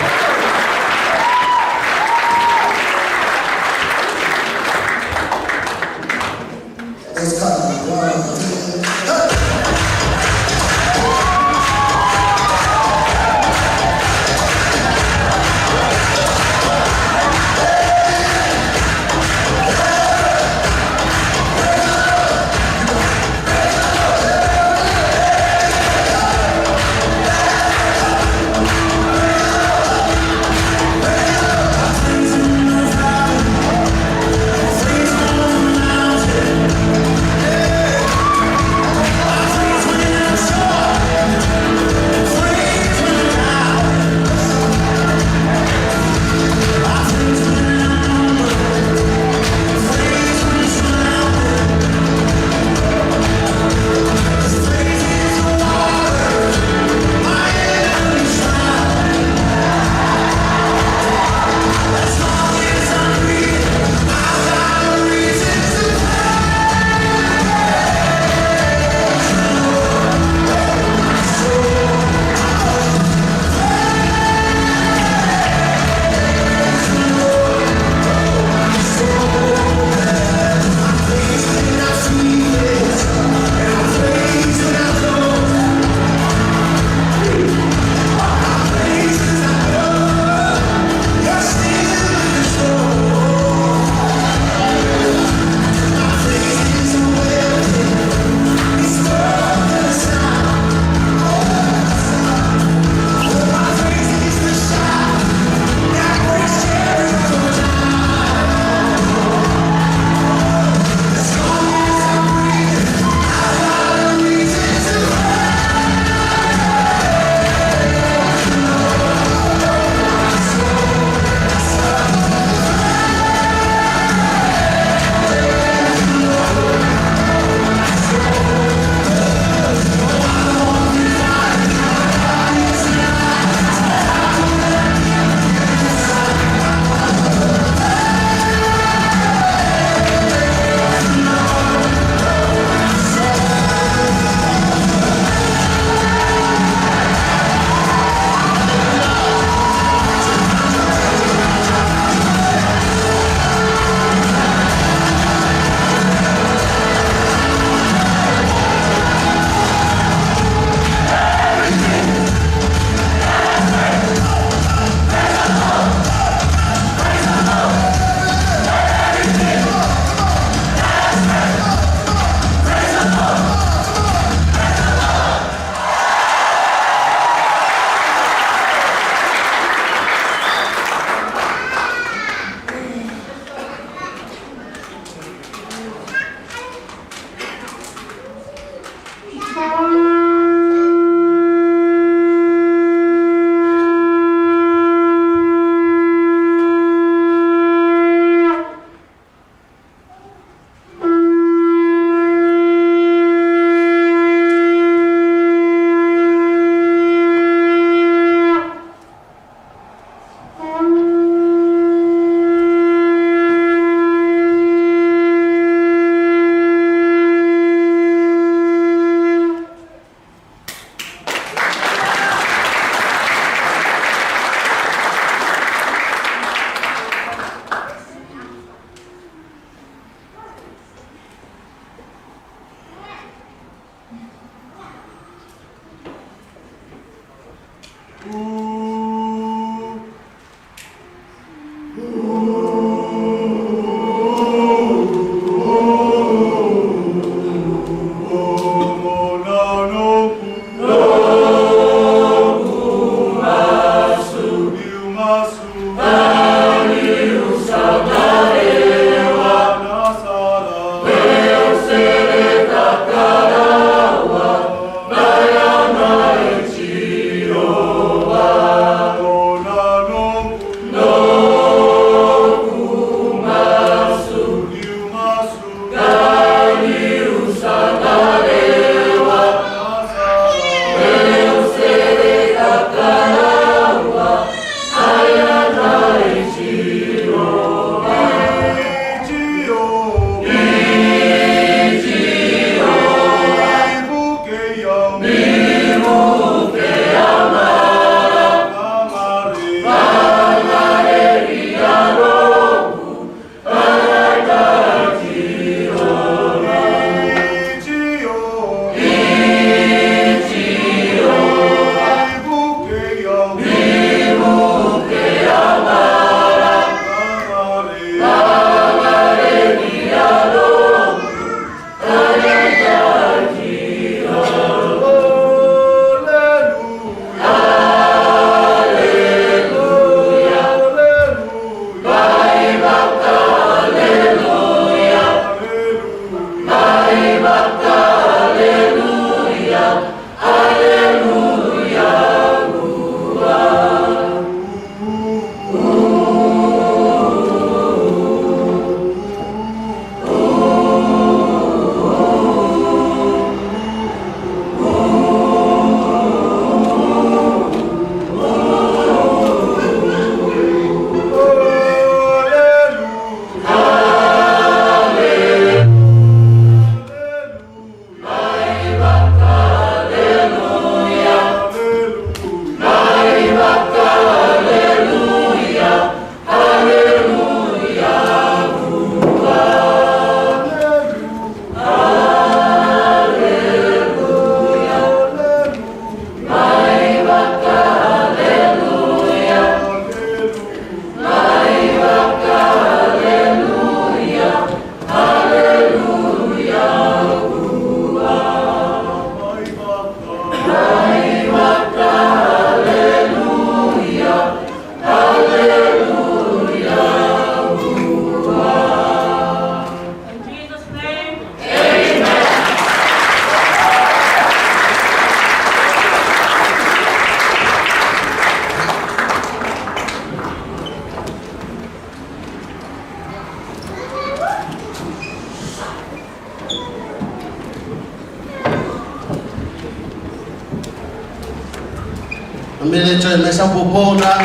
Amele choy mesa popona.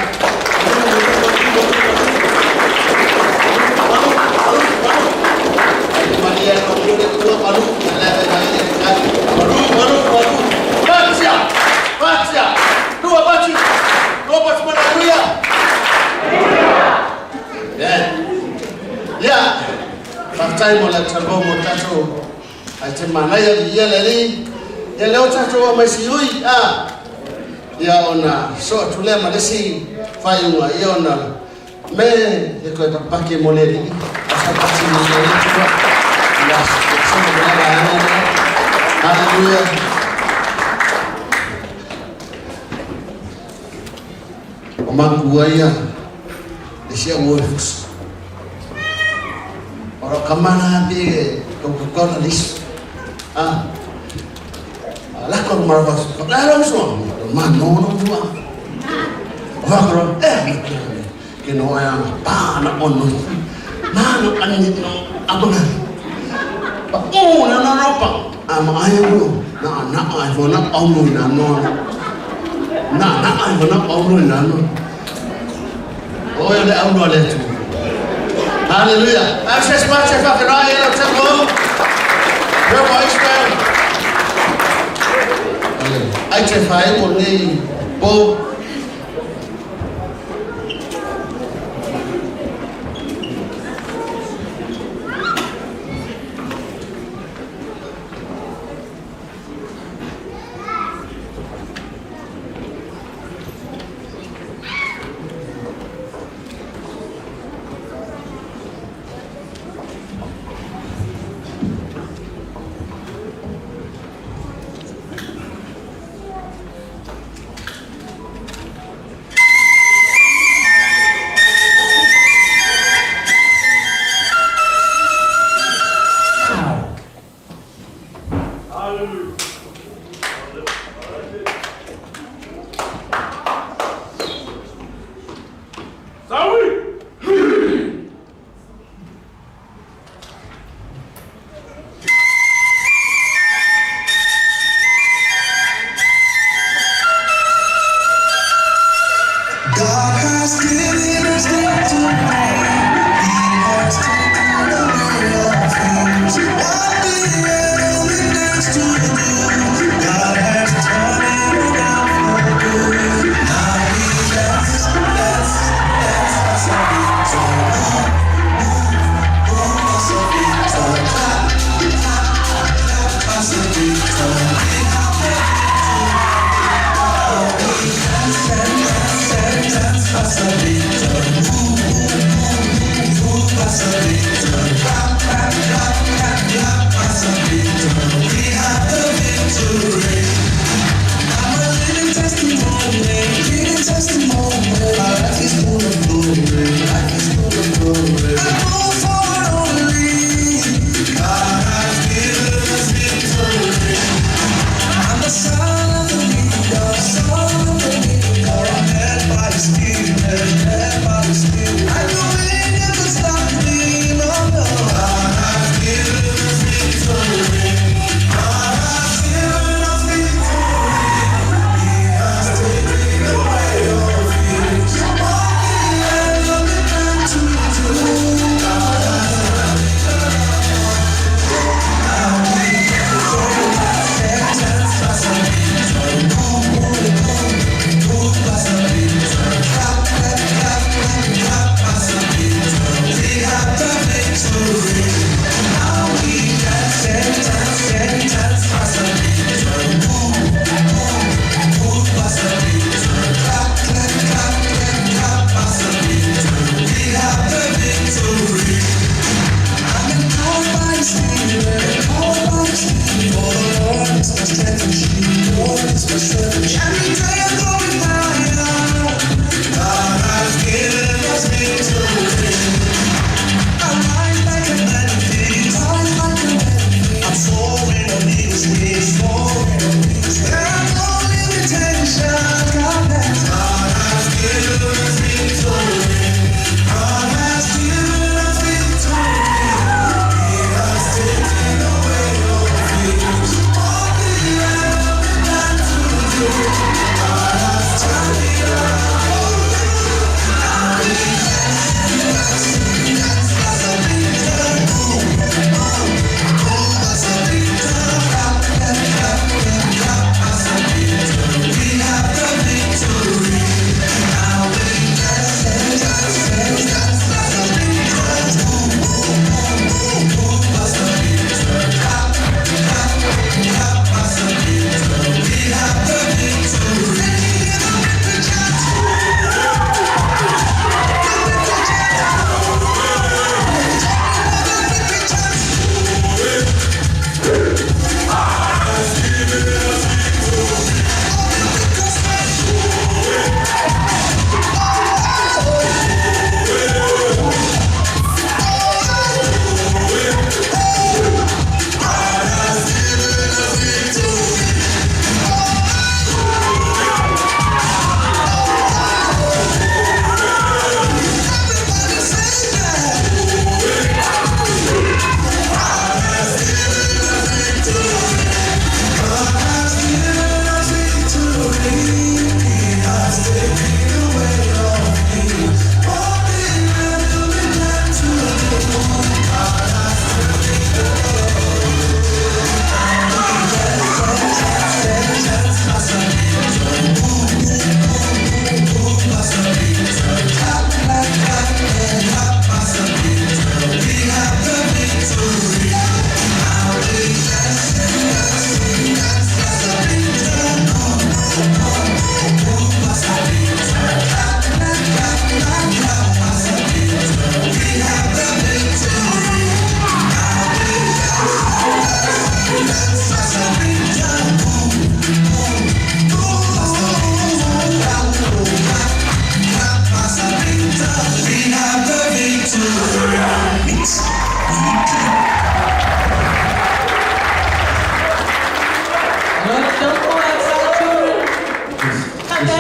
Maria no puede tua malu, malu. Bacia. Dua baci. Dua baci mana kuya? Ya. Partai mulai terbawa mutato. Aje mana ya dia lari. Ya leo tato masih ui ya ona so tule malesi fayunga ya ona me ya ko ta pakai moleri asa pasti moleri juga ya semua ada haleluya Maguaya desia wolfs ora kamana bi ko lis la con marvas la lo so ma no tua va pro che no è pana onno ma no anni no abana pa una roba ama ayo na ai na onno na no na ai na onno na no o le onno le tu hallelujah access match fa che no è la tempo per voi spero ai che fai con lei po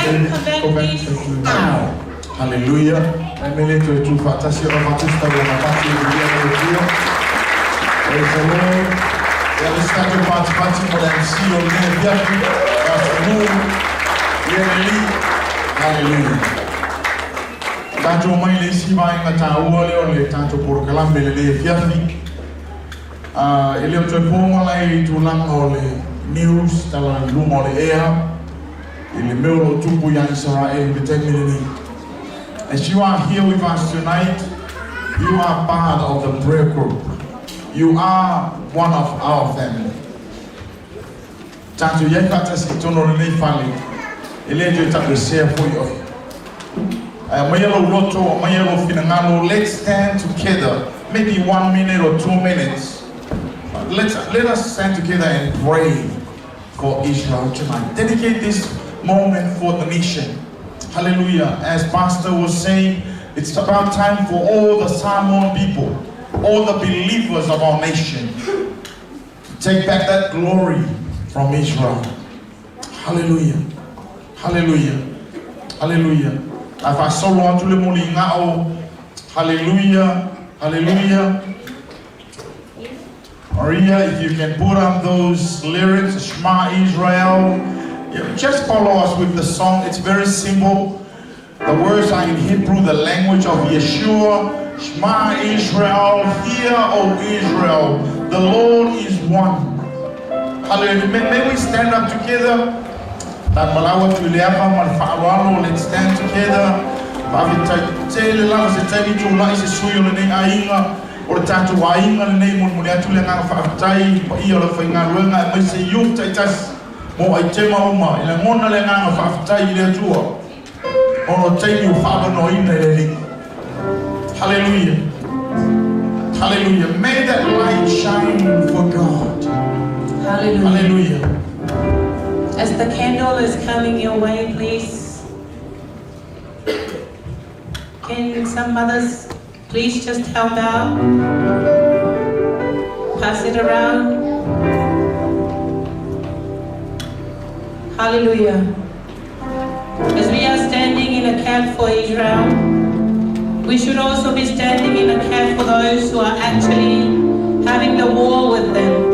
can come back, please. Hallelujah. Emele to tu fatasi o matista o mapati o dia o dia. Praise the Lord. There is such a party for the MC o dia dia. Hallelujah. Tanto mai le si vai na taua le tanto por kalambe le fiafi. Ele o telefone lai tu lang o le news tala lumo le era. Ele meu tupu ya Israel betekeni. As you are here with us tonight, you are part of the prayer group. You are one of our family. Tanto yekata si tono le fali. Ele je ta share for you. Let's stand together, maybe 1 minute or 2 minutes. Let us stand together and pray for Israel tonight. Dedicate this moment for the nation. Hallelujah. As Pastor was saying, it's about time for all the Samoan people, all the believers of our nation, to take back that glory from Israel. Hallelujah. Hallelujah. Hallelujah. If I saw one to the morning now, hallelujah, hallelujah. Maria, if you can put on those lyrics, Shema Israel, just follow us with the song. It's very simple. The words are in Hebrew, the language of Yeshua. Shema Israel, hear, O Israel, the Lord is one. Hallelujah. May we stand up together. Let's stand together. Hallelujah. Hallelujah. May that light shine for God. Hallelujah. Hallelujah. As the candle is coming your way, please, can some mothers please just help out? Pass it around. Hallelujah. As we are standing in a camp for Israel, we should also be standing in a camp for those who are actually having the war with them.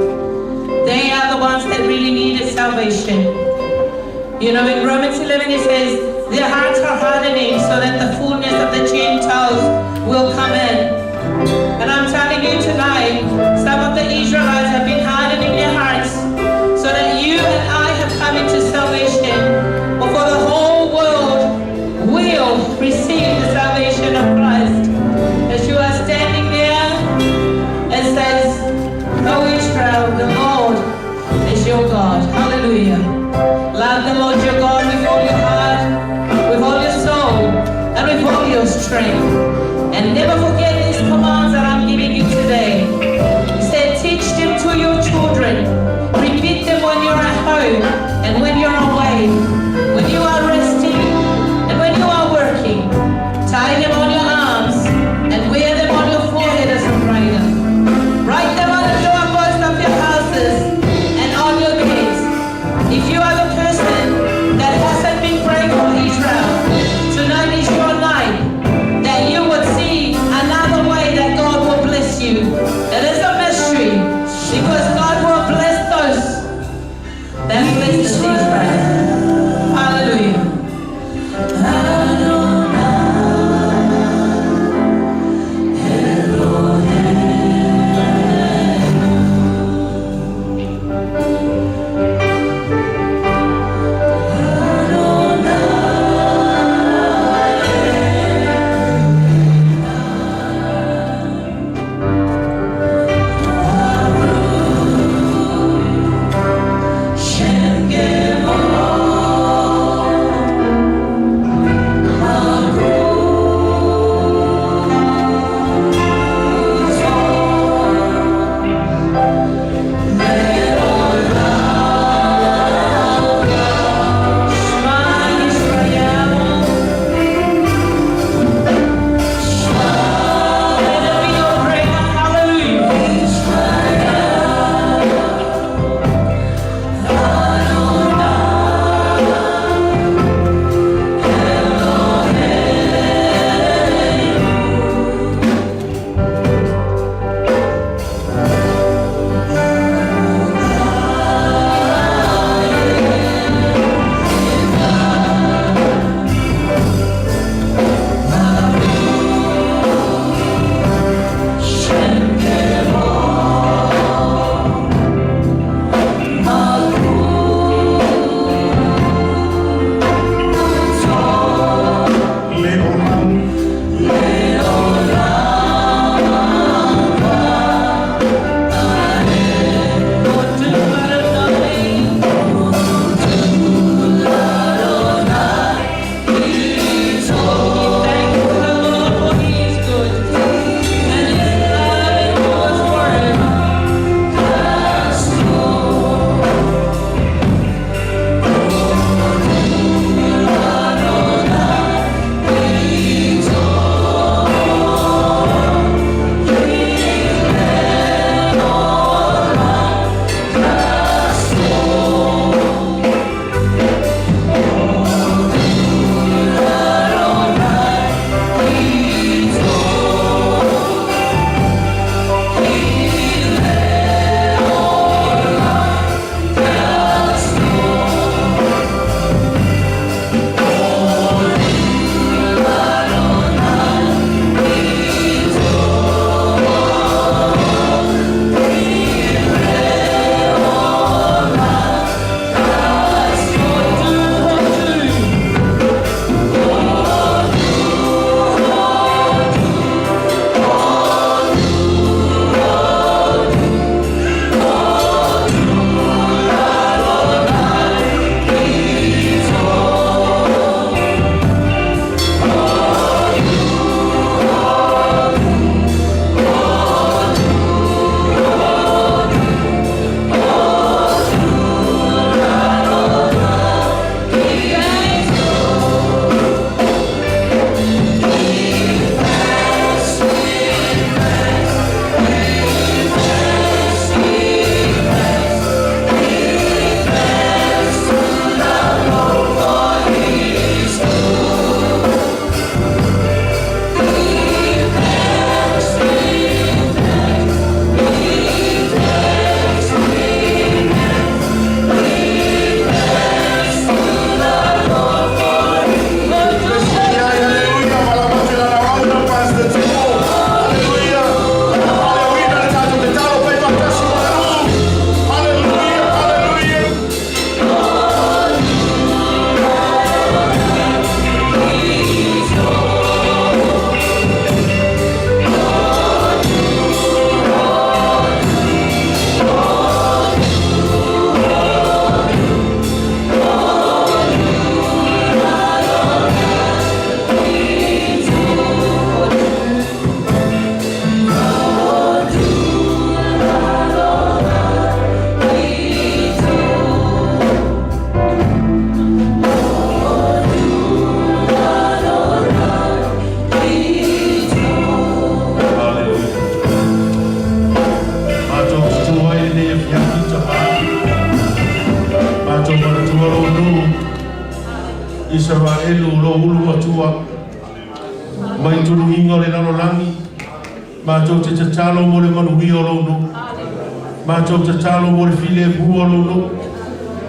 They are the ones that really needed salvation. You know, in Romans 11 it says, their hearts are hardening so that the fullness of the Gentiles will come in. And I'm telling you tonight, some of the Israelites have been hardening their hearts so that you and I have come into salvation. But for the whole world will receive the salvation of Christ. As you are standing there, it says, O Israel, the Lord is your God. Hallelujah. Love the Lord your God with all your heart, with all your soul, and with all your strength. And never forget Israelu lo ulu matua. Mai tunu inga le nano langi. Mātou te tatalo mo le manuhi o lono. Mātou te tatalo mo le file bua lono.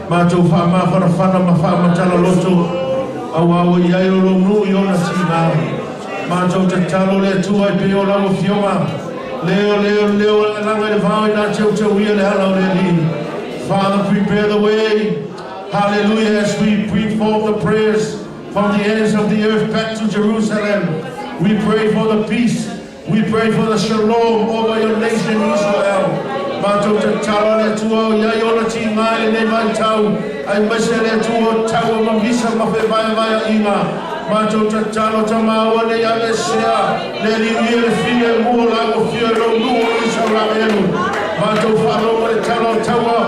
Mātou whaamawhanawhana ma whaamatala loto. Awawa iai o lono i ona tina. Mātou te tatalo le tua i pe o lawa fionga. Leo langa le vau i nā teo teo ia le hala o le li. Father, prepare the way. Hallelujah, as we bring forth the prayers from the ends of the earth back to Jerusalem. We pray for the peace. We pray for the shalom over your nation Israel. Mātou te tala le tua iai ona ti ngai ne mai tau. Ai mese le tua tau ma misa ma fe vai inga. Mātou te tala ta maua ne ave sea. Le liwi le fie mua la o fie lo mua Israel. Mātou whalo le tala taua.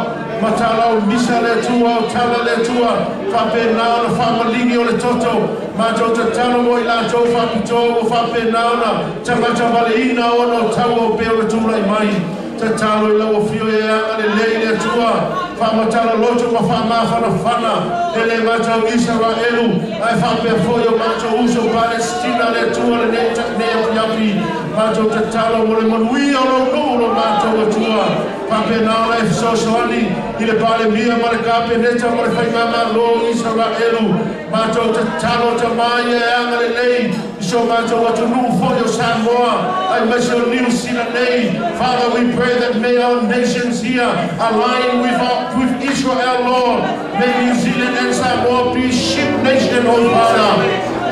Matala o misa le tua, o tala le tua, whape nao na whamaligi o le toto. Mātou te tala mo i lātou whapito o whape nao na tangata wale ina o no tau o peo le tūra i mai. Te talo i lau o fio e anga le lei le tua. Whamatala loto ma whamawhana whana. Ele mātou Israelu. Ai whape fo o mātou uso Palestina le tua le nea piapi. Mātou te talo mo le manui o lo nulo mātou o tua. Whape nao na e fisosoani. I le pale mia ma le kape neta ma le whaingama lo Israelu. Mātou te talo te mai e anga le nei. So mātou atu nuu fo o Samoa. Ai meso New Zealand nei. Father, we pray that may our nations here align with Israel, Lord. May New Zealand and Samoa be ship nation, oh Father.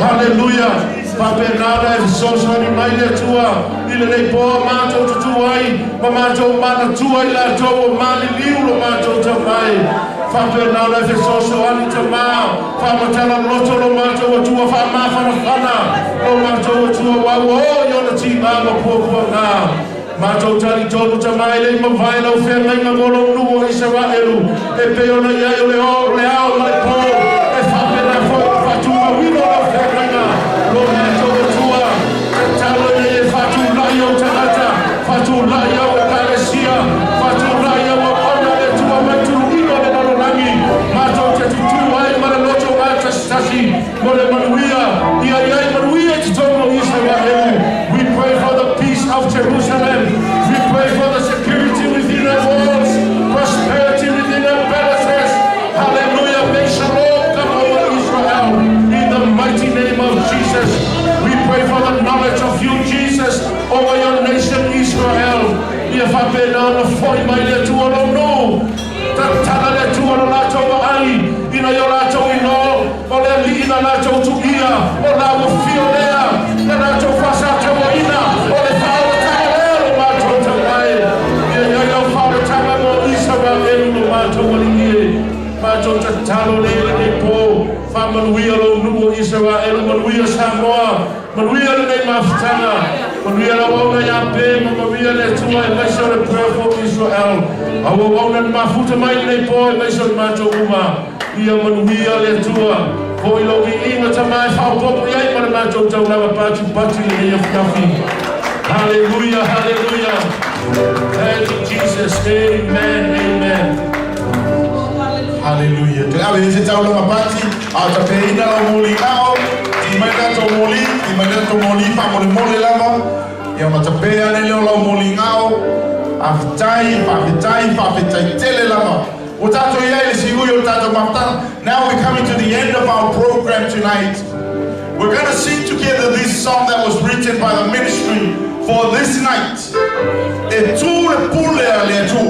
Hallelujah. Pape nada e soso ni mai le tua. Ile nei po mātou tutuai. Ma mātou mana tua i la tau o mali liu lo mātou te mai. Pape nada e soso ani te mā. Whamatala loto lo mātou o tua whamawhana whana. Lo mātou o tua wau o iona ti ngā ma pua ngā. Mātou tari tonu te mai le ma vai lau whengai ngā molo nuo Israelu. E peona iai o le o le ao ma le po. E whape na whatua wino lau whengai ngā. Lo mātou o tua. Te talo e e whatu lai o tangata. Whatu lai au e Palesia. Whatu lai au a ona le tua mai turu ino le nanolangi. Mātou te tutu ai ma le loto ngā tastasi. Mo le manuia. Ia iai manuia te tono Israelu. We pray for the peace of Jerusalem. We pray for the security within our walls, prosperity within our palaces. Hallelujah. May shalom come over Israel in the mighty name of Jesus. We pray for the knowledge of you, Jesus, over your nation Israel. If I be now the foi mai le tu no no. Tala le tu no la to ai. Ina yo la to ino. O le li ina la to tu ia. O la wo fio lea. La to fasa to ina. O le fa Mātou te talo le nei po, whamanuia lo nuo Israel, manuia Samoa, manuia le nei mawhitanga, manuia la wauna ia pe, manuia le tua e maiso le prayer for Israel. Awa wauna ni mafuta mai nei po e maiso le mātou uma, ia manuia le tua. Ko i logi inga ta mai whaupopo iai mana mātou tau lawa pātu pati le nei awhikafi. Hallelujah, hallelujah. Thank you, Jesus. Amen, amen. Hallelujah. Te awe hese tau langa pati, au ta peina la moli ao, ti mai nato moli, pa mole lama, ia ma ta pea ne leo la moli ao, awhitai tele lama. O tato iai le sihui o tato mafta. Now we're coming to the end of our program tonight. We're going to sing together this song that was written by the ministry for this night. E tu le pule le tu,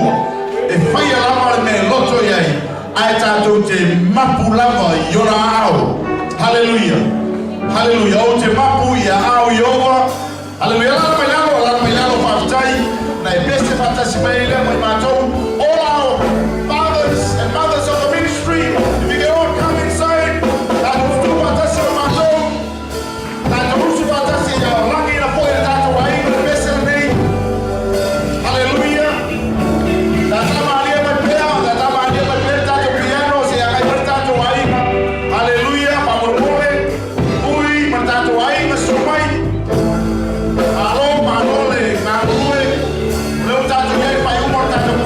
e fai lama me loto iai. Ai tātou te mapu lava i ora ao. Hallelujah. Hallelujah. O te mapu i a ao i ora. Hallelujah. Lana mai lalo whaftai. Na e peste whatasi mai le mai mātou. All our fathers and mothers of the ministry, if you can all come inside. Tātou tu whatasi o mātou. Tātou usu whatasi i a rangi na fo i a tātou ai. Na peste na nei. Hallelujah. Tātou maria mai pea. Tātou maria mai pea. Tato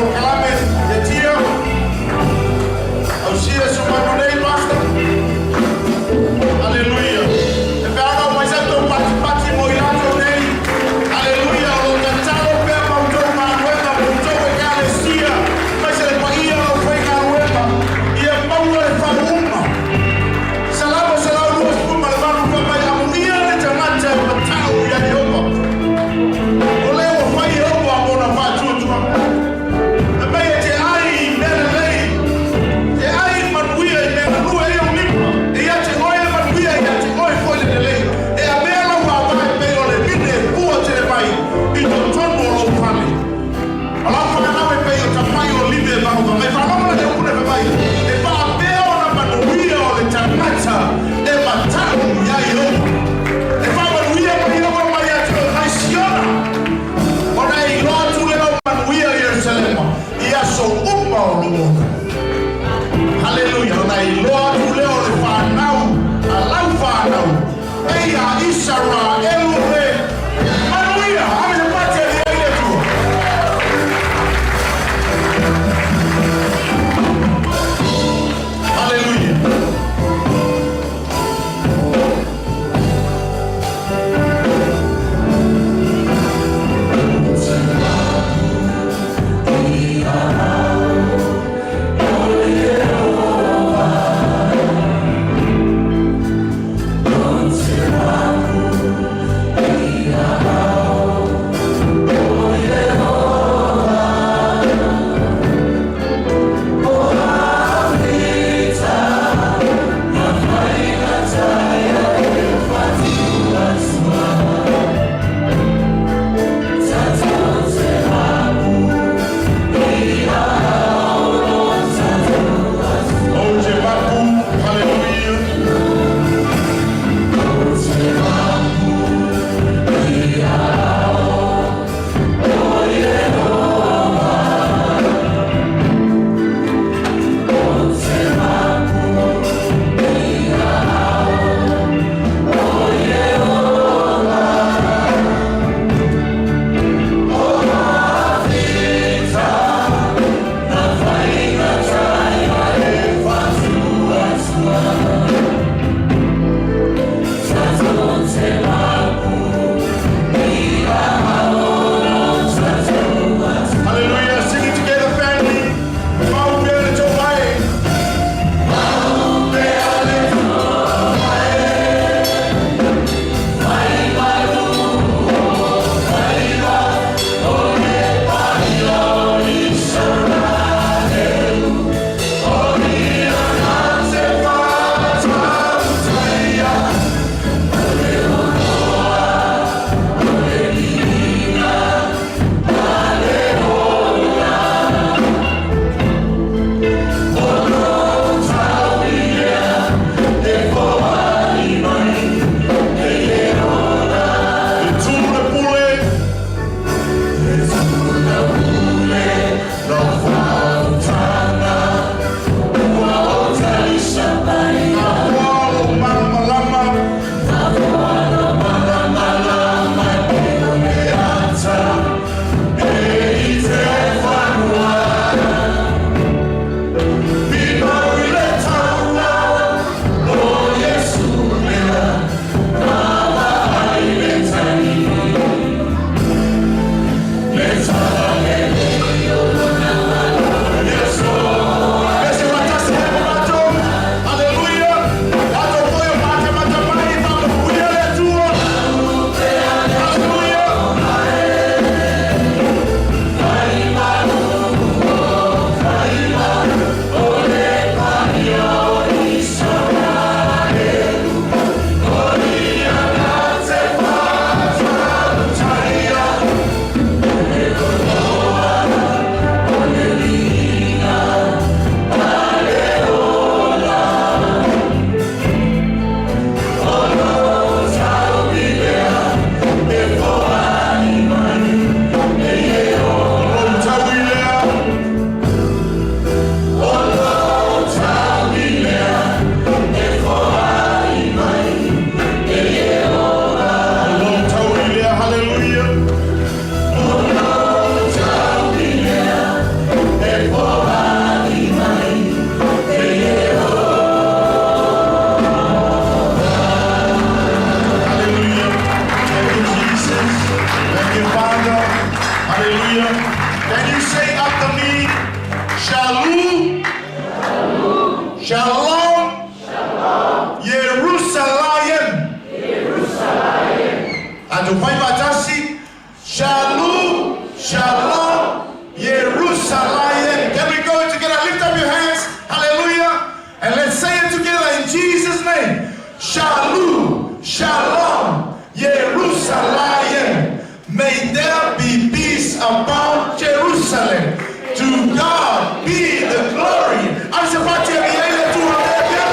Shalom, Jerusalem. Can we go together? Lift up your hands. Hallelujah. And let's say it together in Jesus' name. Shalom, Shalom, Jerusalem. May there be peace about Jerusalem. To God be the glory. I'm supposed to be able to hallelujah,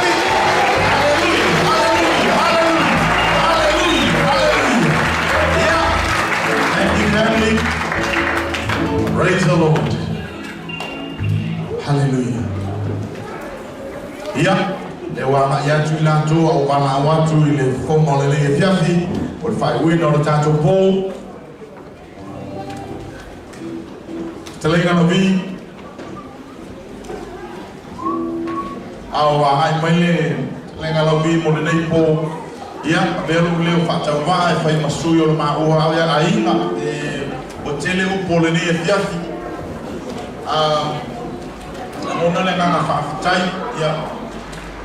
hallelujah, hallelujah, hallelujah, hallelujah. Yeah. Thank you, family. Praise the Lord. Hallelujah. Yeah. There were yatu lanto au wana watu ile fomo le fiafi. Or fai win or tato po. Telenga no vi au ai mele telenga no vi mo nei po ia vero leo fata vai fai masuyo lo ma o au ya ainga o tele o po le nei fiafi no na le nga fa tai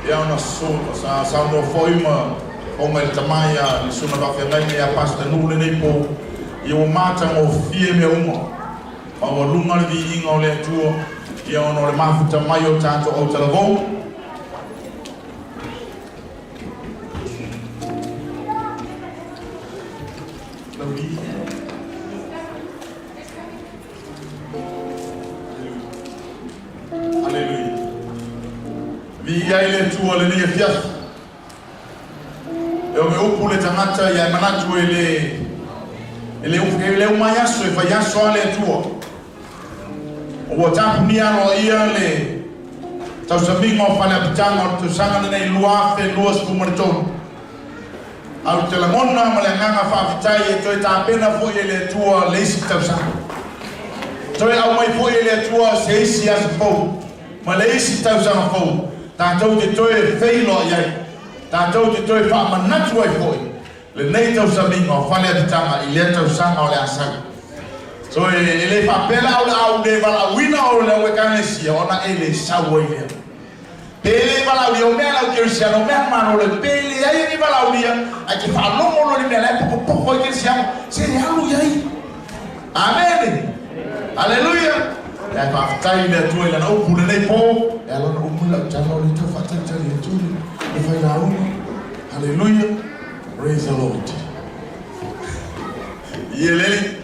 ia ona so sa no foi ma o me tamaya ni suna va fe ngai ia pasta no le nei po ia o mata mo fie me umo o lunga le inga o le tua ia ono le mafuta mai o tanto o talavou Hallelujah. Vi ai le tua le nia fias e o me upu le tangata ia manatu ele uma yaso e vai yaso ale tua o tapu ni ano ia le Tausamiga o Faleapitaga o tusanga nei lua fe lua spumarton au telemona ma le nganga whaafitai e toi tāpena fo ele tua leisi tausanga toi au mai fo ele tua se isi asa fau ma leisi tausanga fau tātou te toi feilo iai tātou te toi whaamanatu ai foi le nei Tausamiga o Faleapitaga I le tausanga o le asaga so ele papela au de vala wina o le wekanesi ona ele sawo ile ele vala o me ala cristiano me mano le pele ai ni vala o dia ai que falou mo le mele poco cristiano se alu ai amen aleluia ya fa tai le tu ele na o pule nei po ela no mula tano le tu fa tai le tu e fai na u hallelujah praise the Lord yelele